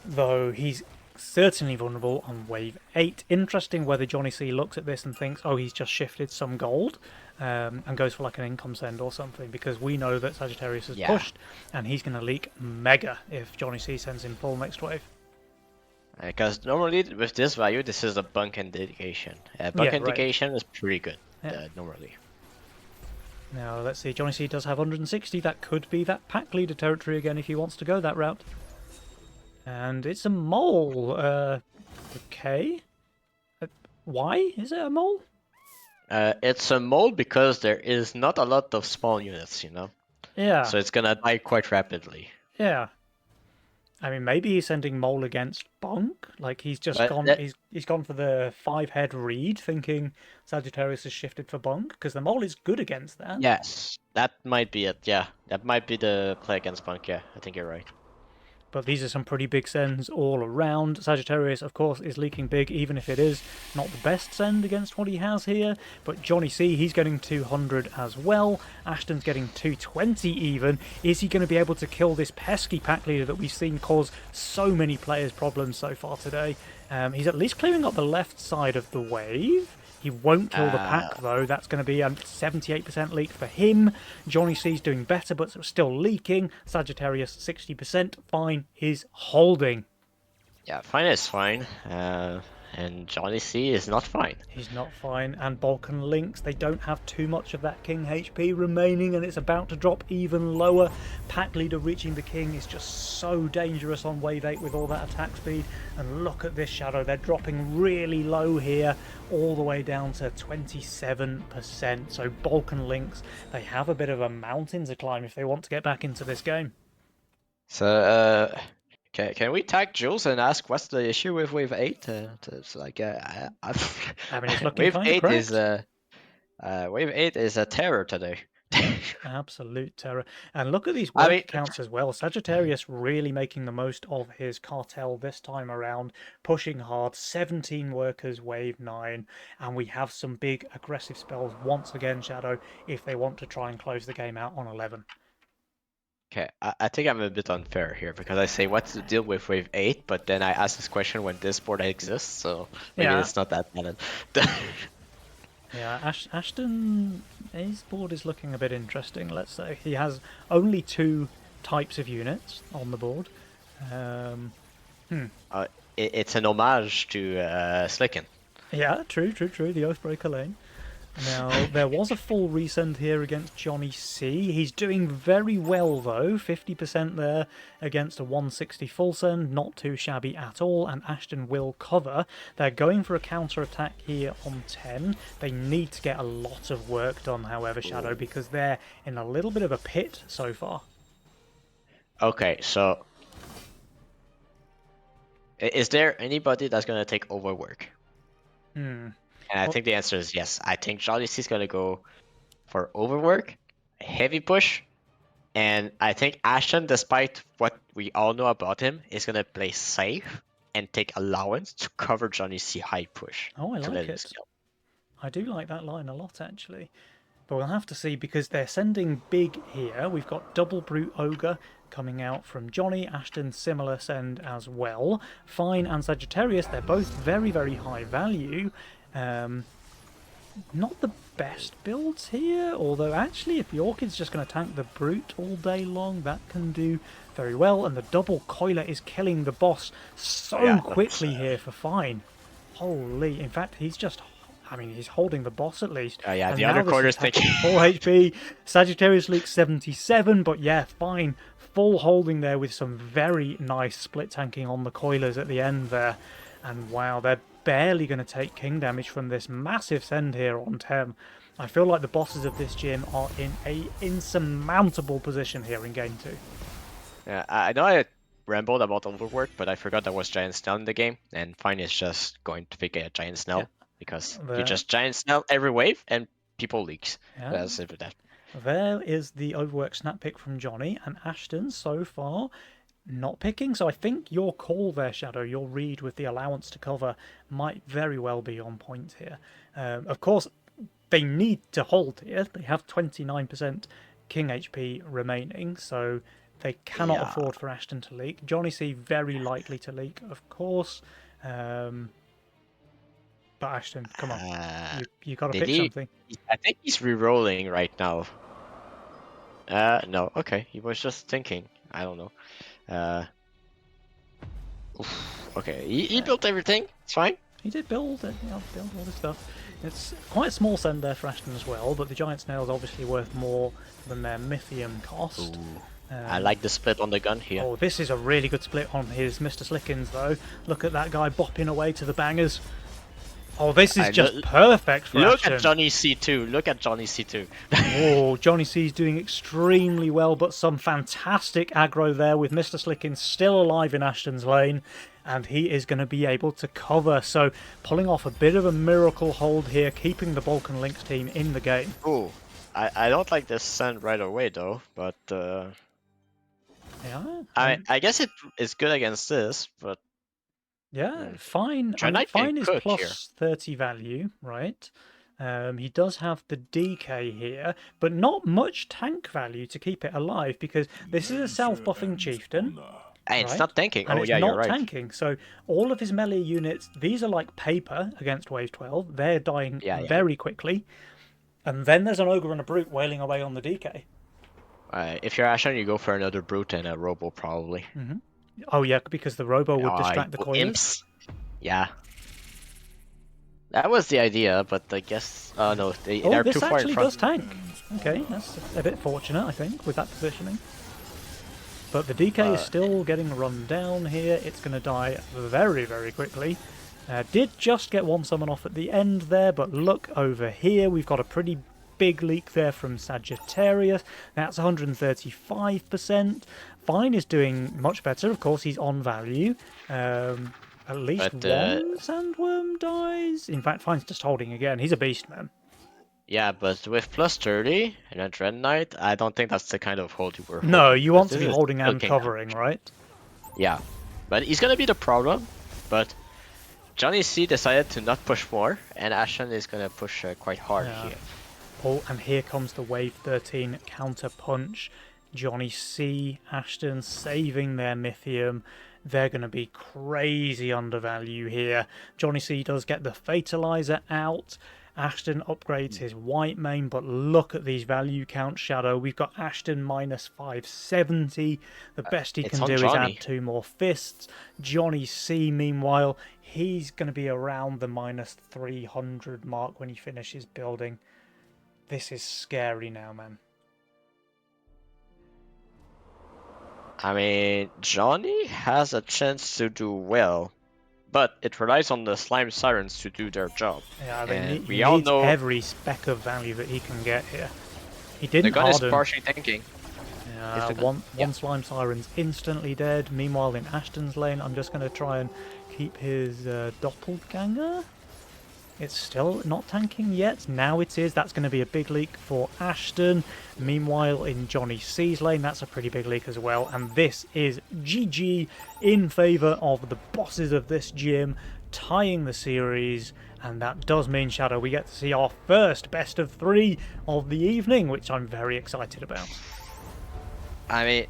Though he's certainly vulnerable on wave 8. Interesting whether Johnny C looks at this and thinks, oh, he's just shifted some gold and goes for like an income send or something, because we know that Sagittarius has pushed and he's going to leak mega if Johnny C sends him full next wave. Because normally with this value, this is a bunk indication. Bunk Yeah, right. indication is pretty good, Yeah. normally. Now, let's see, Johnny C does have 160. That could be that pack leader territory again if he wants to go that route. And it's a mole. Okay. Why is it a mole? It's a mole because there is not a lot of small units, you know? Yeah, So it's gonna die quite rapidly. yeah. I mean, maybe he's sending Mole against Bonk. Like he's just But gone. that- He's gone for the 5-head read, thinking Sagittarius has shifted for Bonk because the Mole is good against that. Yes, that might be it. Yeah, that might be the play against Punk. Yeah, I think you're right. But these are some pretty big sends all around. Sagittarius, of course, is leaking big, even if it is not the best send against what he has here. But Johnny C, he's getting 200 as well. Ashton's getting 220 even. Is he going to be able to kill this pesky pack leader that we've seen cause so many players problems so far today? He's at least clearing up the left side of the wave. He won't kill the pack, though. That's going to be a 78% leak for him. Johnny C's doing better, but still leaking. Sagittarius, 60%. Fine is holding. Yeah, fine is fine. And Johnny C is not fine. He's not fine. And Balkan Lynx, they don't have too much of that King HP remaining, and it's about to drop even lower. Pack leader reaching the King is just so dangerous on wave 8 with all that attack speed. And look at this Shadow. They're dropping really low here, all the way down to 27%. So Balkan Lynx, they have a bit of a mountain to climb if they want to get back into this game. So, can we tag Jules and ask what's the issue with Wave 8? It's like, I mean, it's looking Wave kind of 8 correct. is Wave 8 is a terror today. Absolute terror. And look at these I work mean- counts as well. Sagittarius really making the most of his cartel this time around, pushing hard. 17 workers, wave 9. And we have some big aggressive spells once again, Shadow, if they want to try and close the game out on 11. Okay, I think I'm a bit unfair here because I say what's the deal with Wave 8, but then I ask this question when this board exists, so maybe Yeah. it's not that bad. Yeah, Ashton, his board is looking a bit interesting, let's say. He has only 2 types of units on the board. It's an homage to Slicken. Yeah, true, the Oathbreaker lane. Now, there was a full resend here against Johnny C. He's doing very well, though. 50% there against a 160 full send. Not too shabby at all, and Ashton will cover. They're going for a counter-attack here on 10. They need to get a lot of work done, however, Shadow, because they're in a little bit of a pit so far. Okay, so is there anybody that's gonna take over work? And I Well- think the answer is yes. I think Johnny C is gonna go for overwork, a heavy push, and I think Ashton, despite what we all know about him, is gonna play safe and take allowance to cover Johnny C high push. Oh, I to like let him it. scale. I do like that line a lot, actually. But we'll have to see, because they're sending big here. We've got Double Brute Ogre coming out from Johnny. Ashton, similar send as well. Fine and Sagittarius, they're both very, very high value. Not the best builds here, although actually if the Orchid's just going to tank the Brute all day long, that can do very well. And the double Coiler is killing the boss so Yeah, quickly here for Fine. Holy, in fact, he's just... I mean, he's holding the boss at least. Yeah, And the now other this corner's is happening taking- full HP. Sagittarius leaks 77, but yeah, Fine. Full holding there with some very nice split tanking on the Coilers at the end there. And wow, they're barely going to take king damage from this massive send here on 10. I feel like the bosses of this gym are in a insurmountable position here in game 2. Yeah, I know I rambled about overwork, but I forgot there was Giant Snell in the game, and Fine is just going to pick a Giant Snell Yeah. because The- you just Giant Snell every wave and people leaks. Yeah. That's simple that. There is the overwork snap pick from Johnny, and Ashton so far not picking. So I think your call there, Shadow, your read with the allowance to cover might very well be on point here. Of course, they need to hold here. They have 29% King HP remaining, so they cannot Yeah. afford for Ashton to leak. Johnny C very likely to leak, of course. But Ashton, come on, you got to did pick he- something. I think he's re-rolling right now. No, okay, he was just thinking. I don't know. Okay, he built everything. It's fine. He did build it, build all this stuff. It's quite a small send there for Ashton as well, but the giant snail's obviously worth more than their Mythium cost. I like the split on the gun here. Oh, this is a really good split on his Mr. Slickens though. Look at that guy bopping away to the bangers. Oh, this is I just lo- perfect for Look Ashton. at Johnny C2. Look at Johnny C2. Oh, Johnny C's doing extremely well, but some fantastic aggro there with Mr. Slickin still alive in Ashton's lane, and he is going to be able to cover. So, pulling off a bit of a miracle hold here, keeping the Balkan Lynx team in the game. Ooh, I don't like this send right away though, but Yeah, I guess it is good against this, but yeah, fine. I mean, Dreadknight fine can is cook plus here. 30 value, right? He does have the DK here, but not much tank value to keep it alive because this is a self-buffing chieftain. Hey, it's Right. not tanking. And Oh it's yeah, you're not right. tanking. So all of his melee units, these are like paper against Wave 12. They're dying Yeah. very quickly. And then there's an ogre and a brute wailing away on the DK. If you're Ashen, you go for another brute and a robo probably. Oh yeah, because the robo would Oh, distract the coilers. imps. Yeah. That was the idea, but I guess no, Oh, they're too this far in actually front. does tank. Okay, that's a bit fortunate, I think, with that positioning. But the DK is still getting run down here. It's going to die very, very quickly. Did just get one summon off at the end there, but look over here. We've got a pretty big leak there from Sagittarius. That's 135%. Fine is doing much better. Of course, he's on value. At least But, one Sandworm dies. In fact, Fine's just holding again. He's a beast, man. Yeah, but with plus 30 and a Dread Knight, I don't think that's the kind of hold you were. No, hoping, you because want to this be is holding and cooking. covering, right? Yeah, but he's gonna be the problem. But Johnny C decided to not push more, and Ashen is gonna push quite hard Yeah. here. Oh, and here comes the Wave 13 counter punch. Johnny C, Ashton saving their Mythium. They're going to be crazy undervalue here. Johnny C does get the Fatalizer out. Ashton upgrades his white main, but look at these value count, Shadow. We've got Ashton minus 570. The best he it's can on do is Johnny. add 2 more fists. Johnny C, meanwhile, he's going to be around the minus 300 mark when he finishes building. This is scary now, man. I mean, Johnny has a chance to do well, but it relies on the Slime Sirens to do their job. Yeah, And he we all needs know every speck of value that he can get here. He the didn't gun is harden. partially tanking. Yeah, the gun- one Slime Siren's instantly dead. Meanwhile, in Ashton's lane, I'm just going to try and keep his Doppelganger. It's still not tanking yet. Now it is. That's going to be a big leak for Ashton. Meanwhile, in Johnny C's lane, that's a pretty big leak as well. And this is GG in favour of the bosses of this gym, tying the series. And that does mean, Shadow, we get to see our first best of 3 of the evening, which I'm very excited about. I mean,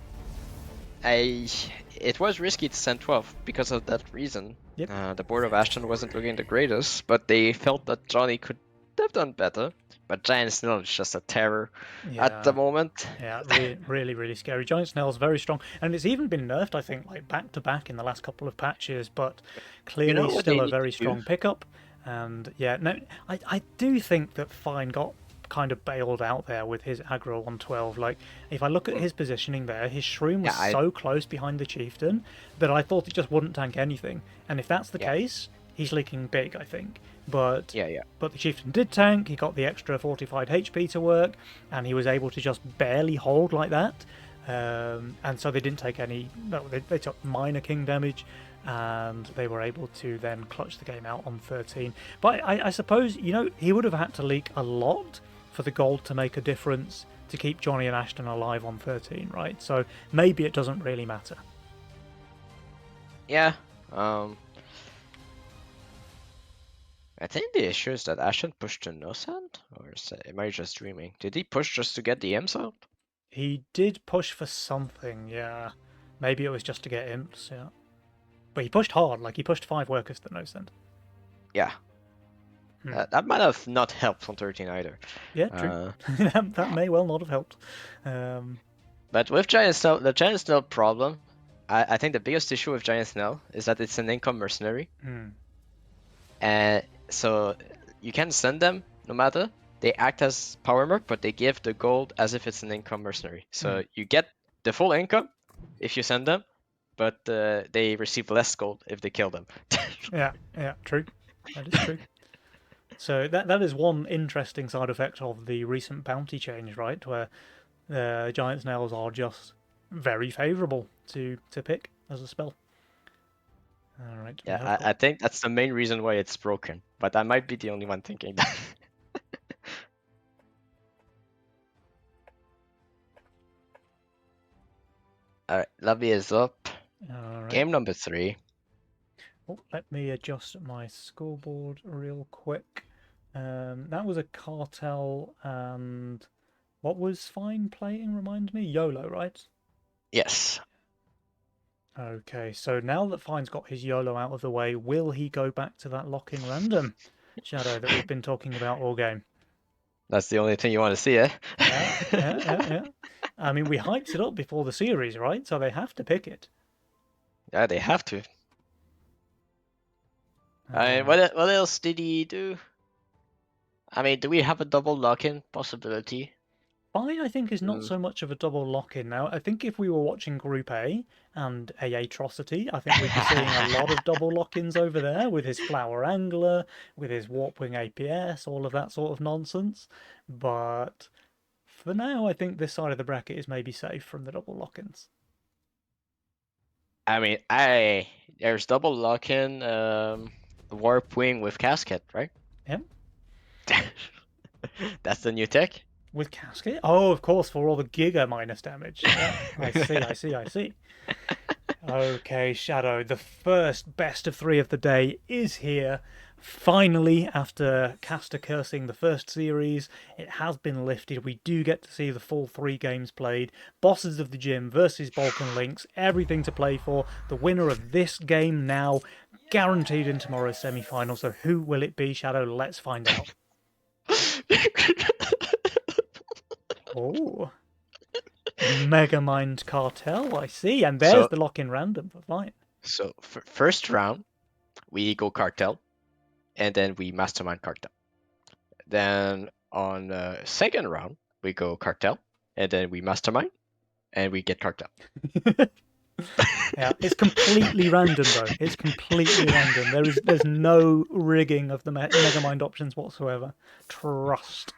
it was risky to send 12 because of that reason. Yep. The board of Ashton wasn't looking the greatest, but they felt that Johnny could have done better. But Giant Snail is just a terror at the moment. Yeah, really, really scary. Giant Snail's very strong, and it's even been nerfed, I think, like back to back in the last couple of patches. But clearly, what still they a need very to do? strong pickup. And yeah, no, I do think that Fine got kind of bailed out there with his aggro on 12. Like, if I look at his positioning there, his Shroom was Yeah, so close behind the Chieftain that I thought it just wouldn't tank anything. And if that's the Yeah. case, he's leaking big, I think. But Yeah. but the Chieftain did tank, he got the extra fortified HP to work, and he was able to just barely hold like that. And so they didn't take any, no, they took minor king damage, and they were able to then clutch the game out on 13. But I suppose, you know, he would have had to leak a lot for the gold to make a difference to keep Johnny and Ashton alive on 13, right? So maybe it doesn't really matter. Yeah. I think the issue is that Ashton pushed to no sand, or am I just dreaming? Did he push just to get the imps out? He did push for something, yeah. Maybe it was just to get imps, yeah. But he pushed hard, like he pushed 5 workers to no send. Yeah. That might have not helped on 13 either. Yeah, true. That may well not have helped. But with Giant Snail, the Giant Snail problem, I think the biggest issue with Giant Snail is that it's an income mercenary. And so you can send them no matter. They act as power merc, but they give the gold as if it's an income mercenary. So you get the full income if you send them, but they receive less gold if they kill them. Yeah, true. That is true. So that is one interesting side effect of the recent bounty change, right? Where giant snails are just very favourable to pick as a spell. All right. we Yeah, have I think that's the main reason why it's broken. But I might be the only one thinking that. Alright, lobby is up. All right. Game number 3. Oh, let me adjust my scoreboard real quick. That was a cartel, and what was Fine playing? Remind me, YOLO, right? Yes. Okay, so now that Fine's got his YOLO out of the way, will he go back to that lock-in random shadow that we've been talking about all game? That's the only thing you want to see, eh? Yeah. I mean, we hyped it up before the series, right? So they have to pick it. Yeah, they have to. I mean, Uh, what else did he do? I mean, do we have a double lock-in possibility? Fine, I think, is not Mm. so much of a double lock-in now. I think if we were watching Group A and a Atrocity, I think we'd be seeing a lot of double lock-ins over there with his Flower Angler, with his Warpwing APS, all of that sort of nonsense. But for now, I think this side of the bracket is maybe safe from the double lock-ins. I mean, there's double lock-in, Warp Wing with Casket, right? Yep. That's the new tech. With Casket? Oh, of course, for all the Giga minus damage. Yeah, I see. Okay, Shadow, the first best of 3 of the day is here. Finally, after caster cursing the first series, it has been lifted. We do get to see the full 3 games played. Bosses of the Gym versus Balkan Lynx, everything to play for. The winner of this game now guaranteed in tomorrow's semi-final. So who will it be, Shadow? Let's find out. Oh, Megamind Cartel, I see. And there's So- the lock-in random for Fine. So first round, we go Cartel, and then we Mastermind Cartel. Then on second round, we go Cartel, and then we Mastermind, and we get Cartel. Yeah, it's completely random though. It's completely random. There's no rigging of the Megamind options whatsoever. Trust.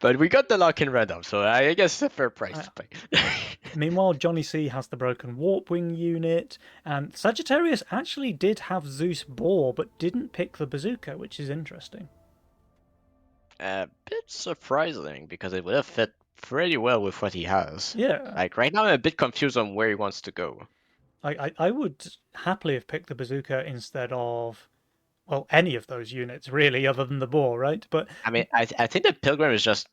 But we got the lock-in random, so I guess it's a fair price to pay. Meanwhile, Johnny C has the broken Warpwing unit, and Sagittarius actually did have Zeus Boar, but didn't pick the bazooka, which is interesting. A bit surprising because it would have fit pretty well with what he has. Yeah, Like right now, I'm a bit confused on where he wants to go. I would happily have picked the bazooka instead of, well, any of those units really, other than the Boar, right? But I mean, I think the Pilgrim is just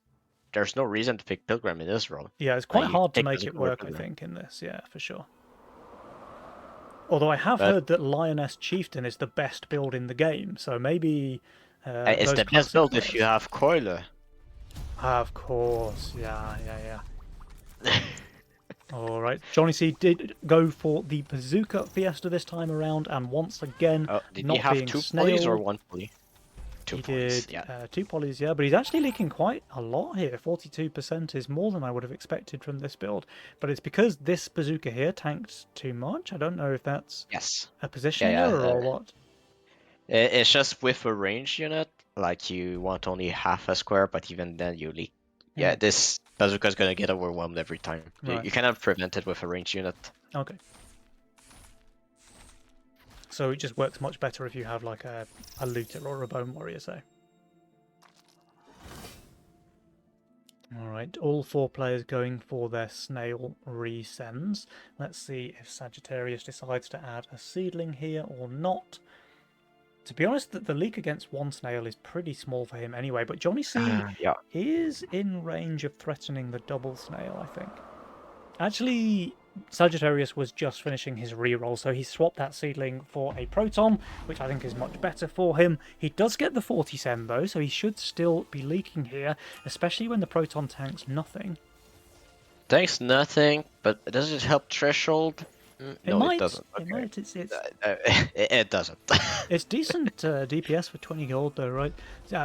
there's no reason to pick Pilgrim in this role. yeah, it's quite you hard to pick make bazooka it or work, I Pilgrim. think, in this. Yeah, for sure. Although I have But- heard that Lioness Chieftain is the best build in the game, so maybe It's those the best classic build if you players- have Coiler. Of course, yeah. All right, Johnny C did go for the Bazooka Fiesta this time around, and once again, Oh, did not he have being 2 polys or snailed. 1 poly? 2 He polys, did yeah. 2 polys, yeah, but he's actually leaking quite a lot here. 42% is more than I would have expected from this build, but it's because this bazooka here tanked too much. I don't know if that's Yes. a position Yeah, error or what. It's just with a range unit, like you want only half a square, but even then you leak. Yeah, Hmm. this bazooka's gonna get overwhelmed every time. Right. You cannot prevent it with a range unit. Okay. So it just works much better if you have like a looter or a bone warrior, say. Alright, all 4 players going for their snail resends. Let's see if Sagittarius decides to add a seedling here or not. To be honest, the leak against 1 snail is pretty small for him anyway, but Johnny C Yeah. is in range of threatening the double snail, I think. Actually, Sagittarius was just finishing his reroll, so he swapped that seedling for a Proton, which I think is much better for him. He does get the 40 send though, so he should still be leaking here, especially when the Proton tanks nothing. Thanks, nothing, but does it help Threshold? No, it doesn't. It Okay. might. It's It doesn't. It's decent DPS for 20 gold though, right?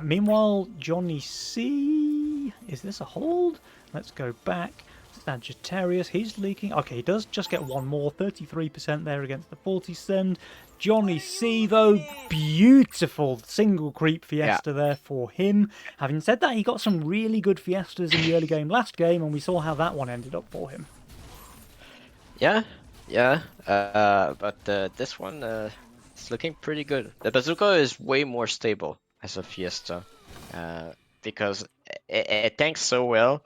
Meanwhile, Johnny C... Is this a hold? Let's go back. Sagittarius, he's leaking. Okay, he does just get one more. 33% there against the 40 send. Johnny C, though, beautiful single creep Fiesta there for him. Having said that, he got some really good Fiestas in the early game last game, and we saw how that one ended up for him. Yeah, yeah. But this one is looking pretty good. The bazooka is way more stable as a Fiesta, because it tanks so well,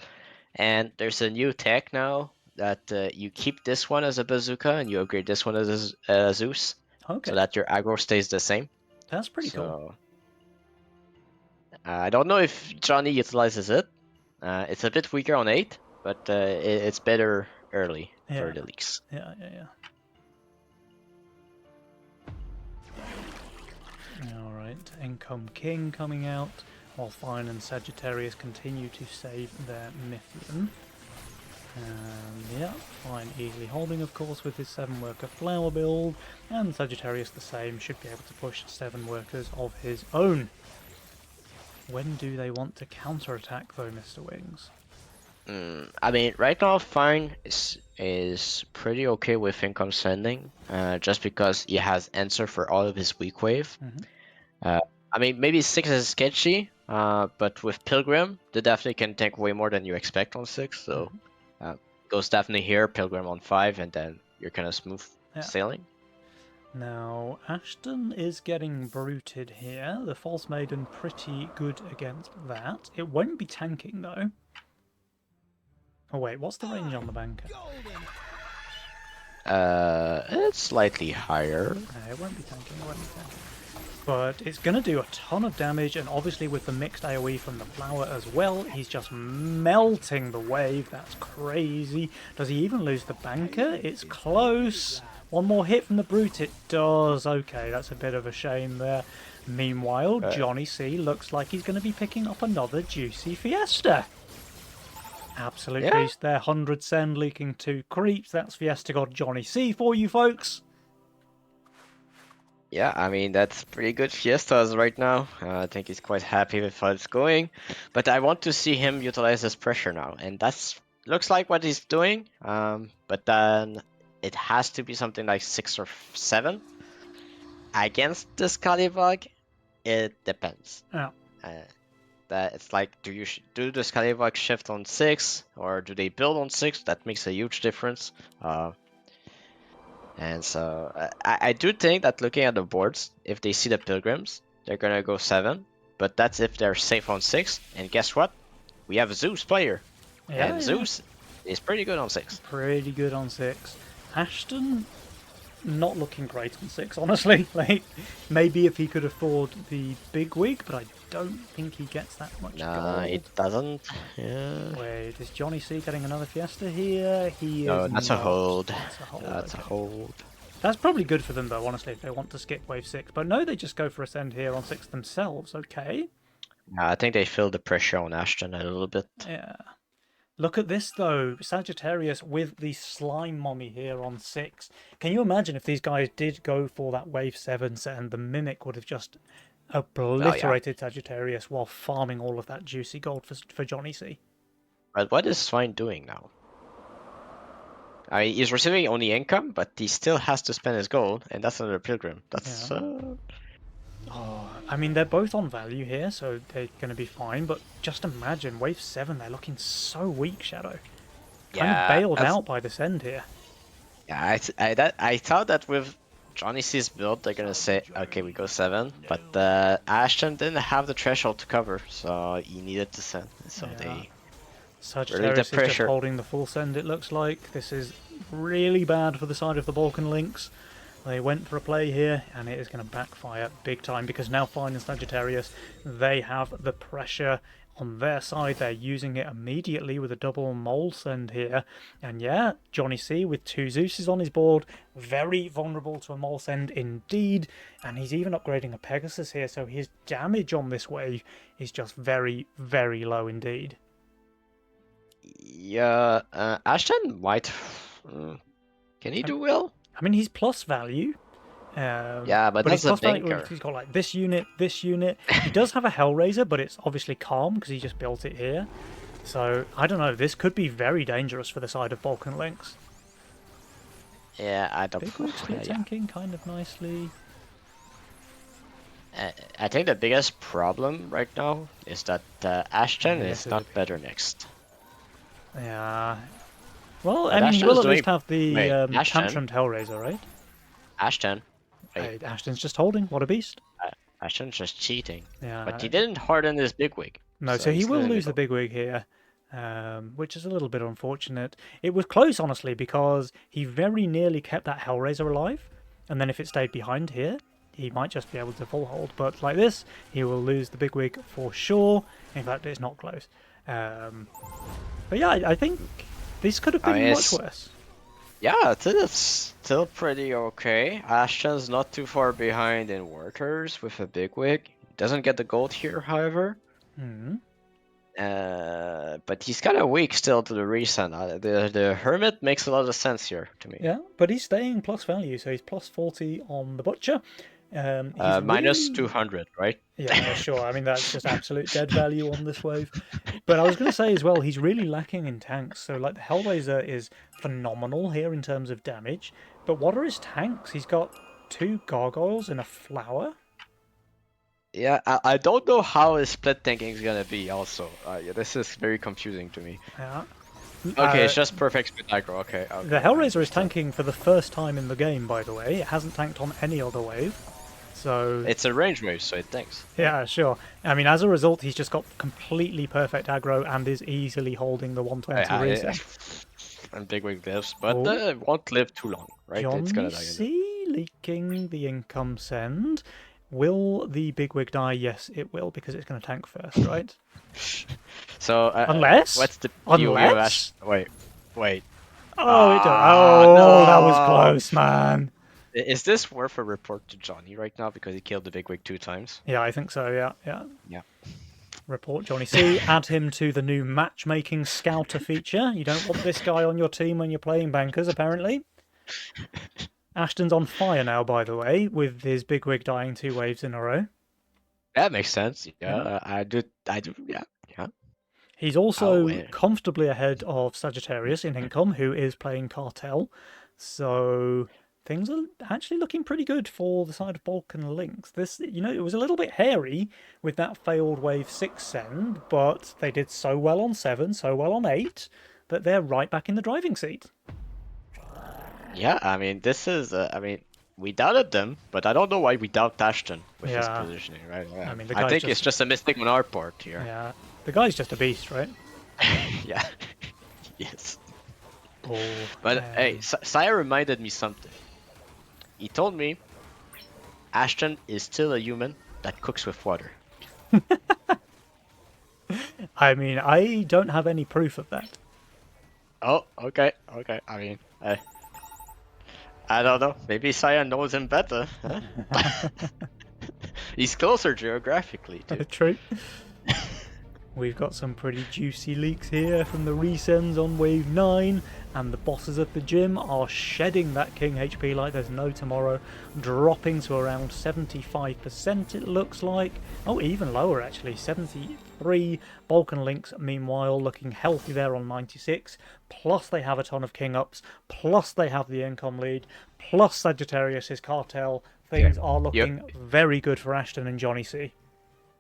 and there's a new tech now that you keep this one as a bazooka and you upgrade this one as a Zeus, Okay, so that your aggro stays the same. that's pretty cool. So I don't know if Johnny utilizes it. It's a bit weaker on 8, but it's better early for Yeah. the leaks. Yeah. Alright, Income King coming out, while Fine and Sagittarius continue to save their Mythium. Yeah, Fine easily holding, of course, with his 7-worker flower build, and Sagittarius the same, should be able to push 7 workers of his own. When do they want to counterattack, though, Mr. Wings? I mean, right now, Fine is pretty okay with income sending, just because he has answer for all of his weak wave. I mean, maybe 6 is sketchy, but with Pilgrim, the Daphne can tank way more than you expect on 6, so goes Daphne here, Pilgrim on 5, and then you're kind of smooth sailing. Now, Ashton is getting bruted here. The False Maiden pretty good against that. It won't be tanking, though. Oh wait, what's the range on the banker? It's slightly higher. No, it won't be tanking, But it's going to do a ton of damage, and obviously with the mixed AoE from the flower as well, he's just melting the wave. That's crazy. Does he even lose the banker? It's close. One more hit from the brute. It does. Okay, that's a bit of a shame there. Meanwhile, Johnny C looks like he's going to be picking up another juicy Fiesta. Absolute beast there. 100 send leaking 2 creeps. That's Fiesta God Johnny C for you folks. Yeah, I mean, that's pretty good Fiestas right now. I think he's quite happy with how it's going. But I want to see him utilize his pressure now. And that's looks like what he's doing. But then it has to be something like 6 or 7. Against the Scallywag, it depends. Yeah. That it's like, do you do the Scallywag shift on 6? Or do they build on 6? That makes a huge difference. And so I do think that looking at the boards, if they see the Pilgrims, they're gonna go 7. But that's if they're safe on 6. And guess what? We have a Zeus player. Yeah, and Zeus is pretty good on 6. Pretty good on 6. Ashton, not looking great on 6, honestly. Like, maybe if he could afford the big wig, but I don't think he gets that much Nah, gold. it doesn't. Yeah. Wait, is Johnny C getting another Fiesta here? He No, is that's not. a hold. That's a hold. That's a okay. hold. That's probably good for them, though, honestly, if they want to skip wave 6. But no, they just go for a send here on 6 themselves. Okay. I think they feel the pressure on Ashton a little bit. Yeah. Look at this, though. Sagittarius with the slime mommy here on 6. Can you imagine if these guys did go for that wave 7 send? The Mimic would have just obliterated Sagittarius while farming all of that juicy gold for Johnny C. But what is Swine doing now? I mean, he's receiving only income, but he still has to spend his gold, and that's another Pilgrim. That's... Oh, I mean, they're both on value here, so they're going to be fine. But just imagine, wave 7, they're looking so weak, Shadow. Kind of bailed out by this end here. Yeah, I thought that with Johnny C's build, they're going to say, okay, we go 7. But Ashton didn't have the threshold to cover, so he needed to send. So they... Sagittarius is just holding the full send, it looks like. This is really bad for the side of the Balkan Lynx. They went for a play here, and it is going to backfire big time, because now Fine and Sagittarius, they have the pressure on their side. They're using it immediately with a double mole send here. And yeah, Johnny C with 2 Zeuses on his board, very vulnerable to a mole send indeed. And he's even upgrading a Pegasus here, so his damage on this wave is just very, very low indeed. Yeah, Ashton might... Can he do well? I mean, he's plus value. Yeah, but he's that's a plus value. banker. He's got like this unit, this unit. He does have a Hellraiser, but it's obviously calm because he just built it here. So, I don't know, this could be very dangerous for the side of Balkan Lynx. Yeah, I don't. Bigwig split Yeah. tanking kind of nicely. I think the biggest problem right now is that Ashton Yeah, is so not better next. Yeah. Well, But I mean, he will Ashton's at least doing- have the wait, Ashton? tantrumed Hellraiser, right? Ashton. Wait, Hey, Ashton's just holding. What a beast. Ashton's just cheating. Yeah. But he didn't harden his bigwig. No, so he he's will still in lose the middle. bigwig here, which is a little bit unfortunate. It was close, honestly, because he very nearly kept that Hellraiser alive, and then if it stayed behind here, he might just be able to full hold. But like this, he will lose the bigwig for sure. In fact, it's not close. But yeah, I think this could have I been mean, much it's- worse. Yeah, it's still pretty okay. Ashton's not too far behind in Warters with a bigwig. Doesn't get the gold here, however. Hmm. But he's kind of weak still to the resend. The Hermit makes a lot of sense here to me. Yeah, but he's staying plus value, so he's plus 40 on the Butcher. He's Minus really- 200, right? Yeah, sure. I mean, that's just absolute dead value on this wave. But I was going to say as well, he's really lacking in tanks. So, like, the Hellraiser is phenomenal here in terms of damage. But what are his tanks? He's got 2 gargoyles and a flower. Yeah, I don't know how his split thinking is gonna be. Also, yeah, this is very confusing to me. Yeah. Okay, it's just perfect split aggro. Okay. The Hellraiser is tanking for the first time in the game, by the way. It hasn't tanked on any other wave. So, It's a range wave, so it thinks. yeah, sure. I mean, as a result, he's just got completely perfect aggro and is easily holding the 120 reset. And Bigwig lives, but Oh. it won't live too long, right? It's gonna Johnny die. C leaking the income send. Will the bigwig die? Yes, it will, because it's going to tank first, right? So Unless? what's the POV of Unless? Wait. Oh, it Ah, oh, that was no. close, man. Is this worth a report to Johnny right now because he killed the Bigwig 2 times? Yeah, I think so. Yeah. Yeah. Report Johnny C. Add him to the new matchmaking scouter feature. You don't want this guy on your team when you're playing bankers, apparently. Ashton's on fire now, by the way, with his bigwig dying 2 waves in a row. That makes sense. Yeah, I do. Yeah. He's also wait. comfortably ahead of Sagittarius in income, who is playing Cartel. So things are actually looking pretty good for the side of Balkan Lynx. This, it was a little bit hairy with that failed wave 6 send, but they did so well on 7, so well on 8, that they're right back in the driving seat. Yeah, I mean, this is. We doubted them, but I don't know why we doubt Ashton with his Yeah. positioning, right? I mean, the I guy's think just- it's just a mistake on our part here. Yeah, the guy's just a beast, right? Yeah. Yes. Oh, But hey, Saya reminded me something. He told me Ashton is still a human that cooks with water. I mean, I don't have any proof of that. Oh, okay. I mean, I don't know. Maybe Saya knows him better. Huh? He's closer geographically, too. True. We've got some pretty juicy leaks here from the resends on wave 9, and the bosses at the gym are shedding that king HP like there's no tomorrow, dropping to around 75% it looks like. Oh, even lower actually, 73. Balkan Lynx meanwhile looking healthy there on 96, plus they have a ton of king ups, plus they have the income lead, plus Sagittarius' Cartel. Things are looking very good for Ashton and Johnny C.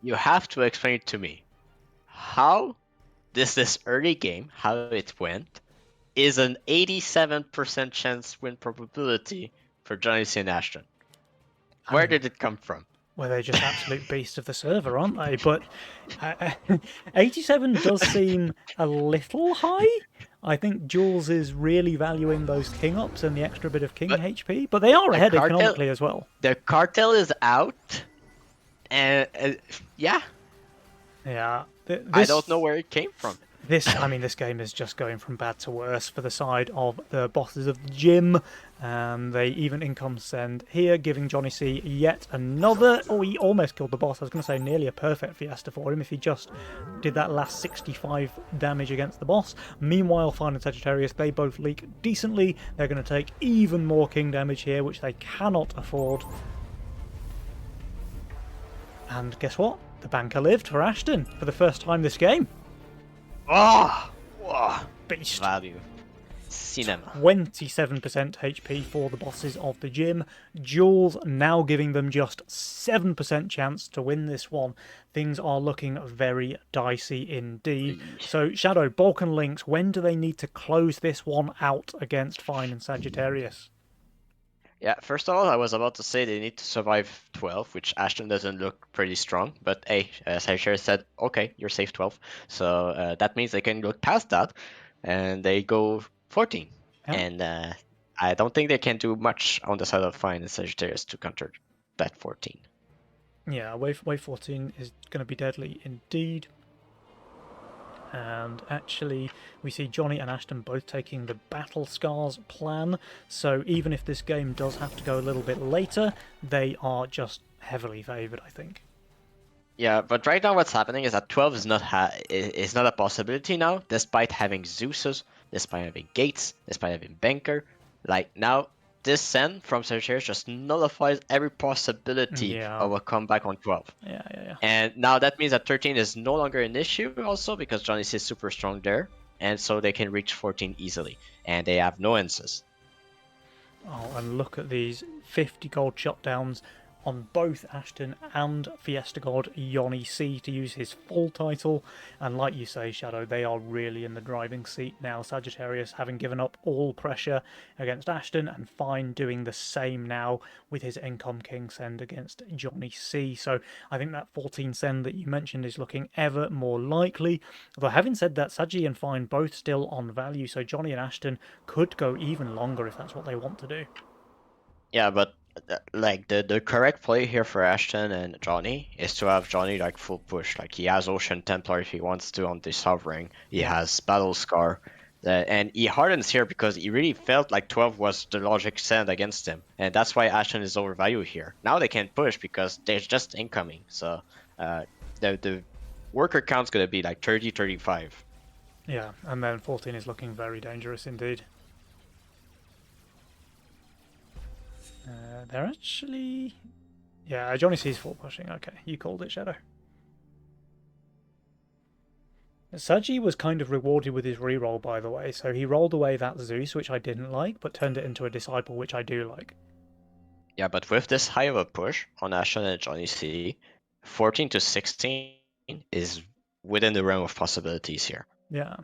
You have to explain to me how this early game, how it went, is an 87% chance win probability for Johnny C and Ashton. Where did it come from? Well, they're just absolute beasts of the server, aren't they? But 87 does seem a little high. I think Jules is really valuing those king ups and the extra bit of king HP, but they are ahead Cartel- economically as well. The cartel is out, and yeah, Yeah. I don't know where it came from. This game is just going from bad to worse for the side of the bosses of the gym. They even income send here, giving Johnny C yet another. Oh, he almost killed the boss. I was going to say nearly a perfect Fiesta for him if he just did that last 65 damage against the boss. Meanwhile, Fine and Sagittarius, they both leak decently. They're going to take even more king damage here, which they cannot afford. And guess what? The banker lived for Ashton for the first time this game. Oh, oh, Beast. value. Cinema. 27% HP for the bosses of the gym. Jules now giving them just 7% chance to win this one. Things are looking very dicey indeed. So, Shadow, Balkan Lynx, when do they need to close this one out against Fine and Sagittarius? Yeah, first of all, I was about to say they need to survive 12, which Ashton doesn't look pretty strong. But hey, Sagittarius said, okay, you're safe 12. So that means they can look past that, and they go 14. Yeah. And I don't think they can do much on the side of Fine and Sagittarius to counter that 14. Yeah, wave 14 is going to be deadly indeed. And actually, we see Johnny and Ashton both taking the Battle Scars plan. So even if this game does have to go a little bit later, they are just heavily favoured, I think. Yeah, but right now what's happening is that 12 is not a possibility now, despite having Zeus's, despite having Gates, despite having Banker. Like now, this send from Sagittarius just nullifies every possibility of a comeback on 12. Yeah. And now that means that 13 is no longer an issue also because Johnny C is super strong there. And so they can reach 14 easily. And they have no answers. Oh, and look at these 50 gold shutdowns on both Ashton and Fiesta God Yoni C to use his full title. And like you say, Shadow, they are really in the driving seat now. Sagittarius having given up all pressure against Ashton, and Fine doing the same now with his Income King send against Johnny C. So I think that 14 send that you mentioned is looking ever more likely. Although having said that, Sagi and Fine both still on value, so Johnny and Ashton could go even longer if that's what they want to do. Yeah, but like the correct play here for Ashton and Johnny is to have Johnny like full push. Like he has Ocean Templar if he wants to on the Sovereign. He has Battle Scar. And he hardens here because he really felt like 12 was the logic send against him. And that's why Ashton is overvalued here. Now they can't push because they're just incoming. So the worker count's going to be like 30, 35. Yeah, and then 14 is looking very dangerous indeed. They're actually... Yeah, Johnny C's full pushing. Okay, you called it, Shadow. Sagi was kind of rewarded with his reroll, by the way, so he rolled away that Zeus, which I didn't like, but turned it into a Disciple, which I do like. Yeah, but with this high of a push on Ashton and Johnny C, 14 to 16 is within the realm of possibilities here. Yeah.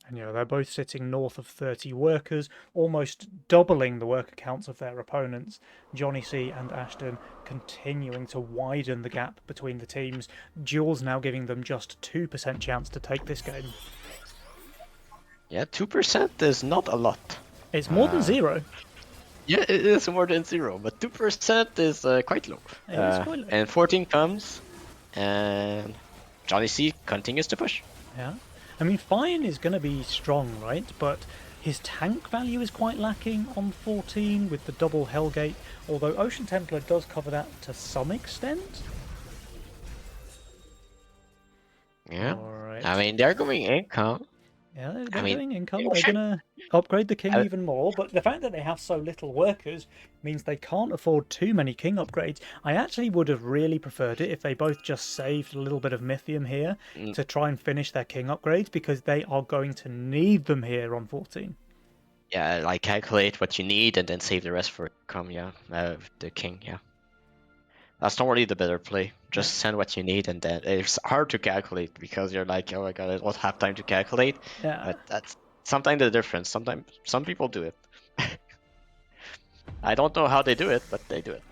And, they're both sitting north of 30 workers, almost doubling the worker counts of their opponents. Johnny C and Ashton continuing to widen the gap between the teams. Jules now giving them just 2% chance to take this game. Yeah, 2% is not a lot. It's more than zero. Yeah, it is more than zero, but 2% is quite low. It is quite low. And 14 comes, and Johnny C continues to push. Yeah. I mean, Fine is going to be strong, right? But his tank value is quite lacking on 14 with the double Hellgate, although Ocean Templar does cover that to some extent. Yeah. Alright. I mean, they're going income. Yeah, they're I mean, doing income. you They're should- going to upgrade the king even more, but the fact that they have so little workers means they can't afford too many king upgrades. I actually would have really preferred it if they both just saved a little bit of Mythium here to try and finish their king upgrades, because they are going to need them here on 14. Yeah, like calculate what you need and then save the rest for income, yeah. The king, yeah. That's not really the better play. Just send what you need, and then it's hard to calculate because you're like, oh my god, I don't have time to calculate. Yeah. But that's sometimes the difference. Sometimes some people do it. I don't know how they do it, but they do it.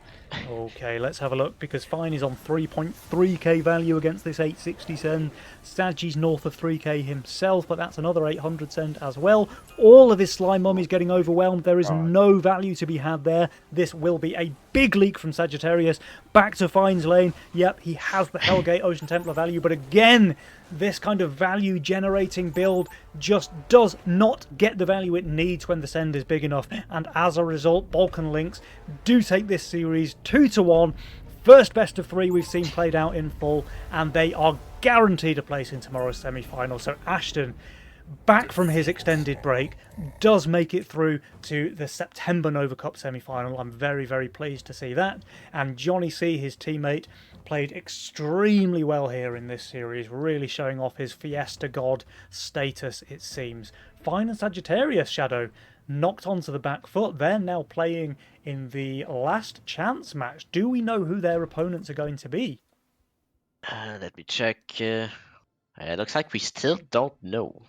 Okay, let's have a look, because Fine is on 3.3k value against this 860 send. Sagi's north of 3k himself, but that's another 800 send as well. All of his slime mummies getting overwhelmed. There is no value to be had there. This will be a big leak from Sagittarius. Back to Fine's lane. Yep, he has the Hellgate Ocean Templar value, but again, this kind of value generating build just does not get the value it needs when the send is big enough, and as a result, Balkan Lynx do take this series 2-1. First best of 3 we've seen played out in full, and they are guaranteed a place in tomorrow's semi-final. So Ashton, back from his extended break, does make it through to the September Nova Cup semi-final. I'm very, very pleased to see that. And Johnny C, his teammate, played extremely well here in this series, really showing off his Fiesta God status, it seems. Fine and Sagittarius, Shadow, knocked onto the back foot. They're now playing in the last chance match. Do we know who their opponents are going to be? Let me check. It looks like we still don't know.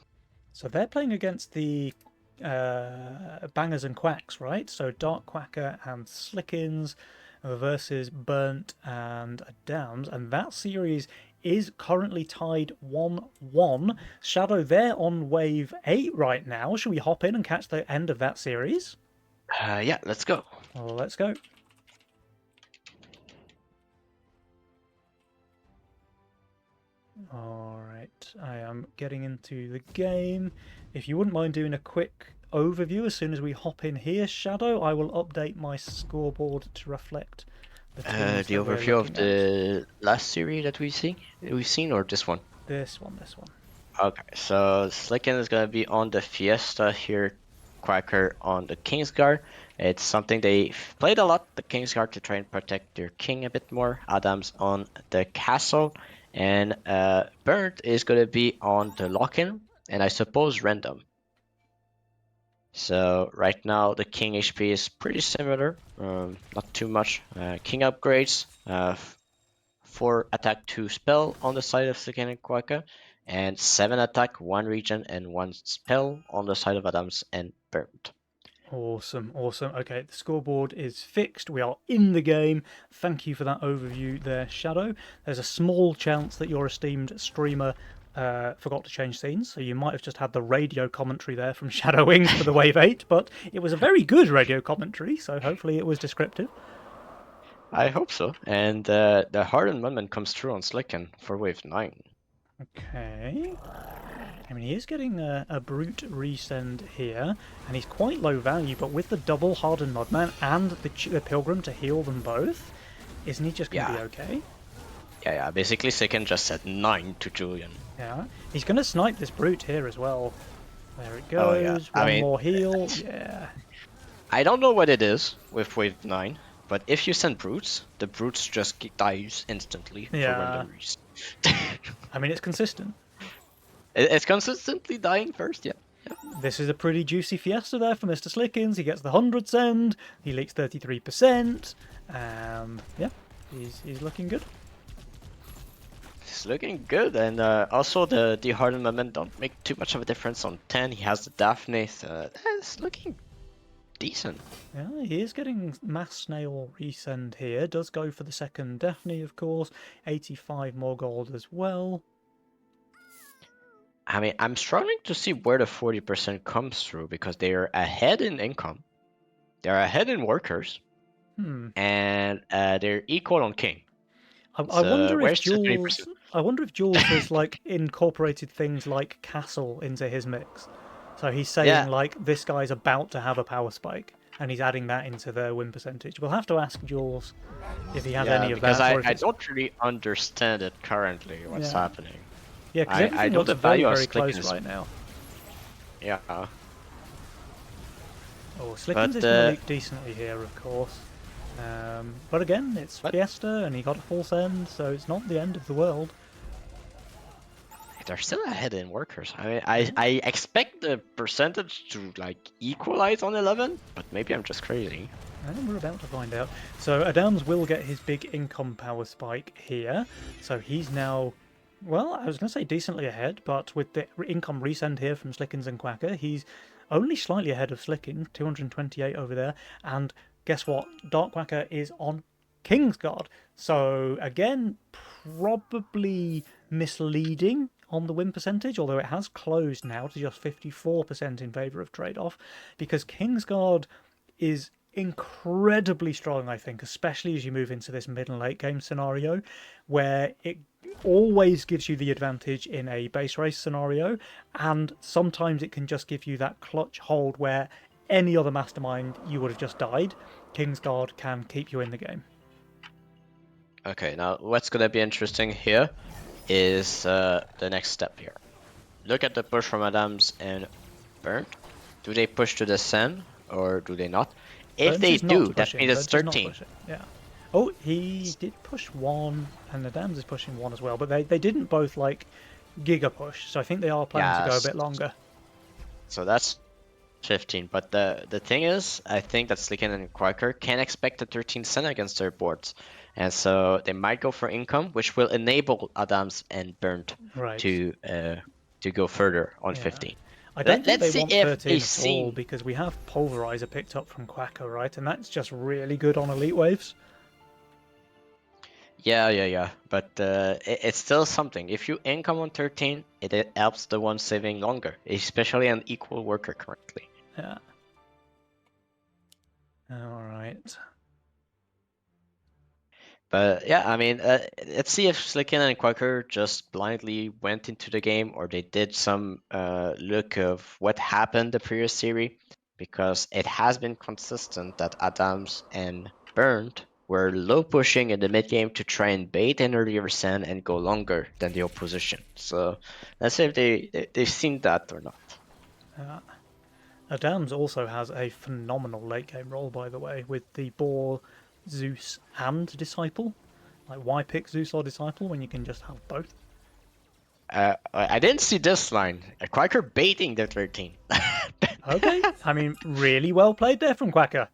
So they're playing against the Bangers and Quacks, right? So Dark Quacker and Slickins versus Burnt and Downs, and that series is currently tied 1-1. Shadow, they're on wave 8 right now. Should we hop in and catch the end of that series? Yeah, let's go. Well, let's go. Alright, I am getting into the game. If you wouldn't mind doing a quick overview as soon as we hop in here, Shadow, I will update my scoreboard to reflect the teams The that we're overview of looking at. the last series that we've seen, or this one? This one. Okay, so Slicken is gonna be on the Fiesta here, Quacker on the Kingsguard. It's something they played a lot, the Kingsguard, to try and protect their king a bit more. Adams on the castle, and Burnt is gonna be on the lock-in, and I suppose random. So right now the king HP is pretty similar, not too much. King upgrades, 4 attack, 2 spell on the side of Slicken and Quacker, and 7 attack, 1 regen, and 1 spell on the side of Adams and Burnt. Awesome. Okay, the scoreboard is fixed. We are in the game. Thank you for that overview there, Shadow. There's a small chance that your esteemed streamer forgot to change scenes, so you might have just had the radio commentary there from Shadow Wings for the Wave 8, but it was a very good radio commentary, so hopefully it was descriptive. I hope so. And the Hardened Mudman comes through on Slicken for Wave 9. Okay. I mean, he is getting a brute resend here, and he's quite low value, but with the double Hardened Mudman and the Pilgrim to heal them both, isn't he just going to be okay? Yeah, basically Slicken just said 9 to Julian. Yeah, he's going to snipe this brute here as well. There it goes. Oh, yeah. One more heal. Yeah. I don't know what it is with Wave 9, but if you send brutes, the brutes just dies instantly for random reasons. I mean, it's consistent. It's consistently dying first, yeah. This is a pretty juicy Fiesta there for Mr. Slickins. He gets the 100 send, he leaks 33%, and yeah, he's looking good. It's looking good, and also the Hardened Mudman don't make too much of a difference on 10. He has the Daphne, so it's looking decent. Yeah, he is getting Mass Snail resend here. Does go for the second Daphne, of course. 85 more gold as well. I mean, I'm struggling to see where the 40% comes through, because they are ahead in income, they're ahead in workers, and they're equal on king. I wonder if Jules has like incorporated things like castle into his mix. So he's saying like this guy's about to have a power spike, and he's adding that into their win percentage. We'll have to ask Jules if he has any of that. Because I don't really understand it currently, what's happening. Yeah, because I know looks the value very of close Slicken right now. Yeah. Oh, Slickens is going to leak decently here, of course. But again, it's Fiesta, and he got a full send, so it's not the end of the world. They're still ahead in workers. I mean, I expect the percentage to like equalize on 11, but maybe I'm just crazy. And we're about to find out. So Adams will get his big income power spike here. So he's now, well, I was going to say decently ahead, but with the income resend here from Slickins and Quacker, he's only slightly ahead of Slicken, 228 over there. And guess what? Dark Quacker is on Kingsguard. So again, probably misleading on the win percentage, although it has closed now to just 54% in favour of trade-off, because Kingsguard is incredibly strong, I think, especially as you move into this mid and late game scenario, where it always gives you the advantage in a base race scenario, and sometimes it can just give you that clutch hold where any other mastermind you would have just died. Kingsguard can keep you in the game. Okay, now what's gonna be interesting here is the next step here. Look at the push from Adams and Burnt. Do they push to the Sen or do they not? If they do, that means it's 13. Yeah. Oh, he did push one, and Adams is pushing one as well, but they didn't both like giga push, so I think they are planning to go a Yes. bit longer. So that's 15. But the thing is, I think that Slicken and Quaker can expect a 13 cent against their boards. And so they might go for income, which will enable Adams and Burnt Right. to go further on Yeah. 15. I don't think Let's they see want if 13 they at all, see. because we have Pulverizer picked up from Quacker, right? And that's just really good on Elite Waves. Yeah. But it's still something. If you income on 13, it helps the one saving longer, especially an equal worker currently. Yeah. Alright. But yeah, I mean, let's see if Slicken and Quaker just blindly went into the game, or they did some look of what happened the previous series, because it has been consistent that Adams and Burnt were low pushing in the mid game to try and bait an earlier send and go longer than the opposition. So let's see if they've seen that or not. Adams also has a phenomenal late game role, by the way, with the Boar, Zeus, and Disciple. Like, why pick Zeus or Disciple when you can just have both? I didn't see this line. Quaker baiting the 13. Okay, I mean, really well played there from Quacker.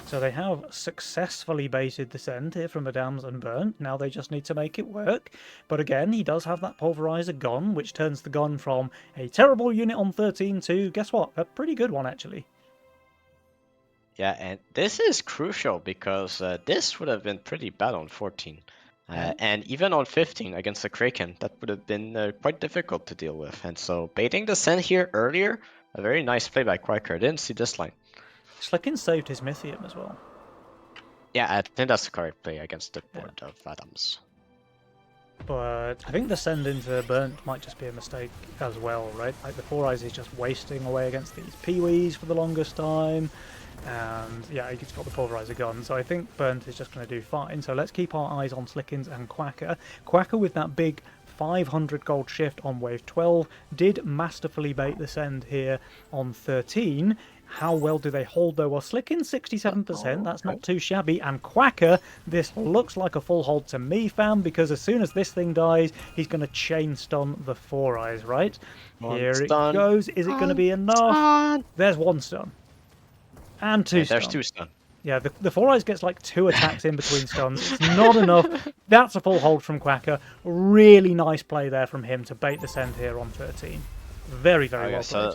So they have successfully baited the send here from Adams and Burnt. Now they just need to make it work. But again, he does have that Pulverizer gun, which turns the gun from a terrible unit on 13 to, guess what, a pretty good one, actually. Yeah, and this is crucial because this would have been pretty bad on 14. Yeah. And even on 15 against the Kraken, that would have been quite difficult to deal with. And so baiting the send here earlier, a very nice play by Quaker. I didn't see this line. Slicken saved his Mythium as well. Yeah, I think that's the correct play against the board of Adams. But I think the send into Burnt might just be a mistake as well, right? Like, the Four Eyes is just wasting away against these Peewees for the longest time. And yeah, he's got the Pulverizer gun, so I think Burnt is just going to do fine. So let's keep our eyes on Slickens and Quacker. Quacker with that big 500 gold shift on wave 12 did masterfully bait the send here on 13. How well do they hold though? Well, Slicken 67%, that's not too shabby. And Quacker, this looks like a full hold to me, fam, because as soon as this thing dies, he's going to chain stun the Four Eyes, right? Here it goes. Is it going to be enough? There's one stun. And two stun. There's two stun. Yeah, the Four Eyes gets like 2 attacks in between stuns. It's not enough. That's a full hold from Quacker. Really nice play there from him to bait the send here on 13. Very, very well played.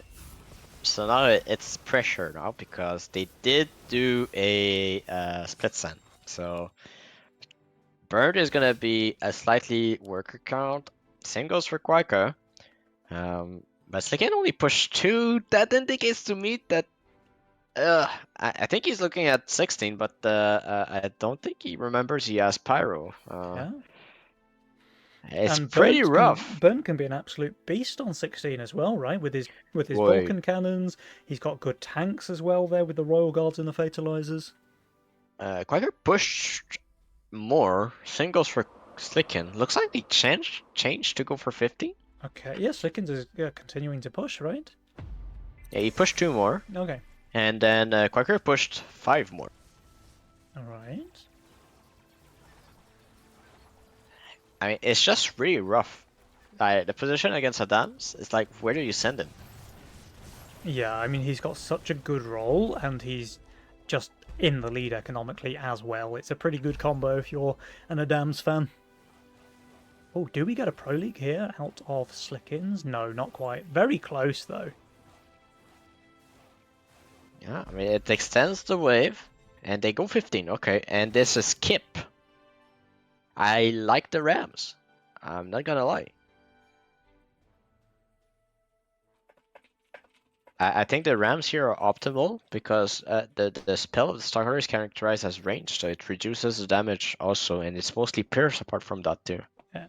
So now it's pressure now because they did do a split send. So Bird is gonna be a slightly worker count. Same goes for Quacker. But Slicken only pushed 2. That indicates to me that I think he's looking at 16, but I don't think he remembers he has Pyro. Yeah. It's And pretty rough. Burnt can be an absolute beast on 16 as well, right? With his Vulcan cannons. He's got good tanks as well there with the Royal Guards and the Fatalizers. Quacker pushed more. Same goes for Slicken. Looks like they changed to go for 50. Okay, yeah, Slickens is continuing to push, right? Yeah, he pushed 2 more. Okay. And then Quacker pushed 5 more. Alright. I mean, it's just really rough. The position against Adams is like, where do you send him? Yeah, I mean, he's got such a good role, and he's just in the lead economically as well. It's a pretty good combo if you're an Adams fan. Oh, do we get a Pro League here out of Slickens? No, not quite. Very close, though. Yeah, I mean, it extends the wave, and they go 15. Okay, and this is Kip. I like the Rams. I'm not gonna lie. I think the Rams here are optimal because the spell of the Starhunter is characterized as range, so it reduces the damage also, and it's mostly pierce apart from that too. Yeah.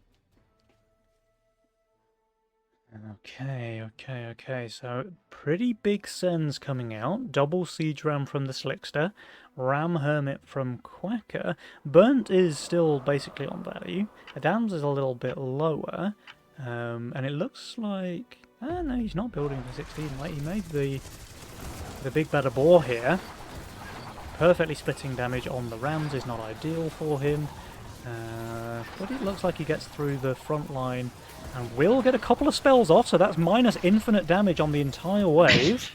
Okay. So pretty big sends coming out. Double Siege Ram from the Slickster. Ram Hermit from Quacker. Burnt is still basically on value. Adams is a little bit lower. And it looks like... no, he's not building for 16. Like, he made the big better boar here. perfectly splitting damage on the rams is not ideal for him. But it looks like he gets through the front line and will get a couple of spells off, so that's minus infinite damage on the entire wave.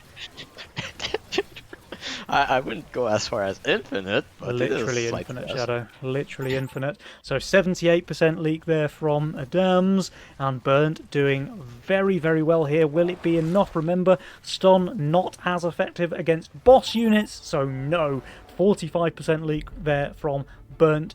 I wouldn't go as far as infinite, but Literally it is like infinite, this. Shadow. Literally infinite. So 78% leak there from Adams, and Burnt doing very, very well here. Will it be enough? Remember, stun not as effective against boss units, so no. 45% leak there from Burnt.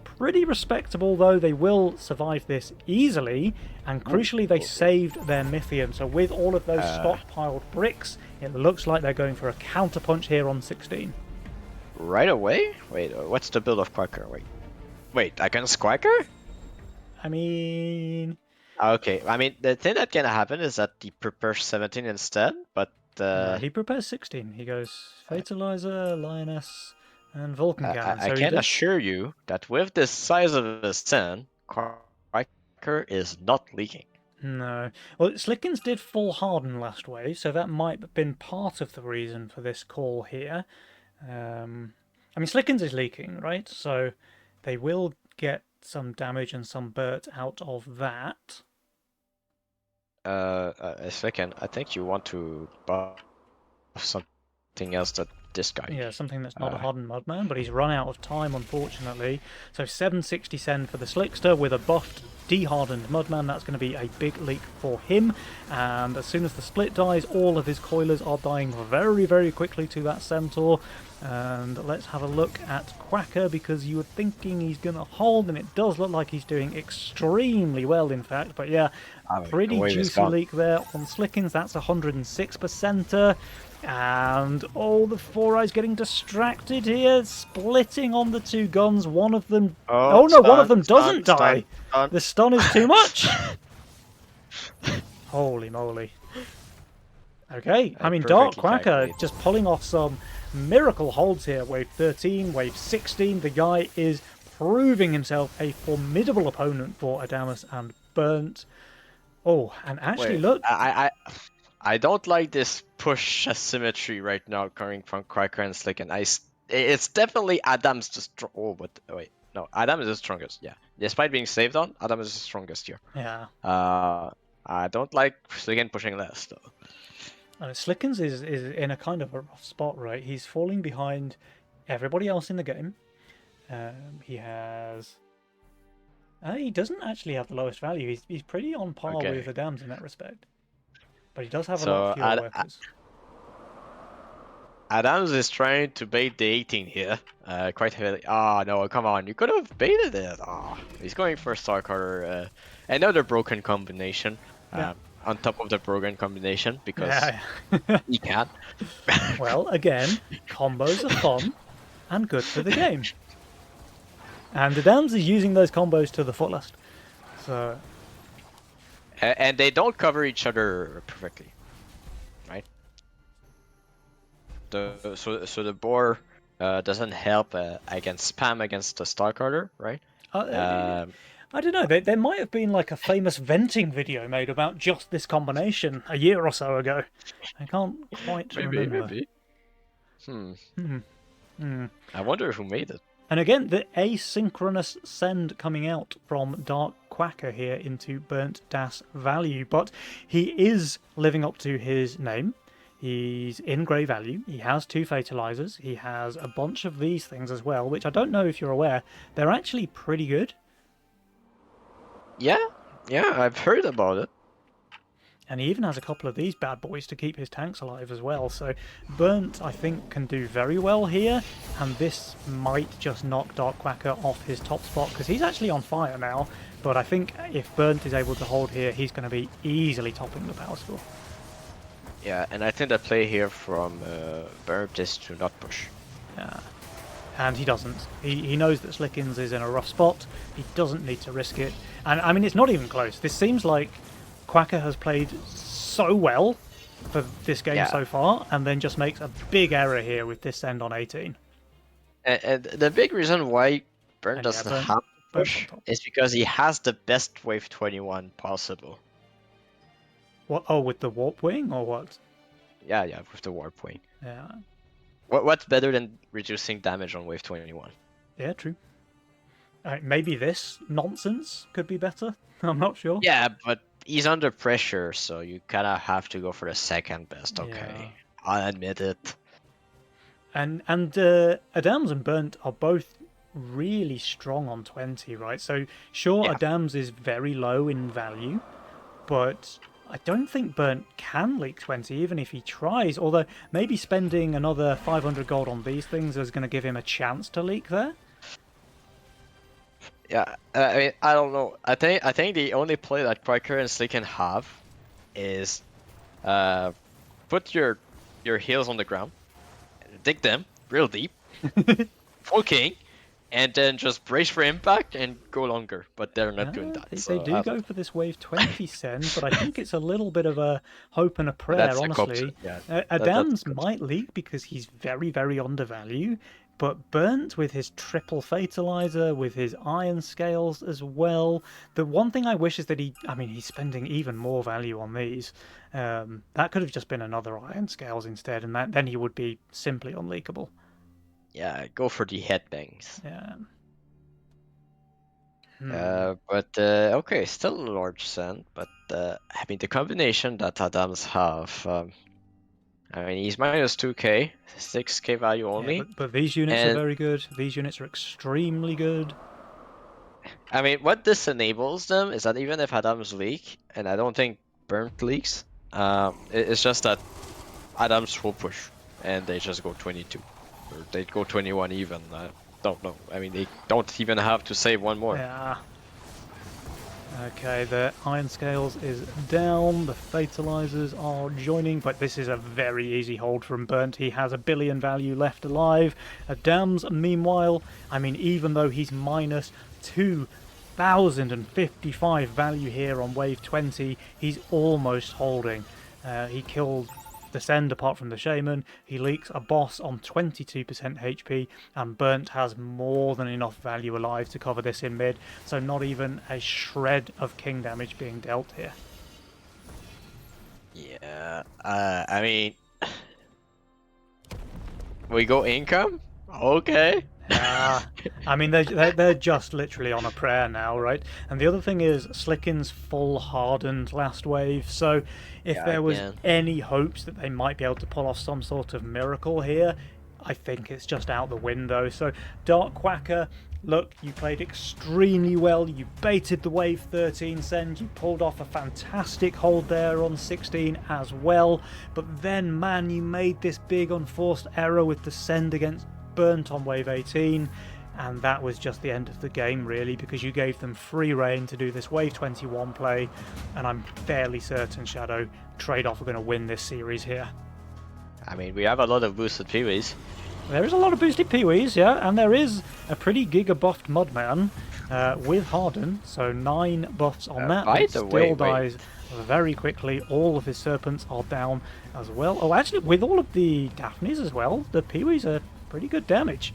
Pretty respectable, though. They will survive this easily, and crucially they saved their Mythium. So with all of those stockpiled bricks, it looks like they're going for a counterpunch here on 16. Right away? Wait, what's the build of Quacker? Wait, against Quacker? I mean, Okay, I mean, the thing that can happen is that he prepares 17 instead, but he prepares 16. He goes Fatalizer, Lioness, and Vulcan Cannon. I So he can does... assure you that with this size of a stand, Quacker is not leaking. No. Well, Slickens did full harden last wave, so that might have been part of the reason for this call here. I mean, Slickens is leaking, right? So they will get some damage and some Burt out of that. A second, I think you want to buff something else that this guy. Yeah, something that's not a hardened Mudman, but he's run out of time, unfortunately. So 760 send for the Slickster with a buffed, dehardened Mudman. That's going to be a big leak for him. And as soon as the split dies, all of his coilers are dying very, very quickly to that Centaur. And let's have a look at Quacker, because you were thinking he's going to hold, and it does look like he's doing extremely well, in fact. But yeah, pretty juicy leak there on Slickens. That's 106%. And the Four Eyes getting distracted here, splitting on the two guns. One of them... Oh, no, one of them doesn't die. The stun is too much. Holy moly. Okay, I mean, Dark Quacker just pulling off some miracle holds here. Wave 13, wave 16. The guy is proving himself a formidable opponent for Adamas and Burnt. Oh, and actually, look... I don't like this push asymmetry right now coming from Quacker and Slicken. It's definitely Adam's Adam is the strongest. Yeah, despite being saved on, Adam is the strongest here. Yeah. I don't like Slicken pushing less though. Slickens is in a kind of a rough spot, right? He's falling behind everybody else in the game. He has... he doesn't actually have the lowest value. He's pretty on par with Adams in that respect. But he does have a lot of fewer workers. Adams is trying to bait the 18 here, quite heavily. Ah, no, come on, you could have baited it. He's going for Starcarder. Another broken combination, on top of the broken combination, because he can. Well, again, combos are fun and good for the game. And Adams is using those combos to the fullest. So... And they don't cover each other perfectly, right? So the boar doesn't help against spam against the Starcarder, right? I don't know. There might have been like a famous venting video made about just this combination a year or so ago. I can't quite remember. Maybe. I wonder who made it. And again, the asynchronous send coming out from Dark Quacker here into Burnt Das value, but he is living up to his name. He's in grey value. He has 2 Fatalizers. He has a bunch of these things as well, which I don't know if you're aware. They're actually pretty good. Yeah, I've heard about it. And he even has a couple of these bad boys to keep his tanks alive as well. So Burnt, I think, can do very well here. And this might just knock Dark Quacker off his top spot, because he's actually on fire now. But I think if Burnt is able to hold here, he's going to be easily topping the power score. Yeah, and I think the play here from Burnt is to not push. Yeah. And he doesn't. He knows that Slickens is in a rough spot. He doesn't need to risk it. And I mean, it's not even close. This seems like Quacker has played so well for this game so far, and then just makes a big error here with this send on 18. And the big reason why Burnt doesn't have to push is because he has the best wave 21 possible. What? Oh, with the warp wing or what? Yeah, with the warp wing. Yeah. What's better than reducing damage on wave 21? Yeah, true. Maybe this nonsense could be better. I'm not sure. Yeah, but he's under pressure, so you kind of have to go for the second best. Okay, I'll admit it. And Adams and Burnt are both really strong on 20, right? So sure, Yeah. Adams is very low in value, but I don't think Burnt can leak 20 even if he tries. Although maybe spending another 500 gold on these things is going to give him a chance to leak there. Yeah, I mean, I don't know. I think the only play that Quaker and Slick can have is put your heels on the ground, dig them real deep, full king, and then just brace for impact and go longer. But they're not doing that. They so do I go don't- for this wave 20 send, but I think it's a little bit of a hope and a prayer, That's the honestly. concept, yeah. Adams the might leak because he's very, very undervalued, but Burnt with his triple fatalizer, with his iron scales as well. The one thing I wish is that he's spending even more value on these. That could have just been another iron scales instead, and then he would be simply unleakable. Yeah, go for the headbangs. Yeah. Okay, still a large send, but I mean the combination that Adams have. I mean he's minus 2k, 6k value only. Yeah, but these units are and- very good. These units are extremely good. I mean, what this enables them is that even if Adams leak, and I don't think Burnt leaks, it's just that Adams will push, and they just go 22, or they go 21 even. I don't know. I mean, they don't even have to save one more. Yeah. Okay, the iron scales is down, the fatalizers are joining, but this is a very easy hold from Burnt. He has 1 billion value left alive. Adams, meanwhile, I mean, even though he's minus 2,055 value here on wave 20, he's almost holding. He killed the send apart from the shaman. He leaks a boss on 22% HP, and Burnt has more than enough value alive to cover this in mid, so not even a shred of king damage being dealt here. Yeah. I mean, we go income. Okay. I mean, they're just literally on a prayer now, right? And the other thing is, Slickin's full hardened last wave, so if Yeah, there was again. any hopes that they might be able to pull off some sort of miracle here, I think it's just out the window. So, Dark Quacker, look, you played extremely well. You baited the wave 13 send. You pulled off a fantastic hold there on 16 as well. But then, man, you made this big unforced error with the send against Burnt on wave 18, and that was just the end of the game really, because you gave them free reign to do this wave 21 play, and I'm fairly certain Shadow Trade-off are going to win this series here. I mean, we have a lot of boosted PVs. There is a lot of boosted Peewees, yeah, and there is a pretty giga buffed Mudman with Harden, so 9 buffs on that. By It the still way, dies very quickly. All of his serpents are down as well. Oh, actually, with all of the Daphnes as well, the Peewees are pretty good damage.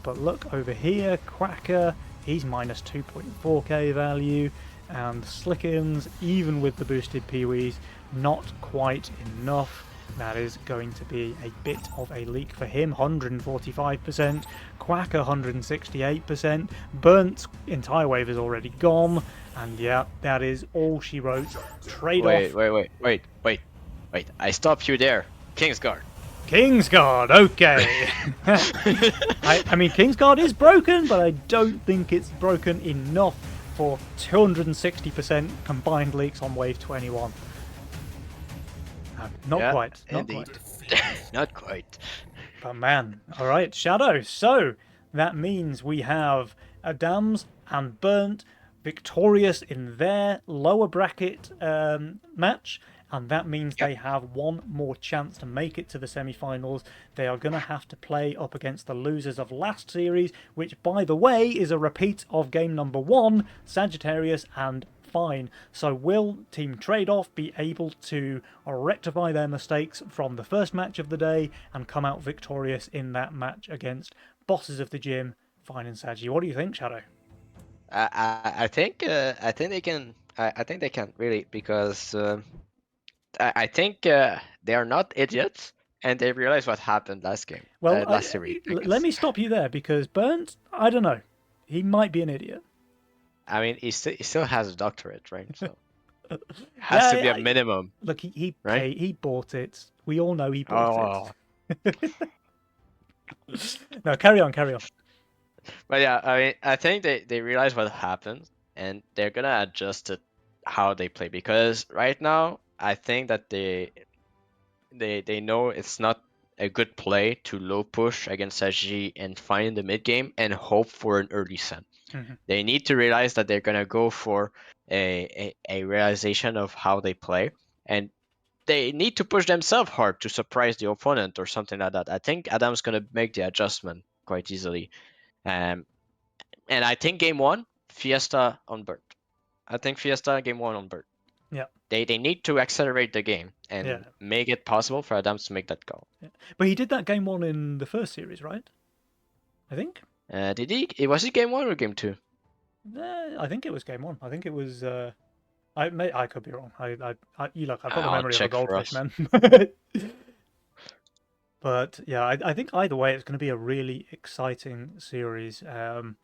But look over here, Quacker, he's minus 2.4k value, and Slickins, even with the boosted Peewees, not quite enough. That is going to be a bit of a leak for him. 145%, Quacker 168%, Burnt entire wave is already gone, and yeah, that is all she wrote. Trade off. Wait. I stop you there. Kingsguard. Kingsguard, okay. I mean, Kingsguard is broken, but I don't think it's broken enough for 260% combined leaks on wave 21. Not Yeah, quite, not indeed. quite. Not quite. But man, alright, Shadow. So, that means we have Adams and Burnt victorious in their lower bracket match, and that means they have one more chance to make it to the semi-finals. They are going to have to play up against the losers of last series, which, by the way, is a repeat of game number 1, Sagittarius and Fine. So will Team Trade-off be able to rectify their mistakes from the first match of the day and come out victorious in that match against bosses of the gym, Fine and Sagi? What do you think, Shadow? I think they can. I think they can really, because I think they are not idiots, and they realized what happened last game, Well, last series. I let guess. me stop you there because Burnt, I don't know. He might be an idiot. I mean, he still has a doctorate, right? So has Yeah, to be a minimum, look, right? he bought it. We all know he bought Oh, it. No, carry on, carry on. but yeah, I mean, I think they realize what happened, and they're gonna adjust it how they play, because right now I think that they know it's not a good play to low push against SG and find in the mid game and hope for an early send. Mhm. They need to realize that they're gonna go for a realization of how they play, and they need to push themselves hard to surprise the opponent or something like that. I think Adam's gonna make the adjustment quite easily. And I think game one, Fiesta on Bird. I think Fiesta game one on Bird. Yeah, They need to accelerate the game yeah, and make it possible for Adams to make that goal. yeah. But he did that game one in the first series, right? I think. Did he? Was it game one or game two? I think it was game one. I think it was. I could be wrong. You look. I've got the I'll memory of a check for goldfish, us. man. But yeah, I think either way, it's going to be a really exciting series. I'm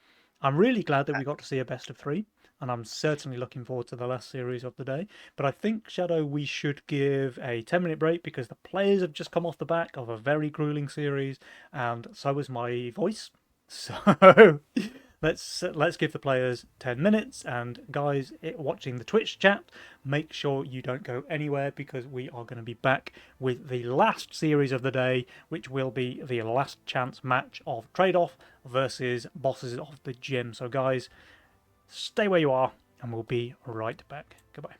really glad that we got to see a best of three, and I'm certainly looking forward to the last series of the day. But I think, Shadow, we should give a 10-minute break because the players have just come off the back of a very grueling series, and so is my voice. So let's give the players 10 minutes. And guys watching the Twitch chat, make sure you don't go anywhere because we are going to be back with the last series of the day, which will be the last chance match of Trade-Off versus Bosses of the Gym. So guys, stay where you are and we'll be right back. Goodbye.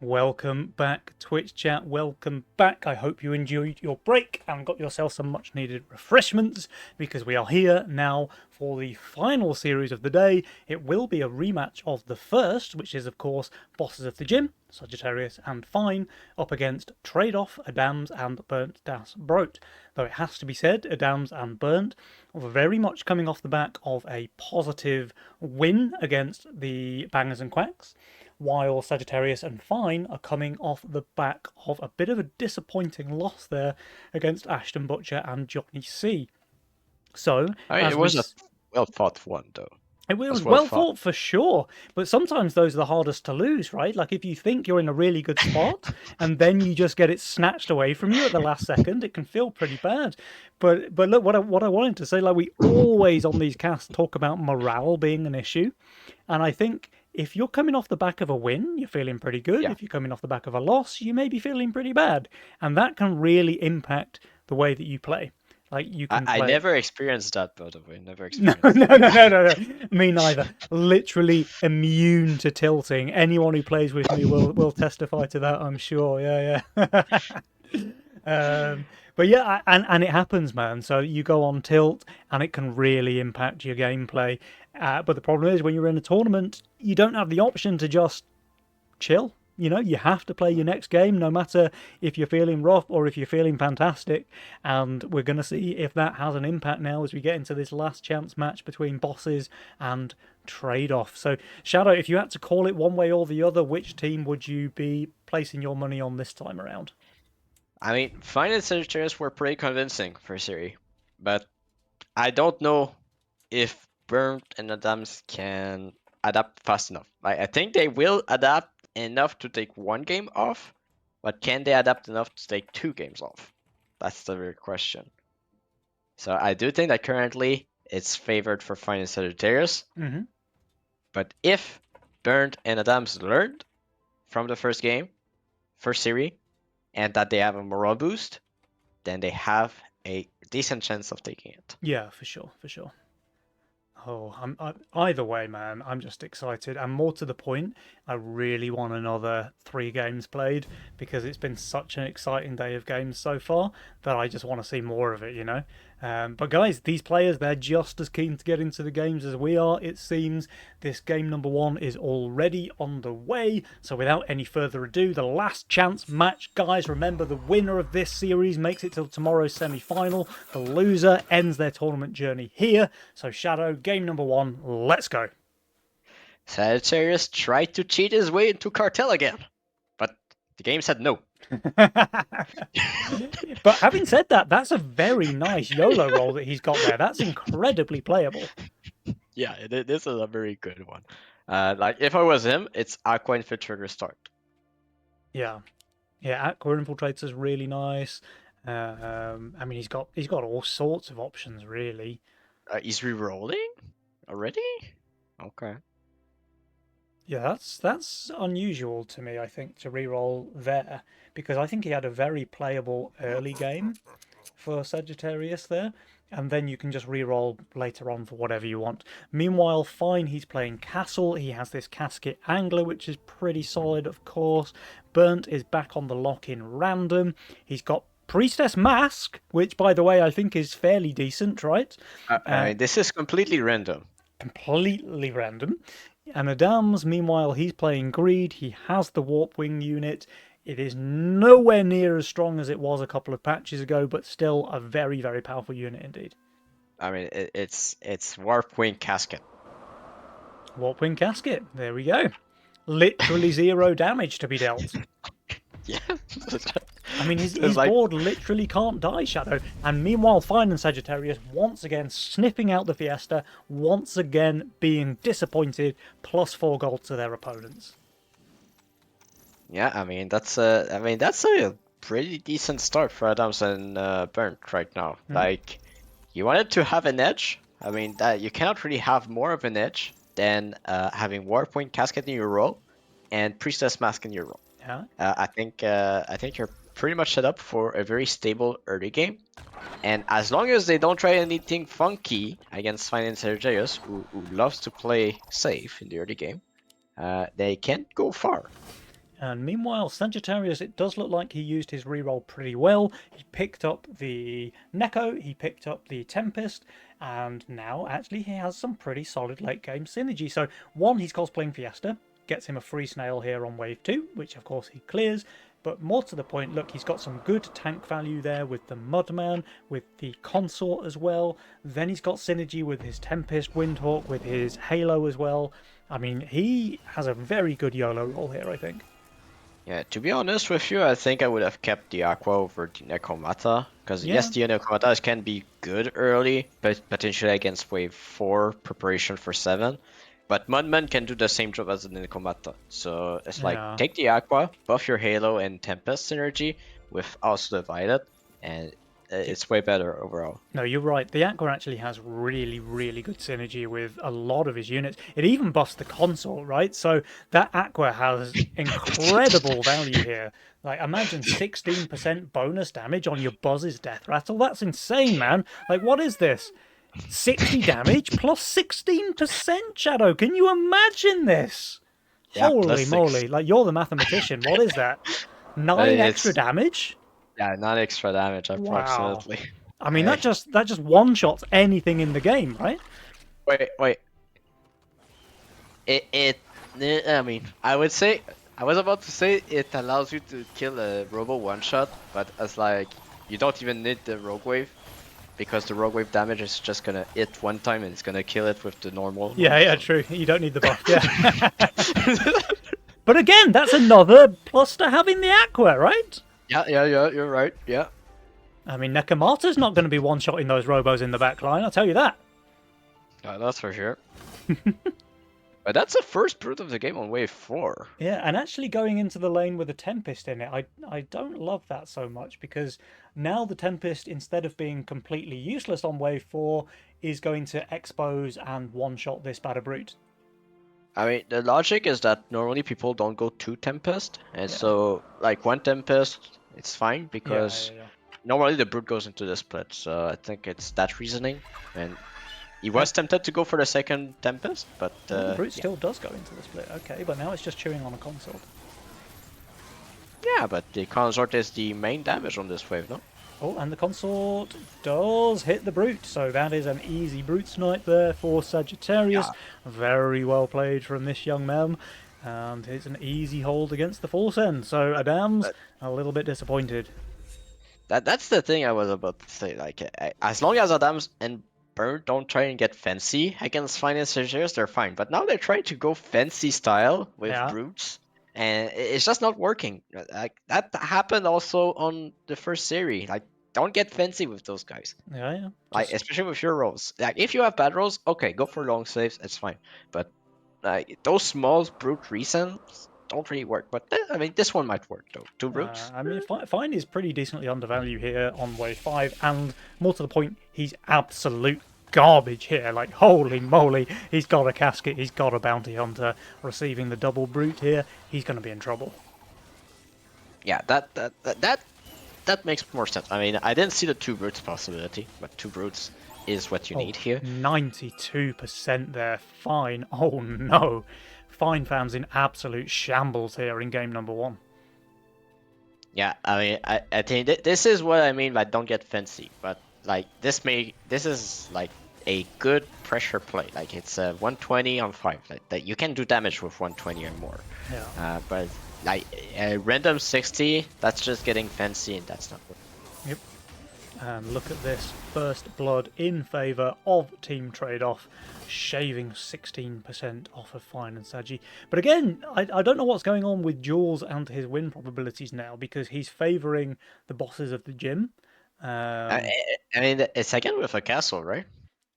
Welcome back, Twitch chat. Welcome back. I hope you enjoyed your break and got yourself some much needed refreshments because we are here now for the final series of the day. It will be a rematch of the first, which is, of course, Bosses of the Gym, Sagittarius and Fine, up against Trade-Off, Adams, and Burnt Das Brot. Though it has to be said, Adams and Burnt are very much coming off the back of a positive win against the Bangers and Quacks, while Sagittarius and Fine are coming off the back of a bit of a disappointing loss there against Ashton Butcher and Johnny C. So, It was a well fought one, though. it was well well fought. fought for sure, but sometimes those are the hardest to lose, right? Like if you think you're in a really good spot and then you just get it snatched away from you at the last second, it can feel pretty bad. But look, what I wanted to say, like we always on these casts talk about morale being an issue, and I think if you're coming off the back of a win, you're feeling pretty good. Yeah. If you're coming off the back of a loss, you may be feeling pretty bad, and that can really impact the way that you play. Like you can. I play... never experienced that, by the way. Never No, experienced. no. Me neither. Literally immune to tilting. Anyone who plays with me will testify to that, I'm sure. Yeah. But yeah, and it happens, man. So you go on tilt, and it can really impact your gameplay. But the problem is, when you're in a tournament, you don't have the option to just chill. You know, you have to play your next game, no matter if you're feeling rough or if you're feeling fantastic. And we're going to see if that has an impact now as we get into this last chance match between Bosses and Trade-Off. So, Shadow, if you had to call it one way or the other, which team would you be placing your money on this time around? I mean, Fine and Sagittarius were pretty convincing for Siri, but I don't know if Burnt and Adams can adapt fast enough. I think they will adapt enough to take one game off, but can they adapt enough to take 2 games off? That's the real question. So I do think that currently it's favored for Fine and Sagittarius, Mm-hmm. but if Burnt and Adams learned from the first game, first series, and that they have a morale boost, then they have a decent chance of taking it. Yeah, for sure. Oh, either way, man. I'm just excited, and more to the point, I really want another 3 games played because it's been such an exciting day of games so far that I just want to see more of it. You know. But guys, these players, they're just as keen to get into the games as we are, it seems. This game number 1 is already on the way. So without any further ado, the last chance match, guys. Remember, the winner of this series makes it till tomorrow's semi-final. The loser ends their tournament journey here. So Shadow, game number 1, let's go. Sagittarius tried to cheat his way into Cartel again, but the game said no. But having said that, that's a very nice YOLO roll that he's got there. That's incredibly playable. Yeah, this is a very good one. Like if I was him, it's Aqua Infiltrator start. Yeah, Aqua Infiltrator's is really nice. I mean, he's got all sorts of options, really. He's re-rolling already? Okay. Yeah, that's unusual to me, I think, to re-roll there, because I think he had a very playable early game for Sagittarius there, and then you can just re-roll later on for whatever you want. Meanwhile, Fine, he's playing Castle. He has this Casket Angler, which is pretty solid, of course. Burnt is back on the lock-in random. He's got Priestess Mask, which, by the way, I think is fairly decent, right? This is completely random. Completely random. And Adams, meanwhile, he's playing Greed. He has the Warp Wing unit. It is nowhere near as strong as it was a couple of patches ago, but still a very, very powerful unit indeed. I mean, it's Warp Wing Casket. Warp Wing Casket. There we go. Literally 0 damage to be dealt. Yeah. I mean, his like... board literally can't die, Shadow. And meanwhile, Fine and Sagittarius once again sniffing out the Fiesta, once again being disappointed, +4 gold to their opponents. Yeah, I mean that's a pretty decent start for Adams and Burnt right now. Like, you wanted to have an edge. I mean that you cannot really have more of an edge than having Warp Wing Casket in your row and Priestess Mask in your row. Yeah. I think you're pretty much set up for a very stable early game, and as long as they don't try anything funky against Fine and Sagittarius, who loves to play safe in the early game, they can't go far. And meanwhile, Sagittarius, it does look like he used his reroll pretty well. He picked up the Neko, he picked up the Tempest, and now actually he has some pretty solid late game synergy. So, one, he's cosplaying Fiesta, gets him a free snail here on wave 2, which of course he clears. But more to the point, look, he's got some good tank value there with the Mudman, with the Consort as well. Then he's got synergy with his Tempest, Windhawk, with his Halo as well. I mean, he has a very good YOLO roll here, I think. Yeah, to be honest with you, I think I would have kept the Aqua over the Necromata. Because Yeah. yes, the Necromata can be good early, but potentially against wave 4 preparation for 7. But Mudman can do the same job as the Necromata. So it's like, Yeah. take the Aqua, buff your Halo and Tempest synergy with also Divided, and it's way better overall. No, you're right. The Aqua actually has really, really good synergy with a lot of his units. It even buffs the Consort, right? So that Aqua has incredible value here. Like, imagine 16% bonus damage on your Buzz's Death Rattle. That's insane, man. Like, what is this? 60 damage plus 16%, Shadow. Can you imagine this? Yeah, Holy plus 6. moly. Like, you're the mathematician. What is that? 9 It's- extra damage? Yeah, not extra damage, approximately. I mean, that just one-shots anything in the game, right? Wait. I mean, I would say, I was about to say it allows you to kill a Robo one-shot, but as like, you don't even need the Rogue Wave, because the Rogue Wave damage is just gonna hit one time and it's gonna kill it with the normal. Yeah, true. You don't need the buff, yeah. But again, that's another plus to having the Aqua, right? Yeah, you're right, yeah. I mean, Nekomata's not going to be one-shotting those robos in the back line, I'll tell you that. That's for sure. But that's the first brute of the game on wave 4. Yeah, and actually going into the lane with a Tempest in it, I don't love that so much, because now the Tempest, instead of being completely useless on wave 4, is going to expose and one-shot this Bada Brute. I mean, the logic is that normally people don't go 2 Tempest, and so, like, 1 Tempest, it's fine, because Yeah. normally the brute goes into the split, so I think it's that reasoning. And he was tempted to go for the second Tempest, but Well, the Brute yeah. still does go into the split, okay, but now it's just chewing on a Consort. Yeah, but the Consort is the main damage on this wave, no? Oh, and the Consort does hit the Brute, so that is an easy Brute snipe there for Sagittarius. Very well played from this young man, and it's an easy hold against the Force End. So Adams, a little bit disappointed. That's the thing I was about to say. Like, as long as Adams and Burn don't try and get fancy against Finance Sagittarius, they're fine. But now they're trying to go fancy style with Yeah. brutes, and it's just not working. Like, that happened also on the first series. Like, don't get fancy with those guys. Yeah. Like, especially with your rolls. Like, if you have bad rolls, okay, go for long saves. It's fine. But like, those small brute resends don't really work. But I mean, this one might work though. 2 brutes. I mean, Fine is pretty decently undervalued here on wave 5, and more to the point, he's absolute garbage here. Like, holy moly, he's got a casket, he's got a bounty hunter, receiving the double Brute here. He's going to be in trouble. Yeah, that makes more sense. I mean, I didn't see the 2 brutes possibility, but 2 brutes is what you need here. 92% there. Fine. Oh no. Fine fans in absolute shambles here in game number 1. Yeah, I mean, I think this is what I mean by don't get fancy. But like, this is like a good pressure play. Like, it's a 120 on 5. Like, that you can do damage with 120 or more. Yeah. But like a random 60, that's just getting fancy, and that's not working. Yep. And look at this. First blood in favour of Team Trade-Off, shaving 16% off of Fine and Sagi. But again, I don't know what's going on with Jules and his win probabilities now, because he's favouring the bosses of the gym. I mean, it's again with a castle, right?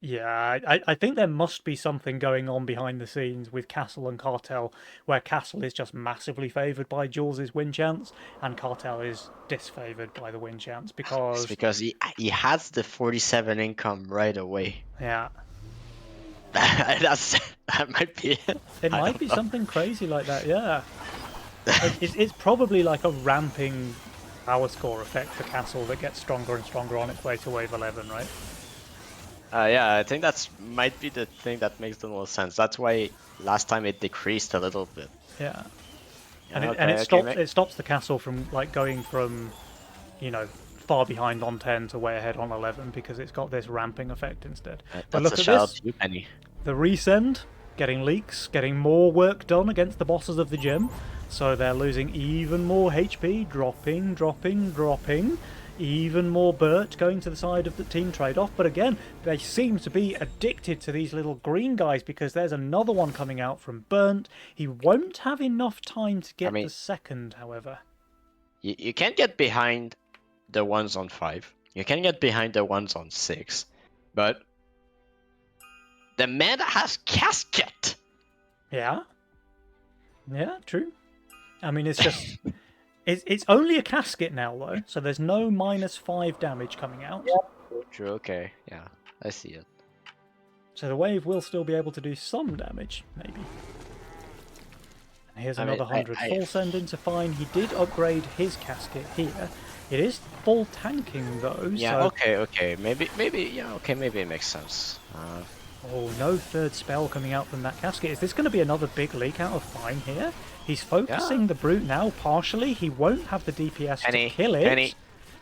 Yeah, I think there must be something going on behind the scenes with Castle and Cartel, where Castle is just massively favoured by Jules's win chance, and Cartel is disfavoured by the win chance It's because because he has the 47 income right away. yeah, That might be it. it I might don't be know. something crazy like that. Yeah, it's probably like a ramping power score effect for Castle that gets stronger and stronger on its way to wave 11, right? Yeah, I think that's might be the thing that makes the most sense. That's why last time it decreased a little bit. Yeah. And Okay, it stops the castle from like going from, you know, far behind on 10 to way ahead on 11 because it's got this ramping effect instead. But That's look a at shout out this. to you, Penny. The resend, getting leaks, getting more work done against the bosses of the gym. So they're losing even more HP, dropping. Even more Burt going to the side of the team trade-off. But again, they seem to be addicted to these little green guys because there's another one coming out from Burnt. He won't have enough time to get the second, however. You can get behind the ones on 5. You can get behind the ones on 6. But the man has casket. Yeah. Yeah, true. I mean, it's just... it's only a casket now, though, so there's no -5 damage coming out. True, okay. Yeah, I see it. So the wave will still be able to do some damage, maybe. And here's another 100 full send into Fine. He did upgrade his casket here. It is full tanking, though, Yeah, so... okay. Maybe, yeah, okay, maybe it makes sense. Oh, no third spell coming out from that casket. Is this going to be another big leak out of Fine here? He's focusing the Brute now, partially. He won't have the DPS to kill it.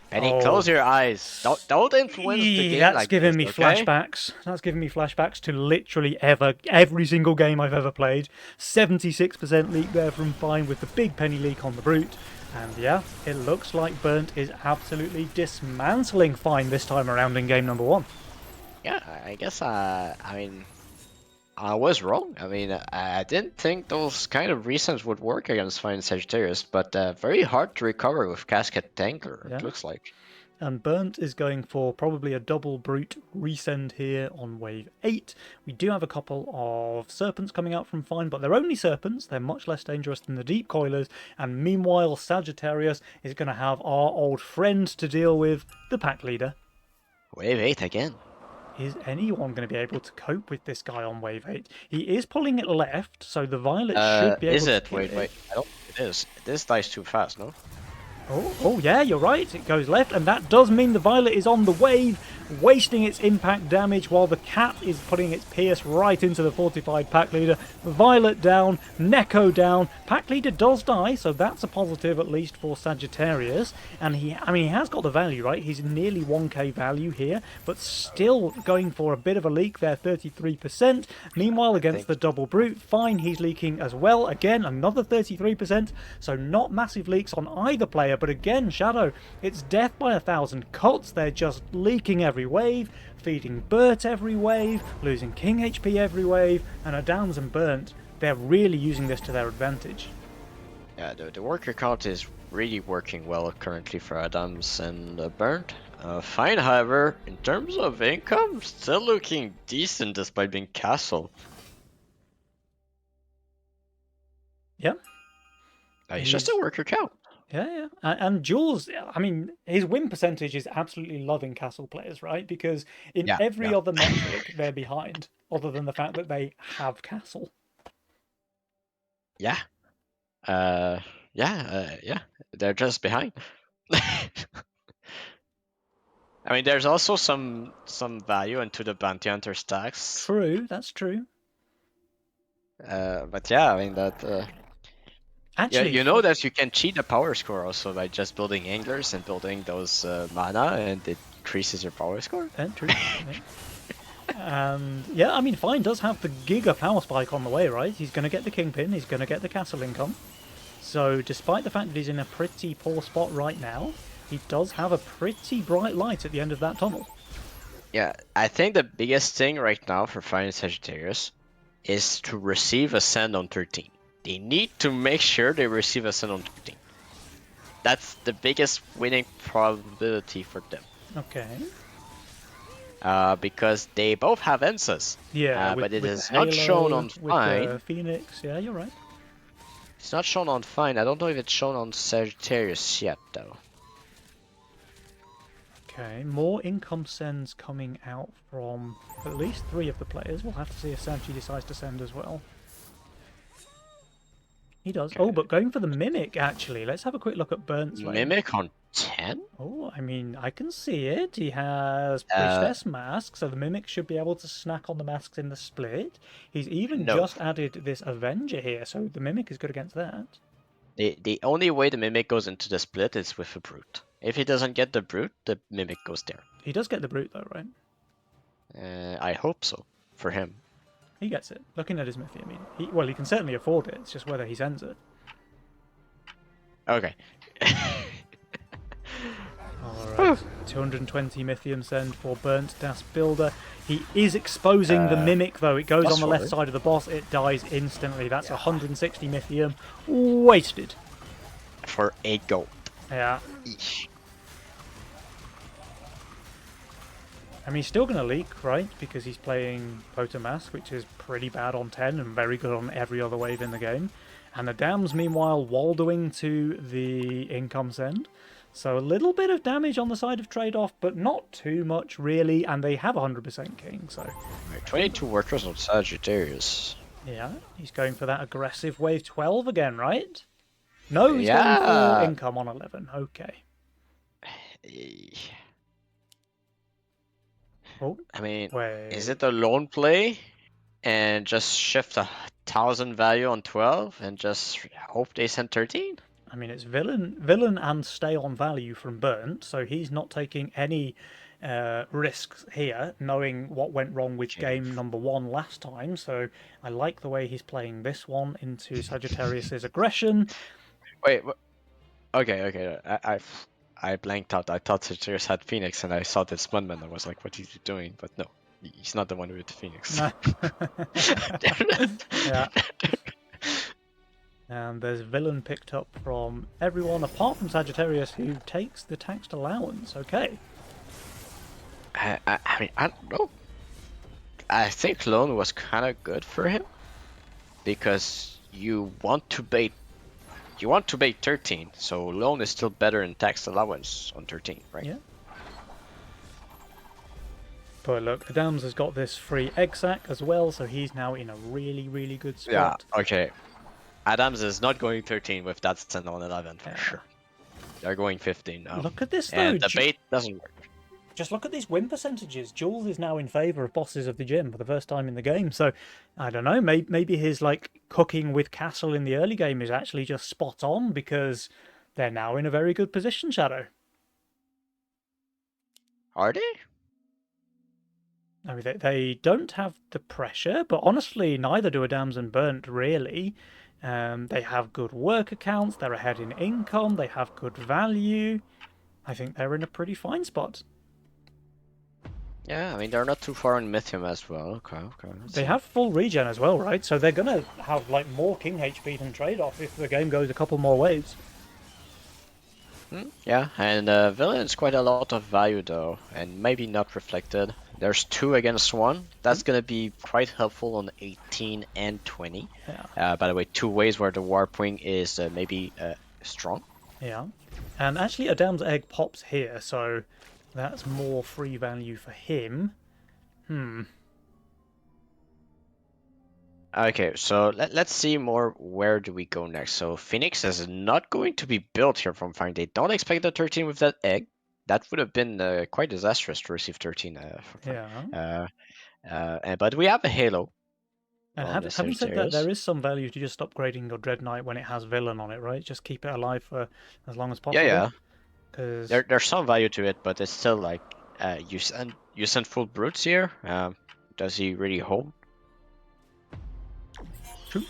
Penny, close your eyes. Don't influence the game. That's giving me flashbacks. That's giving me flashbacks to literally every single game I've ever played. 76% leak there from Fine with the big penny leak on the Brute. And yeah, it looks like Burnt is absolutely dismantling Fine this time around in game number 1. Yeah, I guess, I mean, I was wrong. I mean, I didn't think those kind of resends would work against Fine Sagittarius, but very hard to recover with Casket Tanker, it looks like. And Burnt is going for probably a double Brute resend here on wave 8. We do have a couple of Serpents coming out from Fine, but they're only Serpents. They're much less dangerous than the Deep Coilers. And meanwhile, Sagittarius is going to have our old friend to deal with, the Pack Leader. Wave 8 again. Is anyone going to be able to cope with this guy on wave 8? He is pulling it left, so the Violet should be able to kill it. Wait. I don't think it is. This dies too fast, no? Oh, yeah, you're right. It goes left, and that does mean the Violet is on the wave, wasting its impact damage while the Cat is putting its Pierce right into the fortified Pack Leader. Violet down, Neko down. Pack Leader does die, so that's a positive at least for Sagittarius. And he has got the value, right? He's nearly 1k value here, but still going for a bit of a leak there, 33%. Meanwhile, against the double Brute, Fine, he's leaking as well. Again, another 33%, so not massive leaks on either player. But again, Shadow, it's death by 1,000 cuts. They're just leaking every wave, feeding Burt every wave, losing King HP every wave, and Adams and Burnt, they're really using this to their advantage. Yeah, the worker count is really working well currently for Adams and Burnt. Fine, however, in terms of income, still looking decent despite being castle. Yeah. He's just a worker count. Yeah. And Jules, I mean, his win percentage is absolutely loving castle players, right? Because in every other metric, they're behind, other than the fact that they have castle. Yeah. They're just behind. I mean, there's also some value into the bounty hunter stacks. True, that's true. But yeah, I mean that. Actually, you know that you can cheat the power score also by just building anglers and building those mana, and it increases your power score. True. And yeah, I mean, Fine does have the Giga power spike on the way, right? He's going to get the Kingpin, he's going to get the castle income. So despite the fact that he's in a pretty poor spot right now, he does have a pretty bright light at the end of that tunnel. Yeah, I think the biggest thing right now for Fine Sagittarius is to receive a send on 13. They need to make sure they receive a send on 13. That's the biggest winning probability for them. Okay. Because they both have Ensas. Yeah, but it is not shown on Fine. With Phoenix, yeah, you're right. It's not shown on Fine. I don't know if it's shown on Sagittarius yet, though. Okay, more income sends coming out from at least 3 of the players. We'll have to see if Sanchi decides to send as well. He does. Okay. Oh, but going for the Mimic, actually. Let's have a quick look at Burnt's lane. Mimic on 10? Oh, I mean, I can see it. He has Priestess Mask, so the Mimic should be able to snack on the masks in the split. He's even just added this Avenger here, so the Mimic is good against that. The only way the Mimic goes into the split is with a Brute. If he doesn't get the Brute, the Mimic goes there. He does get the brute though, right? I hope so, for him. He gets it. Looking at his Mithy, I mean, he can certainly afford it. It's just whether he sends it. Okay. Alright, 220 Mythium send for Burnt Das Builder. He is exposing the Mimic though. It goes on the left forward. side of the boss. It dies instantly. That's 160 Mythium wasted. For 8 gold. Yeah. Eesh. I mean, he's still going to leak, right? Because he's playing Potomask, which is pretty bad on 10 and very good on every other wave in the game. And the Dams, meanwhile, Waldoing to the income send. So a little bit of damage on the side of trade-off, but not too much, really. And they have 100% King, so... 22 workers on Sagittarius. Yeah, he's going for that aggressive wave 12 again, right? No, he's going Yeah. for income on 11. Okay. Eesh. Oh, I mean, wait. is it a lone play? And just shift 1,000 value on 12 and just hope they send 13? I mean, it's villain and stay on value from Burnt, so he's not taking any risks here, knowing what went wrong with game number 1 last time. So I like the way he's playing this one into Sagittarius's aggression. Wait, okay. I blanked out. I thought Sagittarius had Phoenix, and I saw this Mudman. I was like, what is he doing? But no, he's not the one with the Phoenix. Yeah. And there's villain picked up from everyone apart from Sagittarius, who takes the taxed allowance. Okay. I mean, I don't know. I think Lone was kind of good for him because you want to bait 13, so Lone is still better in tax allowance on 13, right? Yeah. But look, Adams has got this free egg sack as well, so he's now in a really, really good Yeah. spot. Okay. Adams is not going 13 with that send on 11 for Yeah. sure. They're going 15 now. Look at this though. And the bait doesn't work. Just look at these win percentages. Jules is now in favour of bosses of the gym for the first time in the game. So, I don't know, maybe his like cooking with Castle in the early game is actually just spot on because they're now in a very good position, Shadow. Are they? I mean, they don't have the pressure, but honestly, neither do Adams and Burnt, really. They have good work accounts, they're ahead in income, they have good value. I think they're in a pretty fine spot. Yeah, I mean, they're not too far on Mythium as well. Okay. They have full regen as well, right? So they're going to have like more King HP than trade-off if the game goes a couple more waves. Yeah, and Villain's quite a lot of value though, and maybe not reflected. There's 2 against 1. That's gonna be quite helpful on 18 and 20. Yeah. By the way, 2 ways where the Warp Wing is maybe strong. Yeah. And actually Adam's egg pops here, so that's more free value for him. Okay, so let's see more. Where do we go next? So Phoenix is not going to be built here from Fine. They don't expect the 13 with that egg. That would have been quite disastrous to receive 13. Yeah. But we have a Halo. And on the having said that, Sagittarius. there is some value to just upgrading your Dread Knight when it has Villain on it, right? Just keep it alive for as long as possible. Yeah. Because There's some value to it, but it's still like you send full brutes here. Does he really hold? True.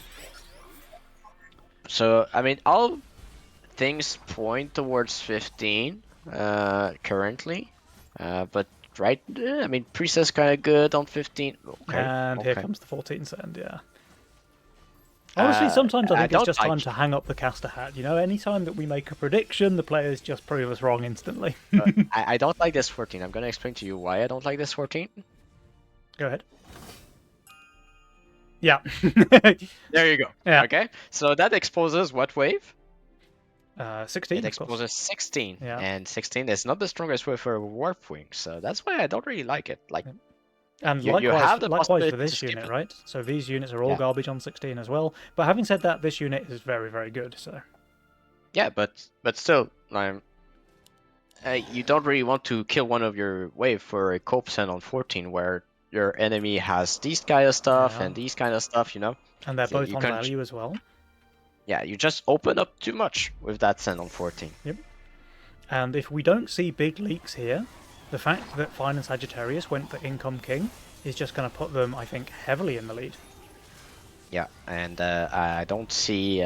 So I mean, all things point towards 15 currently, but right, I mean, Priestess kind of good on 15. Okay. And here okay. comes the 14 send, yeah. Honestly, sometimes I I think it's don't just like- time to hang up the caster hat. You know, anytime that we make a prediction, the players just prove us wrong instantly. I don't like this 14. I'm gonna explain to you why I don't like this 14. Go ahead. Yeah. There you go. Yeah. Okay. So that exposes what wave? 16, It of course. exposes 16, Yeah. and 16 is not the strongest way for a Warp Wing, so that's why I don't really like it. Like, And you likewise, have the likewise possibility for to this skip unit, it. right? So these units are all Yeah. garbage on 16 as well. But having said that, this unit is very, very good. So yeah, but still, you don't really want to kill one of your wave for a cope send on 14, where your enemy has these kind of stuff Yeah. and these kind of stuff, you know? and they're So both you on can't- value as well. Yeah, you just open up too much with that send on 14. And if we don't see big leaks here, the fact that Fine and Sagittarius went for Income King is just going to put them, I think, heavily in the lead. Yeah, and I don't see.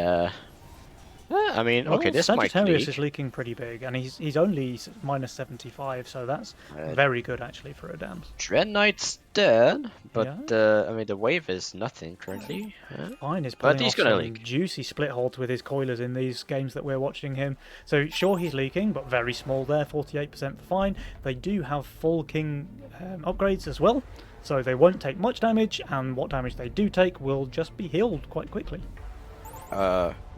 I mean, Well, okay, this might Sagittarius leak. is leaking pretty big, and he's only minus 75, so that's Uh, very good actually for Adams. Dread Knight's dead, but Yeah. I mean the wave is nothing currently. Fine is But pulling he's off gonna some leak. juicy split holds with his coilers in these games that we're watching him. So sure he's leaking, but very small there, 48% for Fine. They do have full King upgrades as well, so they won't take much damage, and what damage they do take will just be healed quite quickly.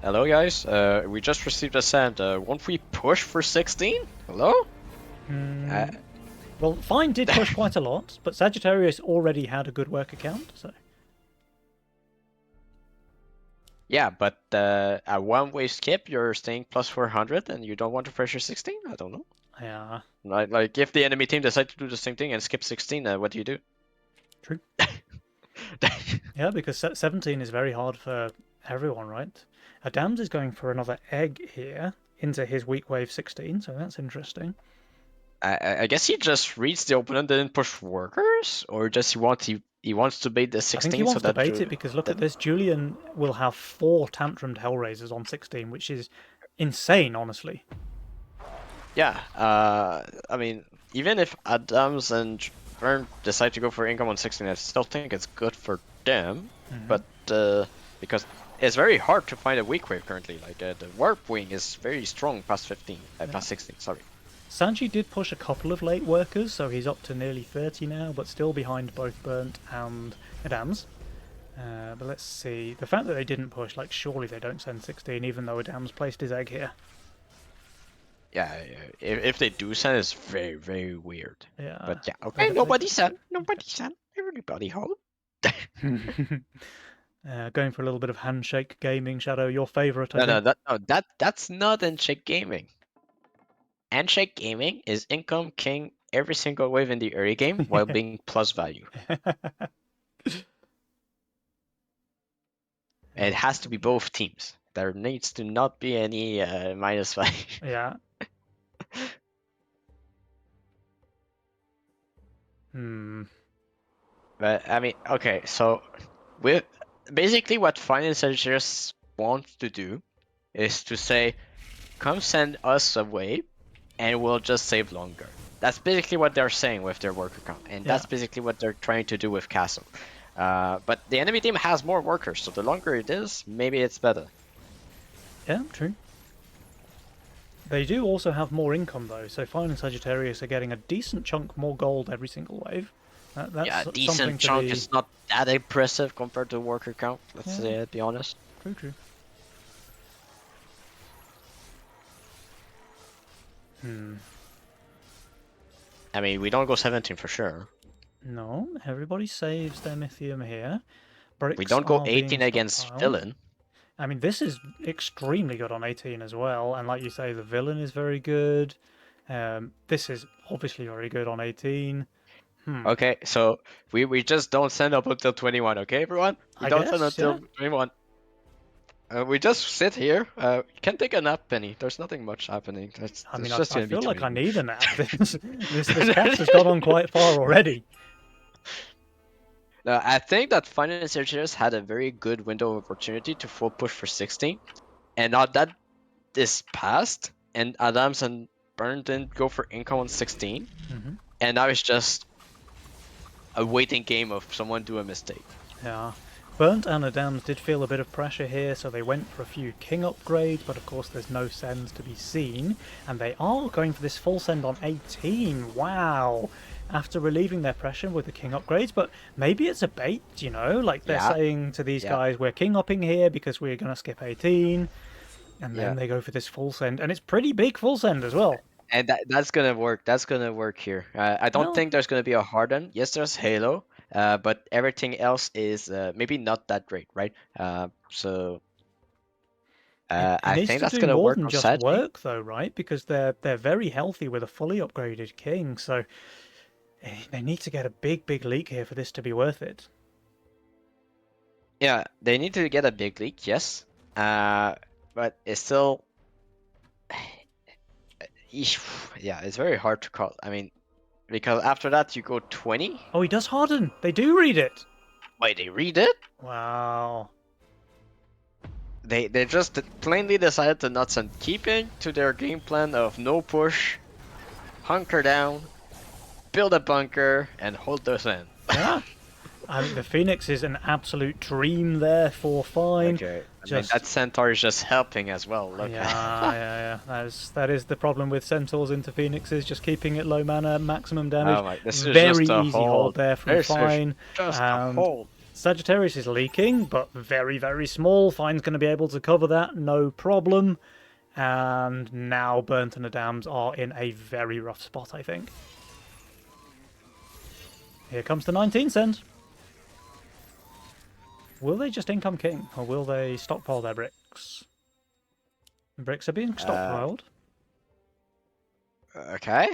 Hello guys. We just received a send. Won't we push for 16? Hello? Well, Fine did push quite a lot, but Sagittarius already had a good work account, so... Yeah, but a one-way skip, you're staying plus 400, and you don't want to pressure 16? I don't know. Yeah, Like if the enemy team decides to do the same thing and skip 16, what do you do? true. Yeah, because 17 is very hard for everyone, right? Adams is going for another egg here into his weak wave 16, so that's interesting. I guess he just reads the opponent and didn't push workers, or just he wants to bait the I 16 think he wants so to that bait it because look at this. Julian will have 4 tantrumed Hellraisers on 16, which is insane, honestly. Yeah. I mean, even if Adams and Vern decide to go for income on 16, I still think it's good for them. But because it's very hard to find a weak wave currently. Like the warp wing is very strong past 15, past 16. Sorry. Sanji did push a couple of late workers, so he's up to nearly 30 now, but still behind both Burnt and Adams. But let's see. The fact that they didn't push, like, surely they don't send 16, even though Adams placed his egg here. Yeah, if they do send, it's very, very weird. Yeah. But yeah, okay, nobody sent. Nobody sent. Everybody hold. Going for a little bit of handshake gaming, Shadow. Your favourite, I No, think. that's not Handshake Gaming. Handshake Gaming is income king every single wave in the early game while being plus value. It has to be both teams. There needs to not be any minus value. Yeah. But I mean, okay, so with basically what Finance Editors want to do is to say, come send us away and we'll just save longer. That's basically what they're saying with their worker count, and that's basically what they're trying to do with Castle. But the enemy team has more workers, so the longer it is, maybe it's better. Yeah, true. They do also have more income, though, so Fine and Sagittarius are getting a decent chunk more gold every single wave. That's Yeah, a something decent to chunk be... is not that impressive compared to worker count, let's be honest. True. I mean, we don't go 17 for sure. No, everybody saves their Mythium here. Bricks We don't go are being 18 against stockpiled. Villain. I mean, this is extremely good on 18 as well, and like you say, the Villain is very good. This is obviously very good on 18. Okay, so we just don't send up until 21, okay, everyone? We I don't send guess, until yeah. 21. We just sit here. You can take a nap, Penny. There's nothing much happening. I mean, just I gonna be feel like I 20. need a nap. This cast has gone on quite far already. I think that Finance Searchers had a very good window of opportunity to full push for 16, and now that is past, and Adams and Burn didn't go for income on 16, and now it's just a waiting game of someone do a mistake. Yeah. Burnt and Adams did feel a bit of pressure here, so they went for a few king upgrades, but of course there's no sends to be seen. And they are going for this full send on 18. Wow! After relieving their pressure with the king upgrades, but maybe it's a bait, you know? Like they're saying to these guys, we're king upping here because we're going to skip 18. And then they go for this full send, and it's pretty big full send as well. And that's gonna work. That's gonna work here. I don't think there's gonna be a harden. Yes, there's Halo, but everything else is maybe not that great, right? So I think that's gonna more work than on just Sagi. work, though, right? Because they're very healthy with a fully upgraded king, so they need to get a big leak here for this to be worth it. Yeah, they need to get a big leak, yes. But it's still, yeah, it's very hard to call. I mean, because after that you go 20. Oh, he does harden. They do read it. Wait, they read it? Wow. They just plainly decided to not send keeping to their game plan of no push, hunker down, build a bunker, and hold those in. Yeah. I mean, the Phoenix is an absolute dream there for Fine. Okay. I Just- mean, that centaur is just helping as well. Look. Yeah. That is the problem with Centaurs into Phoenixes, just keeping it low mana, maximum damage. Oh my, this is Very just a easy hold. hold there from This is Fine. just a And hold. Sagittarius is leaking, but very, very small. Fine's going to be able to cover that, no problem. And now Burnt and Adams are in a very rough spot, I think. Here comes the 19 cent. Will they just income king, or will they stockpile their bricks? The bricks are being stockpiled. Okay.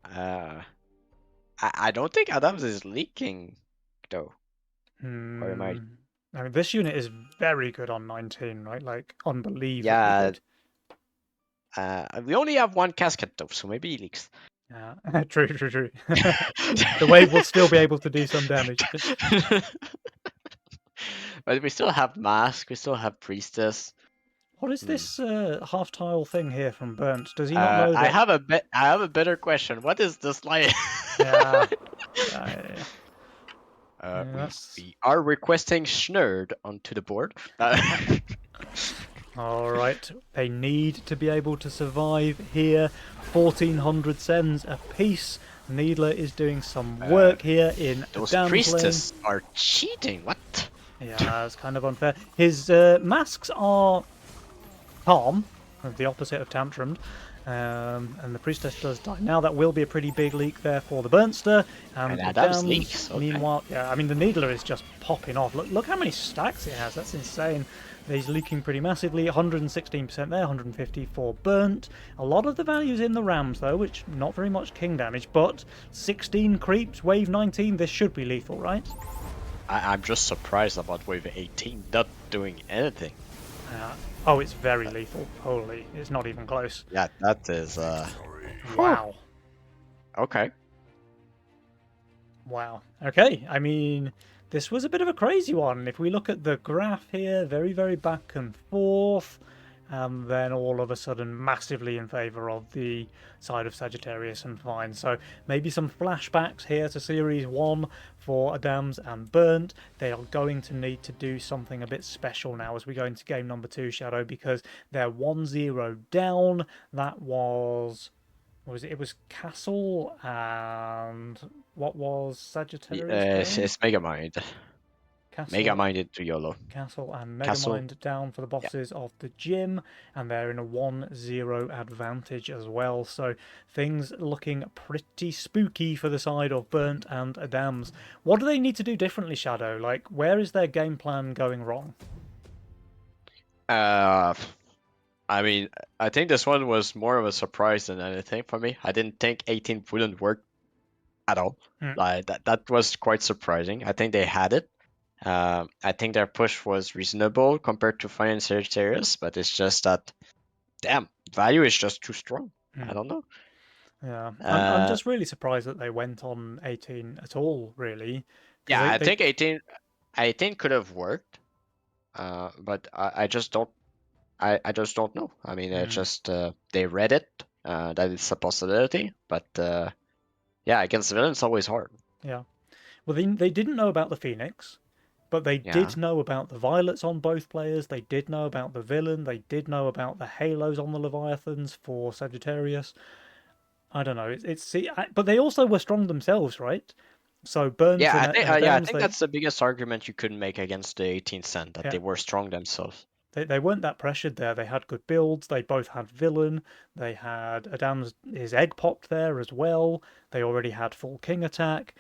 I don't think Adams is leaking, though. Or am I? I mean, this unit is very good on 19, right? Like, unbelievably Yeah. good. We only have one casket though, so maybe he leaks. Yeah, true. The wave will still be able to do some damage. But we still have mask. We still have priestess. What is this half tile thing here from Burnt? Does he not know that? I have a better question. What is this like? Yeah. We are requesting Schnurd onto the board. All right, they need to be able to survive here. 1,400 sends a piece. Needler is doing some work here in Those Adam's priestess are cheating. What? lane. Yeah, it's kind of unfair. His masks are calm, the opposite of tantrumed. And the priestess does die. Now that will be a pretty big leak there for the Burnster. And the Adams Dams, leaks, okay. Meanwhile, yeah, I mean the Needler is just popping off. Look how many stacks it has. That's insane. He's leaking pretty massively. 116% there, 150 for Burnt. A lot of the values in the Rams though, which not very much king damage, but 16 creeps, wave 19. This should be lethal, right? I'm just surprised about wave 18 not doing anything. Oh, it's very lethal. Holy, it's not even close. Yeah, that is Wow. okay. Wow. Okay, I mean, this was a bit of a crazy one. If we look at the graph here, very, very back and forth, and then all of a sudden massively in favour of the side of Sagittarius and Fine. So maybe some flashbacks here to Series 1 for Adams and Burnt. They are going to need to do something a bit special now as we go into game number 2, Shadow, because they're 1-0 down. That was... What was it? It was Castle and what was Sagittarius? It's Megamind. Castle, Megamind into YOLO. Castle and Castle. Megamind down for the bosses of the gym, and they're in a 1-0 advantage as well. So things looking pretty spooky for the side of Burnt and Adams. What do they need to do differently, Shadow? Like, where is their game plan going wrong? I mean, I think this one was more of a surprise than anything for me. I didn't think 18 wouldn't work at all. Like that was quite surprising. I think they had it. I think their push was reasonable compared to Fine and Sagittarius, but it's just that, damn, value is just too strong. I don't know. Yeah, I'm just really surprised that they went on 18 at all, really. Yeah, I think 18 could have worked, but I just don't. I just don't know. I mean, it's just they read it. That it's a possibility, but yeah, against villains, it's always hard. Yeah. Well, they didn't know about the Phoenix, but they did know about the Violets on both players. They did know about the villain. They did know about the Halos on the Leviathans for Sagittarius. I don't know. But they also were strong themselves, right? So Burns. Yeah, I think they, that's the biggest argument you could make against the 18 cent, that they were strong themselves. They weren't that pressured there. They had good builds. They both had villain. They had Adams, his egg popped there as well. They already had full king attack.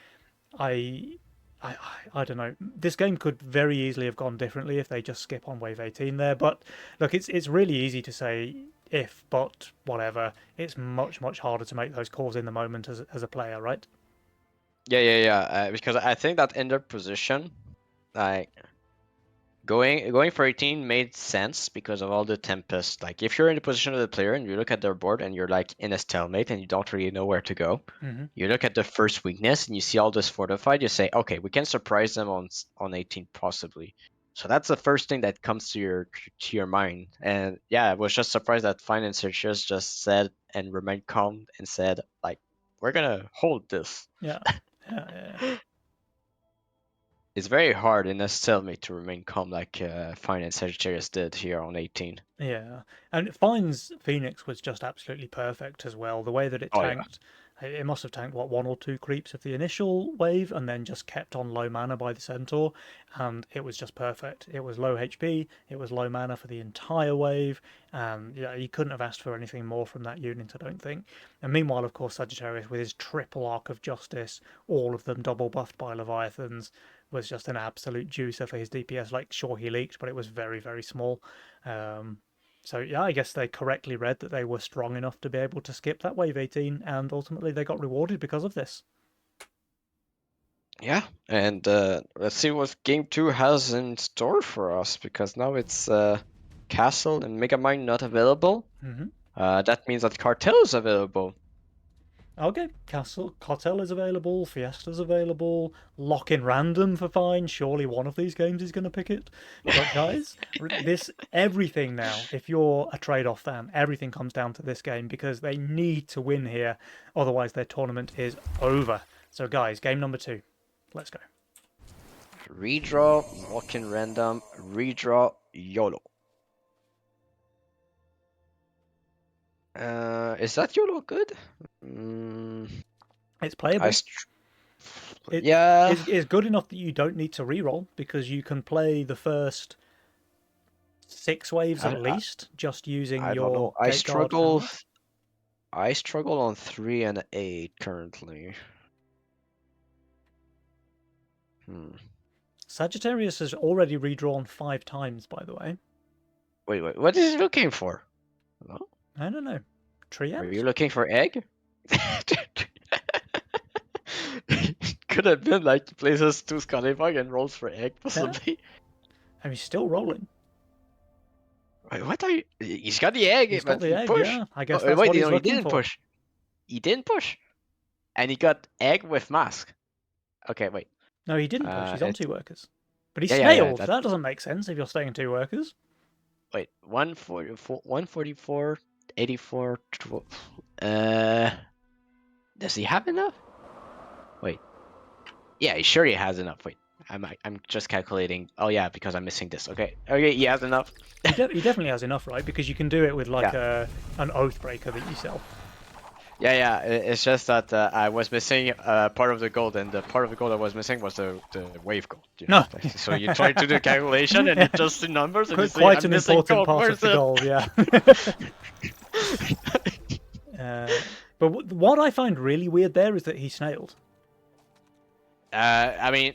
I don't know. This game could very easily have gone differently if they just skip on wave 18 there. But look, it's really easy to say if, but whatever. It's much harder to make those calls in the moment as a player, right? Yeah. Because I think that in their position, like, Going for 18 made sense because of all the Tempest. Like, if you're in the position of the player and you look at their board and you're like in a stalemate and you don't really know where to go, you look at the first weakness and you see all this fortified. You say, okay, we can surprise them on 18 possibly. So that's the first thing that comes to your mind. And yeah, I was just surprised that Finance Searchers just said and remained calm and said, like, we're gonna hold this. Yeah. Yeah. It's very hard in a stalemate to remain calm like Finance Sagittarius did here on 18. Yeah, and Fine's Phoenix was just absolutely perfect as well. The way that it Oh, yeah. tanked, it must have tanked what, 1 or 2 creeps of the initial wave, and then just kept on low mana by the Centaur, and it was just perfect. It was low HP, it was low mana for the entire wave, and yeah, you couldn't have asked for anything more from that unit, I don't think. And meanwhile, of course, Sagittarius with his triple Arc of Justice, all of them double buffed by Leviathans, was just an absolute juicer for his DPS. Like, sure, he leaked, but it was very, very small. So yeah, I guess they correctly read that they were strong enough to be able to skip that wave 18, and ultimately they got rewarded because of this. Yeah, and let's see what Game 2 has in store for us, because now it's Castle and Megamind not available. That means that Cartel is available. Okay, Cartel is available, Fiesta's available, Lock in Random for Fine. Surely one of these games is going to pick it. But guys, everything now, if you're a trade-off fan, everything comes down to this game because they need to win here. Otherwise, their tournament is over. So guys, game number 2. Let's go. Redraw, Lock in Random, redraw, YOLO. Is that YOLO good? It's playable. Yeah. It's good enough that you don't need to reroll because you can play the first 6 waves at least just using I your. don't know. Gateguard I struggle on 3 and 8 currently. Sagittarius has already redrawn 5 times, by the way. Wait, what is he looking for? Hello? I don't know. Triad? Are you looking for egg? Could have been like he plays us 2 Scallywag and rolls for egg, possibly. And he's still rolling. Wait, what are you? He's got the egg. He's but got the he egg, pushed. yeah. I guess Oh, that's wait, what he's no, looking he didn't for. push. He didn't push. And he got egg with mask. Okay, wait. No, he didn't push. He's on 2 workers. But he Yeah, snailed. that- That doesn't make sense if you're staying 2 workers. Wait, 144, 84. Does he have enough? Wait. Yeah, sure he has enough. Wait, I'm just calculating. Oh yeah, because I'm missing this. Okay, he has enough. He definitely has enough, right? Because you can do it with like an Oathbreaker that you sell. Yeah. It's just that I was missing part of the gold, and the part of the gold I was missing was the wave gold. You know? No. So you try to do calculation, and you just see numbers, and you say, Quite I'm an missing important gold. part Where's of the gold, yeah. But what I find really weird there is that he snailed. I mean,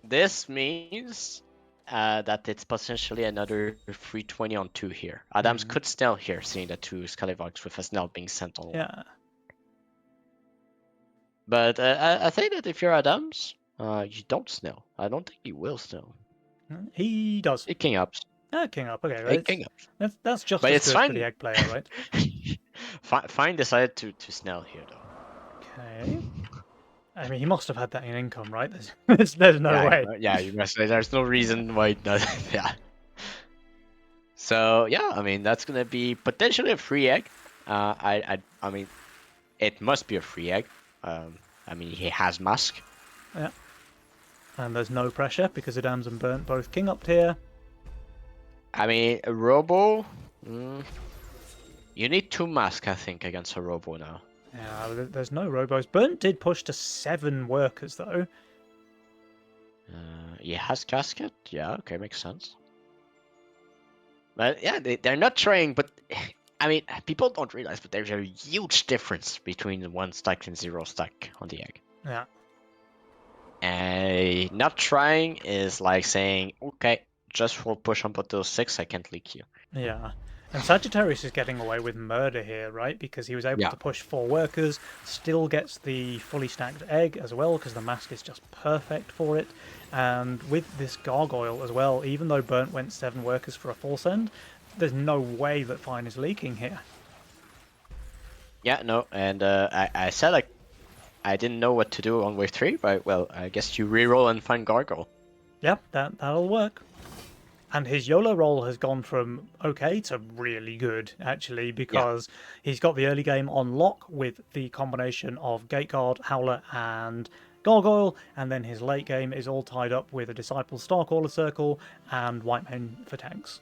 this means that it's potentially another 320 on 2 here. Adams could snail here, seeing the 2 Scallywags with a snail being sent on 1. Yeah. But I think that if you're Adams, you don't snail. I don't think he will snail. He does. He king ups. King up. Okay. King ups. That's just But as it's good fine. for the egg player, right? Fine decided to snail here, though. Okay. I mean, he must have had that in income, right? There's no way. Yeah, you must say there's no reason why it doesn't. Yeah. So yeah, I mean that's gonna be potentially a free egg. I mean, it must be a free egg. I mean he has mask. Yeah. And there's no pressure because Adams and Burnt both king up here. I mean, a Robo. You need 2 mask, I think, against a Robo now. Yeah, there's no robos. Burnt did push to 7 workers though. He has casket. Yeah, okay, makes sense. But yeah, they're not trying. But I mean, people don't realize, but there's a huge difference between 1 stack and 0 stack on the egg. Yeah. And not trying is like saying, okay, just roll push on bottle 6, I can't leak you. Yeah. And Sagittarius is getting away with murder here, right? Because he was able Yeah. to push 4 workers, still gets the fully stacked egg as well, because the mask is just perfect for it. And with this gargoyle as well, even though Burnt went 7 workers for a full send, there's no way that Fine is leaking here. Yeah, no, and I said like I didn't know what to do on wave 3, but well, I guess you reroll and find Gargoyle. Yep, that'll work. And his YOLO roll has gone from okay to really good, actually, because he's got the early game on lock with the combination of Gateguard, Howler, and Gargoyle, and then his late game is all tied up with a Disciple Starcaller Circle and Whitemane for tanks.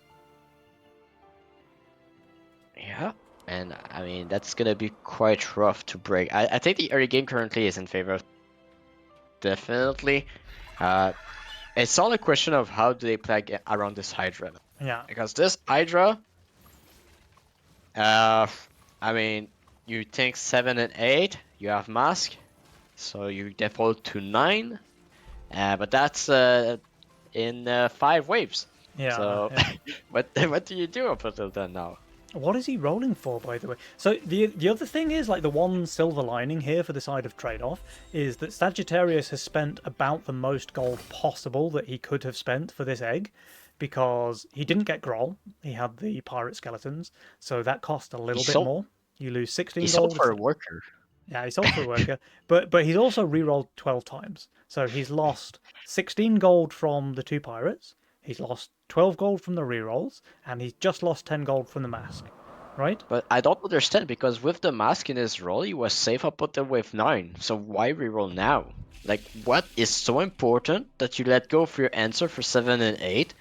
Yeah, and I mean that's gonna be quite rough to break. I think the early game currently is in favor of definitely. It's all a question of how do they play around this Hydra. Yeah, Because this Hydra, I mean, you think 7 and 8, you have Mask, so you default to 9, but that's in 5 waves. yeah. So, yeah. what do you do up until then now? What is he rolling for, by the way? So the other thing is, like, the one silver lining here for the side of trade-off is that Sagittarius has spent about the most gold possible that he could have spent for this egg, because he didn't get Groll. He had the pirate skeletons, so that cost a little bit sold- more. You lose 16 He gold. sold for a worker. Yeah, he sold for a worker, but he's also re-rolled 12 times. So he's lost 16 gold from the 2 pirates, he's lost 12 gold from the re-rolls, and he's just lost 10 gold from the mask, right? But I don't understand because with the Mask in his roll, he was safe up until wave 9. So why reroll now? Like, what is so important that you let go for your answer for 7 and 8?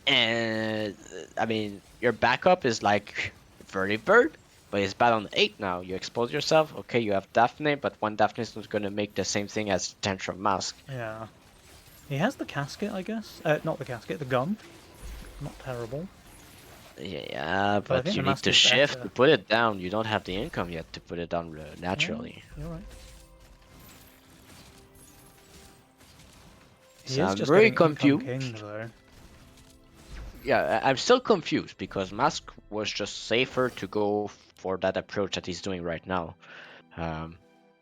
And I mean, your backup is like Vertibird, but it's bad on 8 now. You expose yourself. Okay, you have Daphne, but one Daphne is not gonna make the same thing as Tantrum Mask. Yeah. He has the casket, I guess. Not the casket, the gun. Not terrible. Yeah, I but think you the need Mask to is shift better. to put it down. You don't have the income yet to put it down naturally. You're right. He So is I'm just very getting Income confused. King, though. Yeah, I'm still confused because Mask was just safer to go for that approach that he's doing right now.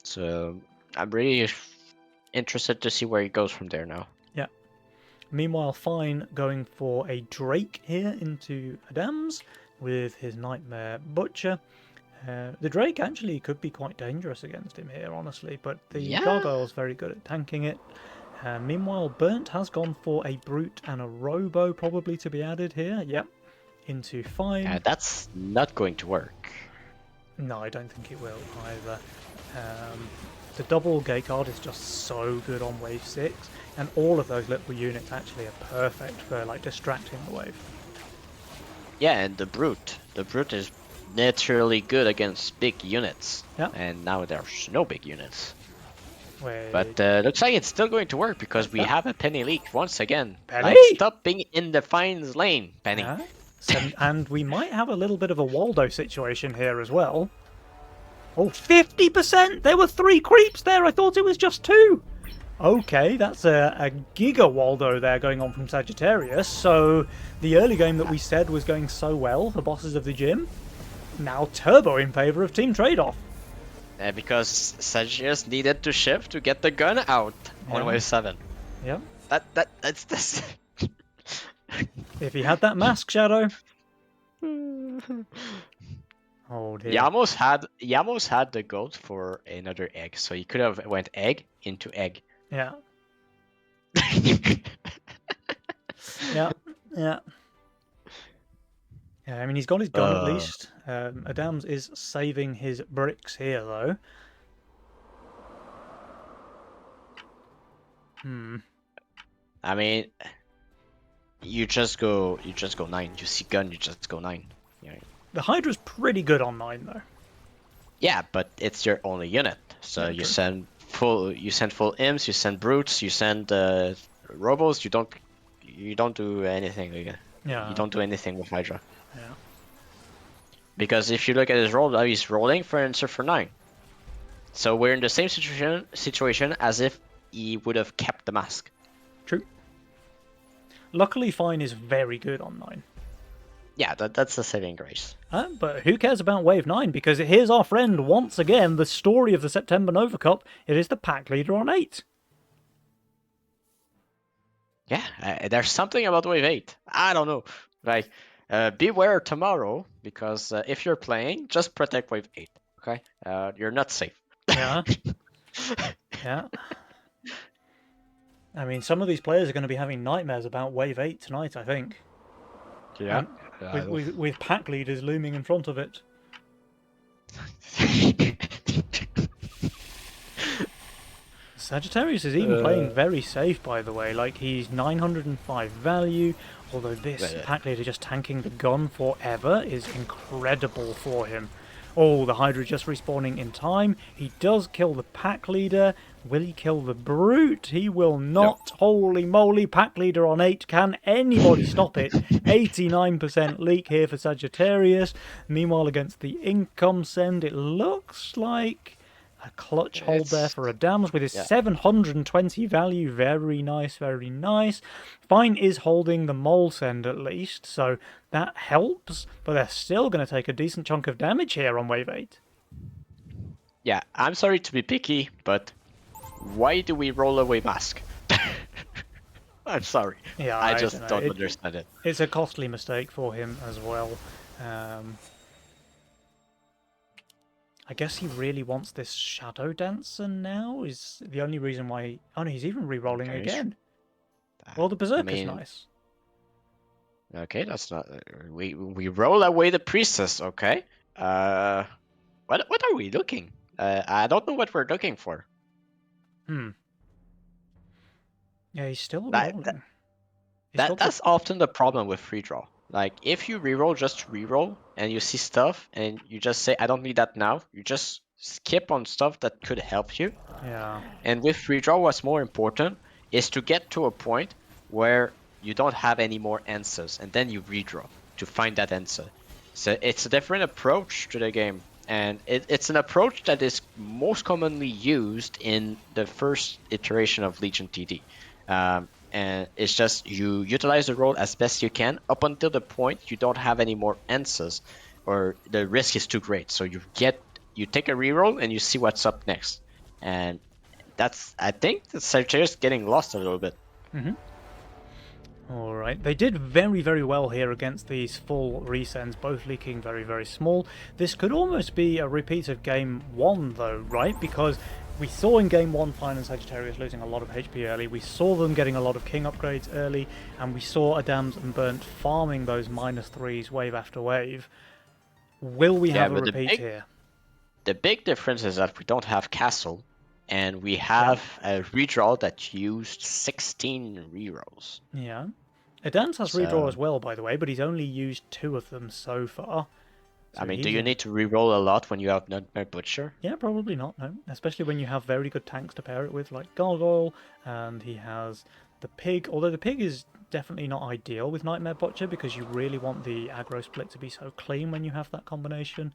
So I'm really interested to see where he goes from there now. Yeah. Meanwhile, Fine going for a Drake here into Adams with his Nightmare Butcher. The Drake actually could be quite dangerous against him here, honestly, but the Yeah. Gargoyle's very good at tanking it. Meanwhile, Burnt has gone for a Brute and a Robo probably to be added here. Yep. Into Fine. That's not going to work. No, I don't think it will either. The double gate guard is just so good on wave 6, and all of those little units actually are perfect for like distracting the wave. Yeah, and the Brute. The Brute is naturally good against big units. Yeah. And now there's no big units. Wait, But looks like it's still going to work because we have a Penny leak once again. Penny? Like, stop being in the Fine's lane, Penny. yeah. And we might have a little bit of a Waldo situation here as well. Oh, 50%! There were 3 creeps there. I thought it was just 2. Okay, that's a Giga Waldo there going on from Sagittarius. So the early game that we said was going so well for Bosses of the Gym, now turbo in favor of Team Trade-Off. Because Sagittarius needed to shift to get the gun out on Yeah. wave 7. Yep. That's this. If he had that mask, Shadow. Oh dear. Yamos had the gold for another egg, so he could have went egg into egg. Yeah. Yeah. Yeah. Yeah, I mean, he's got his gun at least. Adams is saving his bricks here, though. I mean, you just go 9. You see gun, you just go 9. Yeah. The Hydra's pretty good on 9, though. Yeah, but it's your only unit. So Yeah, you true. send full imps, you send brutes, you send robos. You don't do anything. Yeah. You don't do anything with Hydra. Yeah. Because if you look at his roll, now he's rolling for an answer for 9. So we're in the same situation as if he would have kept the mask. True. Luckily, Fine is very good on 9. Yeah, that's a saving grace. But who cares about Wave 9? Because here's our friend once again, the story of the September Nova Cup. It is the pack leader on 8. Yeah, there's something about Wave 8. I don't know. Like, beware tomorrow, because if you're playing, just protect Wave 8, okay? You're not safe. Yeah. Yeah. I mean, some of these players are going to be having nightmares about Wave 8 tonight, I think. Yeah. With pack leaders looming in front of it. Sagittarius is even playing very safe, by the way. Like, he's 905 value, although this pack leader just tanking the gun forever is incredible for him. Oh, the Hydra just respawning in time. He does kill the pack leader. Will he kill the brute? He will not. No. Holy moly, pack leader on 8. Can anybody stop it? 89% leak here for Sagittarius. Meanwhile, against the income send, it looks like a clutch hold there for Adams with his 720 value. Very nice, very nice. Fine is holding the mole send at least, so that helps, but they're still going to take a decent chunk of damage here on Wave 8. Yeah, I'm sorry to be picky, but why do we roll away mask? I'm sorry. Yeah, I just don't understand it. It's a costly mistake for him as well. I guess he really wants this Shadow Dancer now, is the only reason why... Oh no, he's even re-rolling again. Well, the Berserker's nice. Okay, that's not... We roll away the Priestess, okay. What are we looking? I don't know what we're looking for. Yeah, he's still rolling. That's often the problem with free draw. Like, if you reroll just to reroll, and you see stuff, and you just say, I don't need that now, you just skip on stuff that could help you. Yeah. And with free draw, what's more important is to get to a point where you don't have any more answers, and then you redraw to find that answer. So it's a different approach to the game, and it's an approach that is most commonly used in the first iteration of Legion TD. And it's just you utilize the roll as best you can up until the point you don't have any more answers or the risk is too great. So you take a reroll and you see what's up next. And I think the Sagittarius getting lost a little bit. All right, they did very, very well here against these full resends, both leaking very, very small. This could almost be a repeat of Game 1 though, right? Because we saw in Game 1 Fine and Sagittarius losing a lot of HP early, we saw them getting a lot of King upgrades early, and we saw Adams and Burnt farming those -3s wave after wave. Will we have a repeat here? The big difference is that we don't have Castle, and we have a redraw that used 16 rerolls. Yeah. Adams has redraw as well, by the way, but he's only used 2 of them so far. So I mean, do you need to reroll a lot when you have Nightmare Butcher? Yeah, probably not, no. Especially when you have very good tanks to pair it with, like Gargoyle, and he has the Pig. Although the Pig is definitely not ideal with Nightmare Butcher, because you really want the aggro split to be so clean when you have that combination.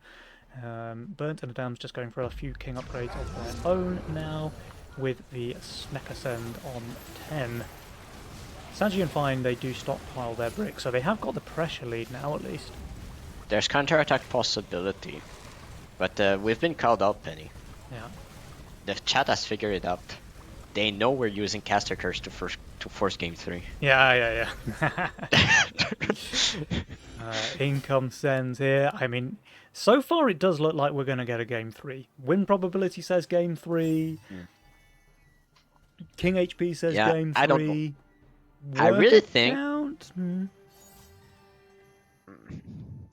Burnt and Adams just going for a few King upgrades of their own now, with the Snecker Send on 10. Sagi and Fine, they do stockpile their bricks, so they have got the pressure lead now at least. There's counterattack possibility, but we've been called out, Penny. Yeah. The chat has figured it out. They know we're using Caster Curse to force Game 3. Yeah. Income sends here. I mean, so far it does look like we're going to get a Game 3. Win probability says Game 3. King HP says Game 3. I don't know. I really think...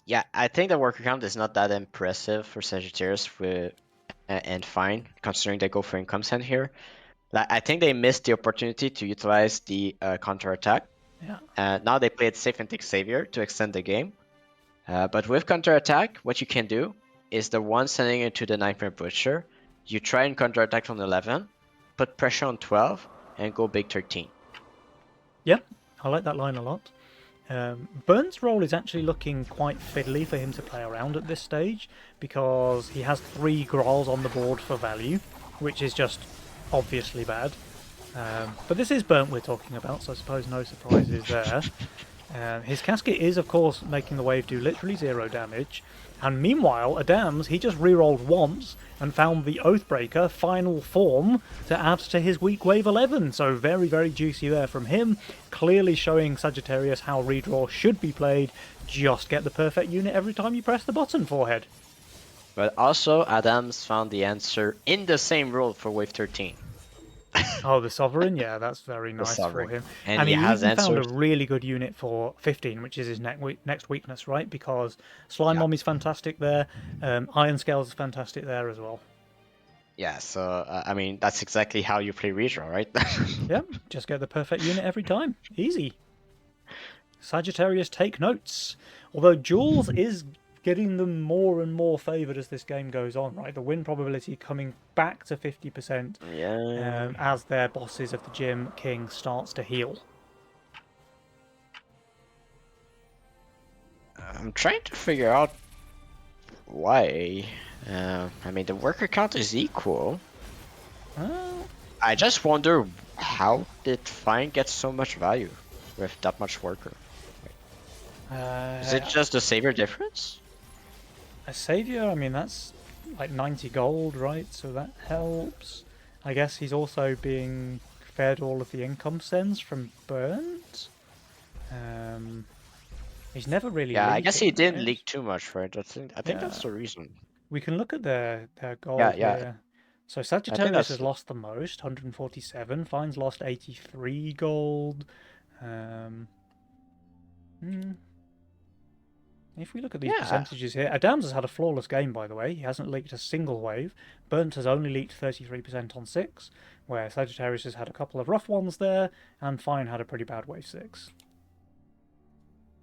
Yeah, I think the worker count is not that impressive for Sagittarius and Fine, considering they go for income send here. I think they missed the opportunity to utilize the counterattack. Yeah. Now they play it safe and take Savior to extend the game. But with counterattack, what you can do is the one sending it to the Nightmare Butcher. You try and counterattack on 11, put pressure on 12, and go big 13. Yeah, I like that line a lot. Burnt's role is actually looking quite fiddly for him to play around at this stage, because he has 3 Grolls on the board for value, which is just obviously bad. But this is Burnt we're talking about, so I suppose no surprises there. His casket is, of course, making the wave do literally 0 damage. And meanwhile, Adams, he just rerolled once and found the Oathbreaker final form to add to his weak wave 11. So very, very juicy there from him. Clearly showing Sagittarius how redraw should be played. Just get the perfect unit every time you press the button, Forehead. But also, Adams found the answer in the same rule for wave 13. Oh, the Sovereign? Yeah, that's very The nice for Sovereign. him. And he he has even found a answers. really good unit for 15, which is his next weakness, right? Because Slime Yeah. Mommy's fantastic there. Iron Scales is fantastic there as well. Yeah, so, I mean, that's exactly how you play redraw, right? Yeah, just get the perfect unit every time. Easy. Sagittarius, take notes. Although Jules is getting them more and more favoured as this game goes on, right? The win probability coming back to 50% Yeah. as their bosses of the gym, King, starts to heal. I'm trying to figure out why. I mean, the worker count is equal. Well, I just wonder how did Fine get so much value with that much worker? Is it just the savior difference? a Saviour, I mean, that's like 90 gold, right? So that helps. I guess he's also being fed all of the income sends from Burnt. He's never really Yeah, I guess he leaked it, didn't right? leak too much for it. I think that's Yeah. the reason. We can look at their gold yeah. here. So Sagittarius that's- has lost the most, 147. Fine's lost 83 gold. If we look at these Yeah. percentages here, Adams has had a flawless game, by the way. He hasn't leaked a single wave. Burnt has only leaked 33% on 6, where Sagittarius has had a couple of rough ones there, and Fine had a pretty bad wave 6.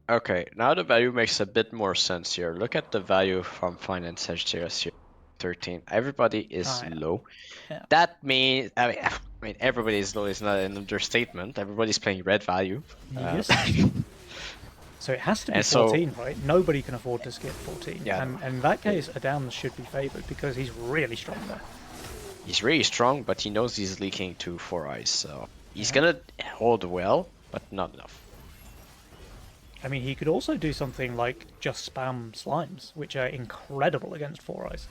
Okay, now the value makes a bit more sense here. Look at the value from Fine and Sagittarius here. 13. Everybody is Ah, yeah. low. Yeah. That means, I mean, everybody is low is not an understatement. Everybody's playing red value. Yes. So it has to be And so- 14, right? Nobody can afford to skip 14. Yeah. And in that case, Adams should be favoured because he's really strong there. He's really strong, but he knows he's leaking to 4 eyes, so he's gonna hold well, but not enough. I mean, he could also do something like just spam slimes, which are incredible against 4 eyes.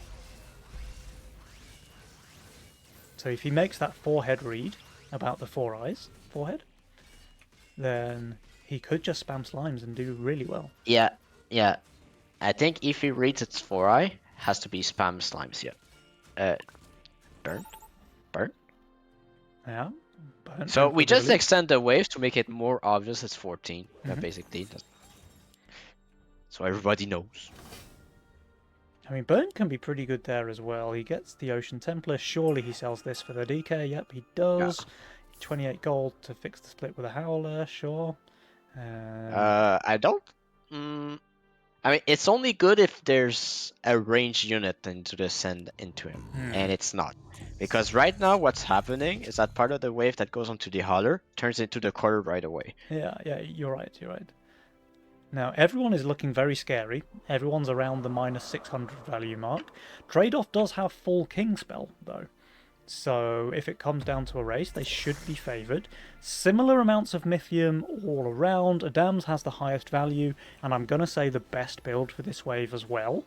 So if he makes that forehead read about the 4 eyes forehead, then he could just spam slimes and do really well. Yeah. I think if he reads its 4 eye, has to be spam slimes here. Burnt? Yeah. Burnt So and we just Fragility. extend the waves to make it more obvious it's 14. Basically. So everybody knows. I mean, Burnt can be pretty good there as well. He gets the Ocean Templar. Surely he sells this for the DK. Yep, he does. 28 gold to fix the split with a Howler. Sure. I don't. I mean, it's only good if there's a ranged unit into the send into him, and it's not. Because right now, what's happening is that part of the wave that goes onto the holler turns into the quarter right away. Yeah, you're right. Now, everyone is looking very scary. Everyone's around the minus 600 value mark. Trade-off does have full King spell, though. So if it comes down to a race, they should be favoured. Similar amounts of Mythium all around. Adams has the highest value, and I'm going to say the best build for this wave as well.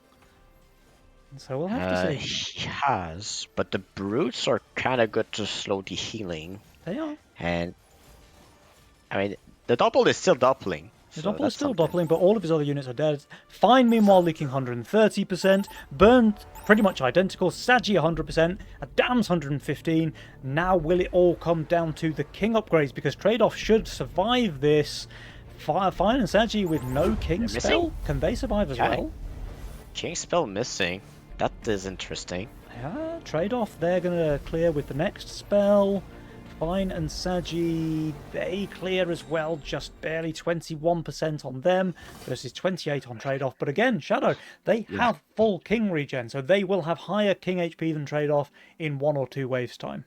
So we'll have to see. He has, but the brutes are kind of good to slow the healing. They are. And I mean, the double is still doubling. The so Doppler is that's still something. doppling, but all of his other units are dead. Fine, meanwhile, leaking 130%. Burnt, pretty much identical. Sagi, 100%. Adams, 115. Now, will it all come down to the King upgrades? Because Trade-off should survive this. Fine and Sagi with no King They're spell. missing? Can they survive as Yeah. well? King spell missing. That is interesting. Yeah, Trade-off, they're going to clear with the next spell. Fine and Sagi, they clear as well, just barely 21% on them versus 28 on Trade-off. But again, Shadow, they have full King regen, so they will have higher King HP than Trade-off in 1 or 2 waves time.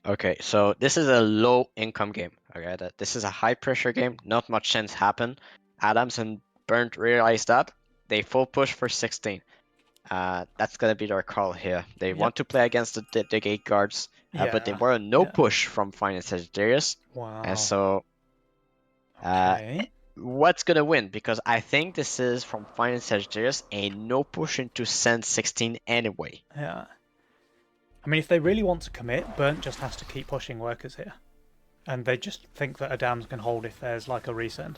Okay, so this is a low income game. Okay, this is a high pressure game. Not much chance happen. Adams and Burnt realize that. They full push for 16. That's gonna be their call here. They want to play against the gate guards, but they Yeah, were a no yeah. push from Fine and Sagittarius, Wow. and so Okay. what's gonna win? Because I think this is from Fine and Sagittarius a no push into Sand 16 anyway. Yeah. I mean, if they really want to commit, Burnt just has to keep pushing workers here. And they just think that Adams can hold if there's like a resend.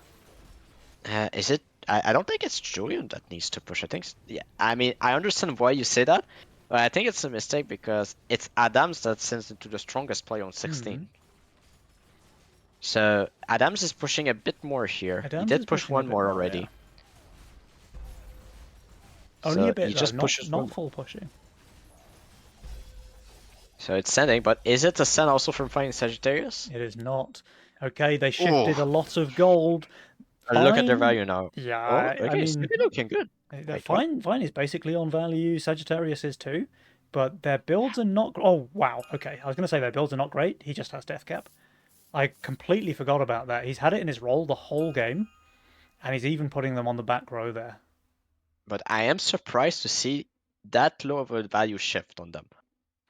Is it? I don't think it's Julian that needs to push. I think, yeah. I mean, I understand why you say that, but I think it's a mistake because it's Adams that sends into the strongest play on 16. So Adams is pushing a bit more here. Adams he is did push pushing a one bit more more, already. yeah. Only So a bit, he though, just not, pushes not one. full pushing. So it's sending, but is it a send also from Fine Sagittarius? It is not. Okay, they shifted a lot of gold. Look at their Fine. value now. Yeah, Oh, I okay, mean, it's looking good. they're Wait, what? fine is basically on value. Sagittarius is too. But their builds are not... Oh, wow. Okay, I was going to say their builds are not great. He just has death cap. I completely forgot about that. He's had it in his role the whole game. And he's even putting them on the back row there. But I am surprised to see that low of a value shift on them.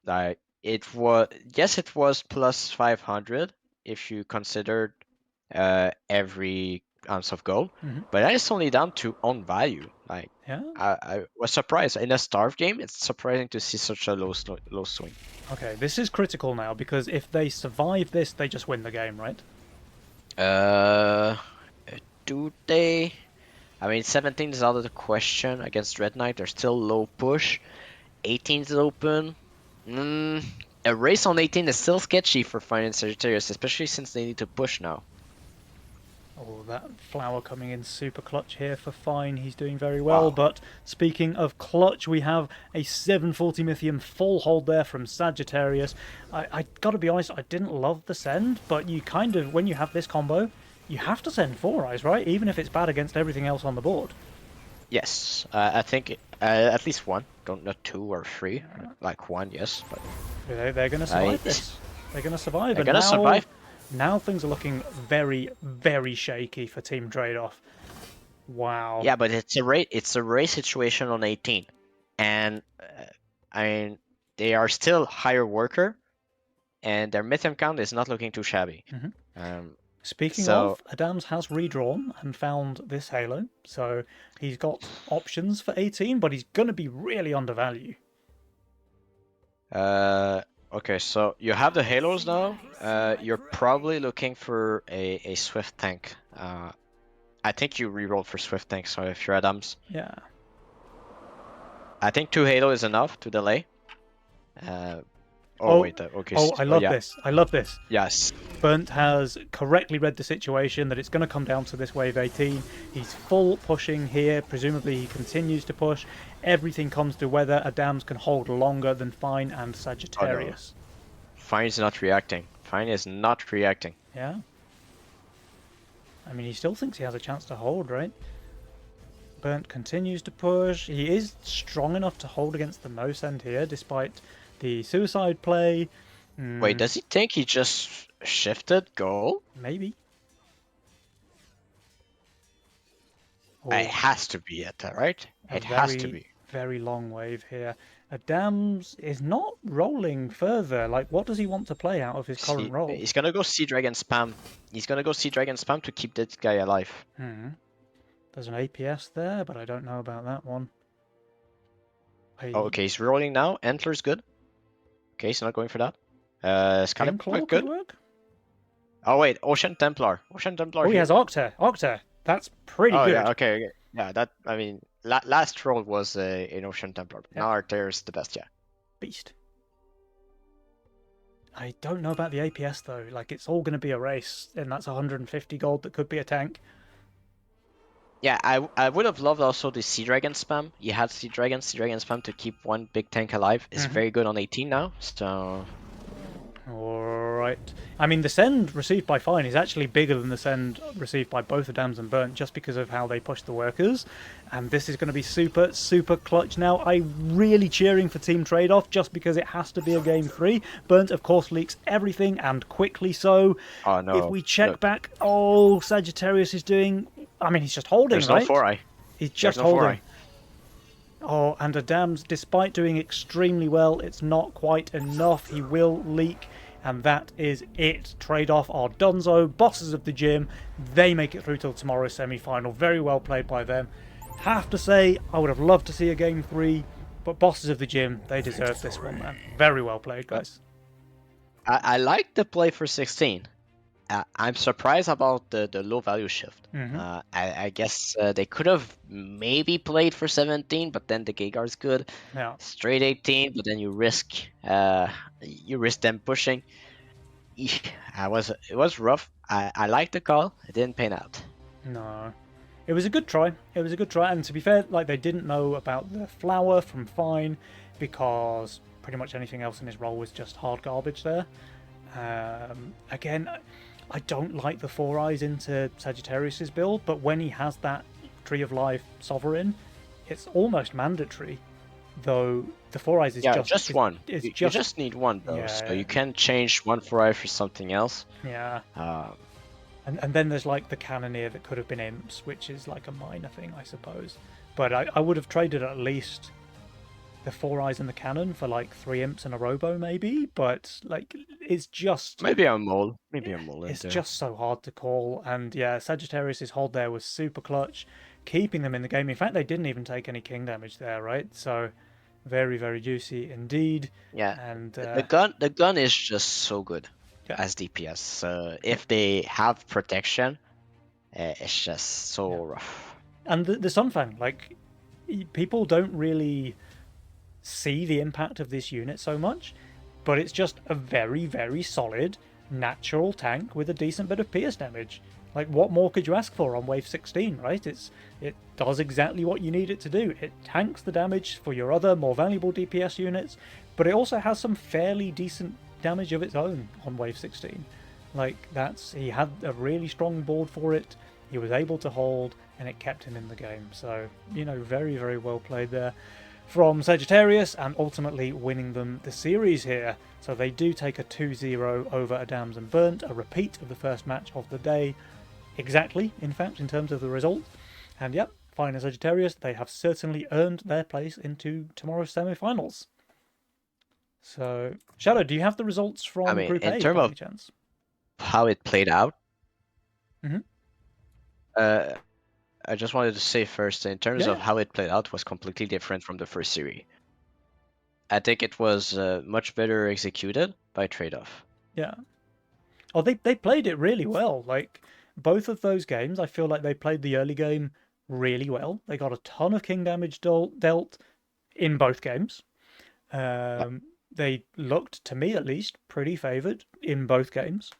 Like it was, yes, it was plus 500 if you considered every ounce of gold, but that is only down to on value. Like Yeah? I was surprised in a starve game. It's surprising to see such a low swing. Okay, this is critical now, because if they survive this, they just win the game, right? Do they? I mean, 17 is out of the question against Red Knight. They're still low push. 18 is open. A race on 18 is still sketchy for Fine and Sagittarius, especially since they need to push now. Oh, that flower coming in super clutch here for Fine. He's doing very well. Wow. But speaking of clutch, we have a 740 Mythium full hold there from Sagittarius. I gotta be honest, I didn't love the send, but you kind of, when you have this combo, you have to send 4 eyes, right? Even if it's bad against everything else on the board. Yes, I think at least one. Not 2 or 3. Like 1, yes. But They're going to survive this. They're going to survive. They're gonna survive. Now things are looking very, very shaky for Team Trade-Off. Wow. yeah, but it's a race. It's a race situation on 18, and I mean they are still higher worker, and their Mythium count is not looking too shabby. Speaking So- of, Adams has redrawn and found this Halo, so he's got options for 18, but he's going to be really undervalued. Okay, so you have the halos now. You're probably looking for a swift tank. I think you rerolled for swift tank. So if you're Adams, Yeah. I think 2 halo is enough to delay. Oh, wait, okay. Oh, I love yeah. this. I love this. Yes. Burnt has correctly read the situation that it's going to come down to this wave 18. He's full pushing here. Presumably he continues to push. Everything comes to whether Adams can hold longer than Fine and Sagittarius. Fine is not reacting. Fine is not reacting. Yeah. I mean, he still thinks he has a chance to hold, right? Burnt continues to push. He is strong enough to hold against the no send here, despite the suicide play. Wait, does he think he just shifted goal? Maybe. It has to be it, right? A It has to be. Very long wave here. Adams is not rolling further. Like, what does he want to play out of his current role? He's gonna go Sea Dragon spam. He's gonna go Sea Dragon spam to keep that guy alive. There's an APS there, but I don't know about that one. Oh, okay, he's rolling now. Antler's good. Okay, he's not going for that. Skyrim Claw good. could work. Oh wait, Ocean Templar. Ocean Templar. Oh, he here. has Octa. Octa. That's pretty Oh good. yeah, okay. Yeah, that. I mean, last roll was an Ocean Templar. Yeah. Now Arteris the best. Yeah. Beast. I don't know about the APS though. Like, it's all going to be a race, and that's 150 gold that could be a tank. Yeah, I would have loved also the Sea Dragon spam. You had Sea Dragon spam to keep one big tank alive. It's very good on 18 now. So Alright. I mean, the send received by Fine is actually bigger than the send received by both Adams and Burnt, just because of how they push the workers. And this is going to be super, super clutch now. I'm really cheering for Team Trade-Off, just because it has to be a game 3. Burnt, of course, leaks everything, and quickly so. Oh no. If we check Look, back, oh, Sagittarius is doing... I mean, he's just holding, there's right? no 4-eye. He's just no holding. 4-eye. Oh, and Adams, despite doing extremely well, it's not quite enough. He will leak And that is it. Trade-off are Dunzo, bosses of the gym. They make it through till tomorrow's semi-final. Very well played by them. Have to say, I would have loved to see a game 3, but bosses of the gym, they deserve this one, man. Very well played, guys. I like the play for 16. I'm surprised about the low value shift. I guess they could have maybe played for 17, but then the Gegard's good. Yeah. Straight 18, but then you risk them pushing. It was rough. I liked the call. It didn't pan out. No. It was a good try. It was a good try. And to be fair, like, they didn't know about the flower from Fine because pretty much anything else in his role was just hard garbage there. Again, I don't like the 4 eyes into Sagittarius's build, but when he has that Tree of Life Sovereign, it's almost mandatory. Though the 4 eyes is just one. It's You just just need one though, Yeah. so you can change one 4-eye for something else. yeah. Uh, And then there's like the Cannoneer that could have been imps, which is like a minor thing, I suppose. But I would have traded at least the 4 eyes and the cannon for like 3 imps and a robo maybe. But like it's just maybe a mole. Maybe a mole. it's just so hard to call. And yeah, Sagittarius's hold there was super clutch, keeping them in the game. In fact, they didn't even take any king damage there, right? So very, very juicy indeed. Yeah. And The gun is just so good Yeah. as DPS. If they have protection, it's just so rough. And the Sunfang, like, people don't really see the impact of this unit so much, but it's just a very, very solid natural tank with a decent bit of pierce damage. Like, what more could you ask for on wave 16, right? It does exactly what you need it to do. It tanks the damage for your other more valuable DPS units, but it also has some fairly decent damage of its own on wave 16. Like, he had a really strong board for it, he was able to hold, and it kept him in the game. So, you know, very, very well played there from Sagittarius, and ultimately winning them the series here. So they do take a 2-0 over Adams and Burnt, a repeat of the first match of the day. Exactly, in fact, in terms of the result. And yep, Fine and Sagittarius, they have certainly earned their place into tomorrow's semi-finals. So, Shadow, do you have the results from Group A, terms by of any chance? how it played out. Mhm. I just wanted to say first, in terms of Yeah. how it played out, was completely different from the first series. I think it was much better executed by trade-off. Yeah. Oh, they played it really well. Like, both of those games, I feel like they played the early game really well. They got a ton of king damage dealt in both games. They looked, to me at least, pretty favoured in both games.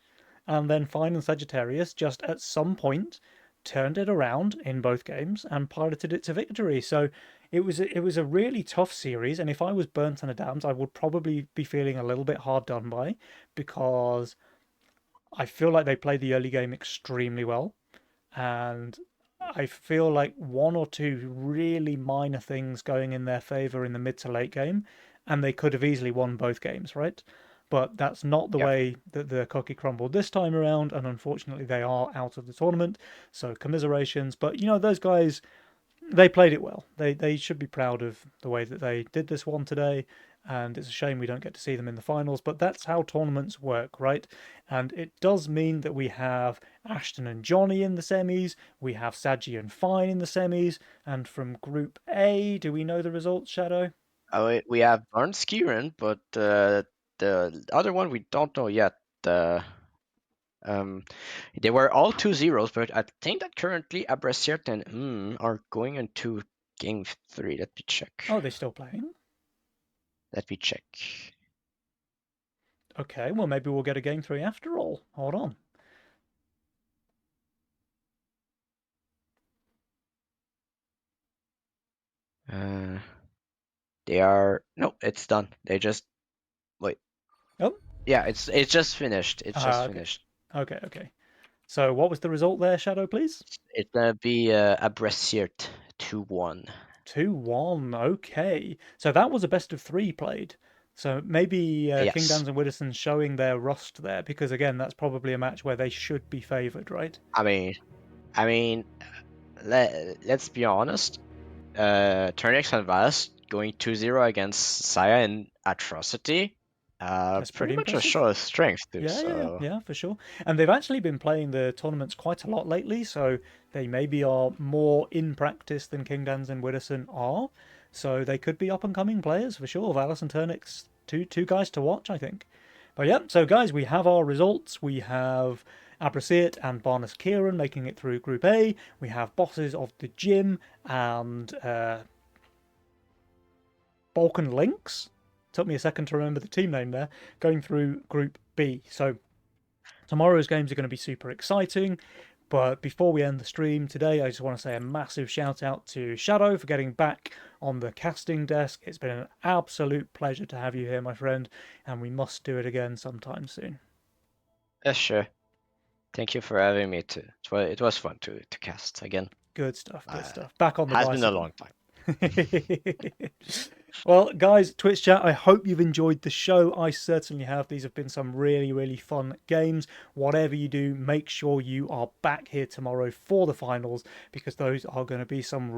And then Fine and Sagittarius just at some point turned it around in both games and piloted it to victory. So it was a really tough series. And if I was Burnt and Adams, I would probably be feeling a little bit hard done by, because I feel like they played the early game extremely well. And I feel like one or two really minor things going in their favour in the mid to late game, and they could have easily won both games, right? But that's not the way that the cookie crumbled this time around, and unfortunately they are out of the tournament. So commiserations, but you know, those guys, they played it well. They should be proud of the way that they did this one today, and it's a shame we don't get to see them in the finals, but that's how tournaments work, right? And it does mean that we have Ashton and Johnny in the semis, we have Saji and Fine in the semis, and from Group A, do we know the results, Shadow? We have Burnt Skiren, but the other one we don't know yet. They were all 2-0s, but I think that currently Abrasiert and are going into game 3. Let me check. Oh, they're still playing? Let me check. Okay, well, maybe we'll get a game 3 after all. Hold on. They are no, it's done. They just wait. Oh, Yeah, it's just finished. It's just okay. finished. Okay. So what was the result there, Shadow, please? It's gonna be Abrasiert 2-1. 2-1. Okay. So that was a best of 3 played. So maybe King Yes. Dans and Widdowson showing their rust there, because again, that's probably a match where they should be favoured, right? I mean, let's be honest. Turnix and Vas going 2-0 against Saya and Atrocity. That's pretty Pretty much a impressive. show of strength too. Yeah, for sure. And they've actually been playing the tournaments quite a lot lately, so they maybe are more in practice than Kingdans and Widdowson are. So they could be up and coming players for sure. Valis and Turnix, two guys to watch, I think. But yeah, so guys, we have our results. We have Abraseat and Barnes Kieran making it through Group A. We have Bosses of the Gym and Balkan Lynx. Took me a second to remember the team name there. Going through Group B. So tomorrow's games are going to be super exciting. But before we end the stream today, I just want to say a massive shout out to Shadow for getting back on the casting desk. It's been an absolute pleasure to have you here, my friend, and we must do it again sometime soon. Yeah, sure. Thank you for having me too. It was fun to cast again. Good stuff, good stuff. Back on the Has bicycle. been a long time. Well, guys, Twitch chat, I hope you've enjoyed the show. I certainly have. These have been some really, really fun games. Whatever you do, make sure you are back here tomorrow for the finals, because those are going to be some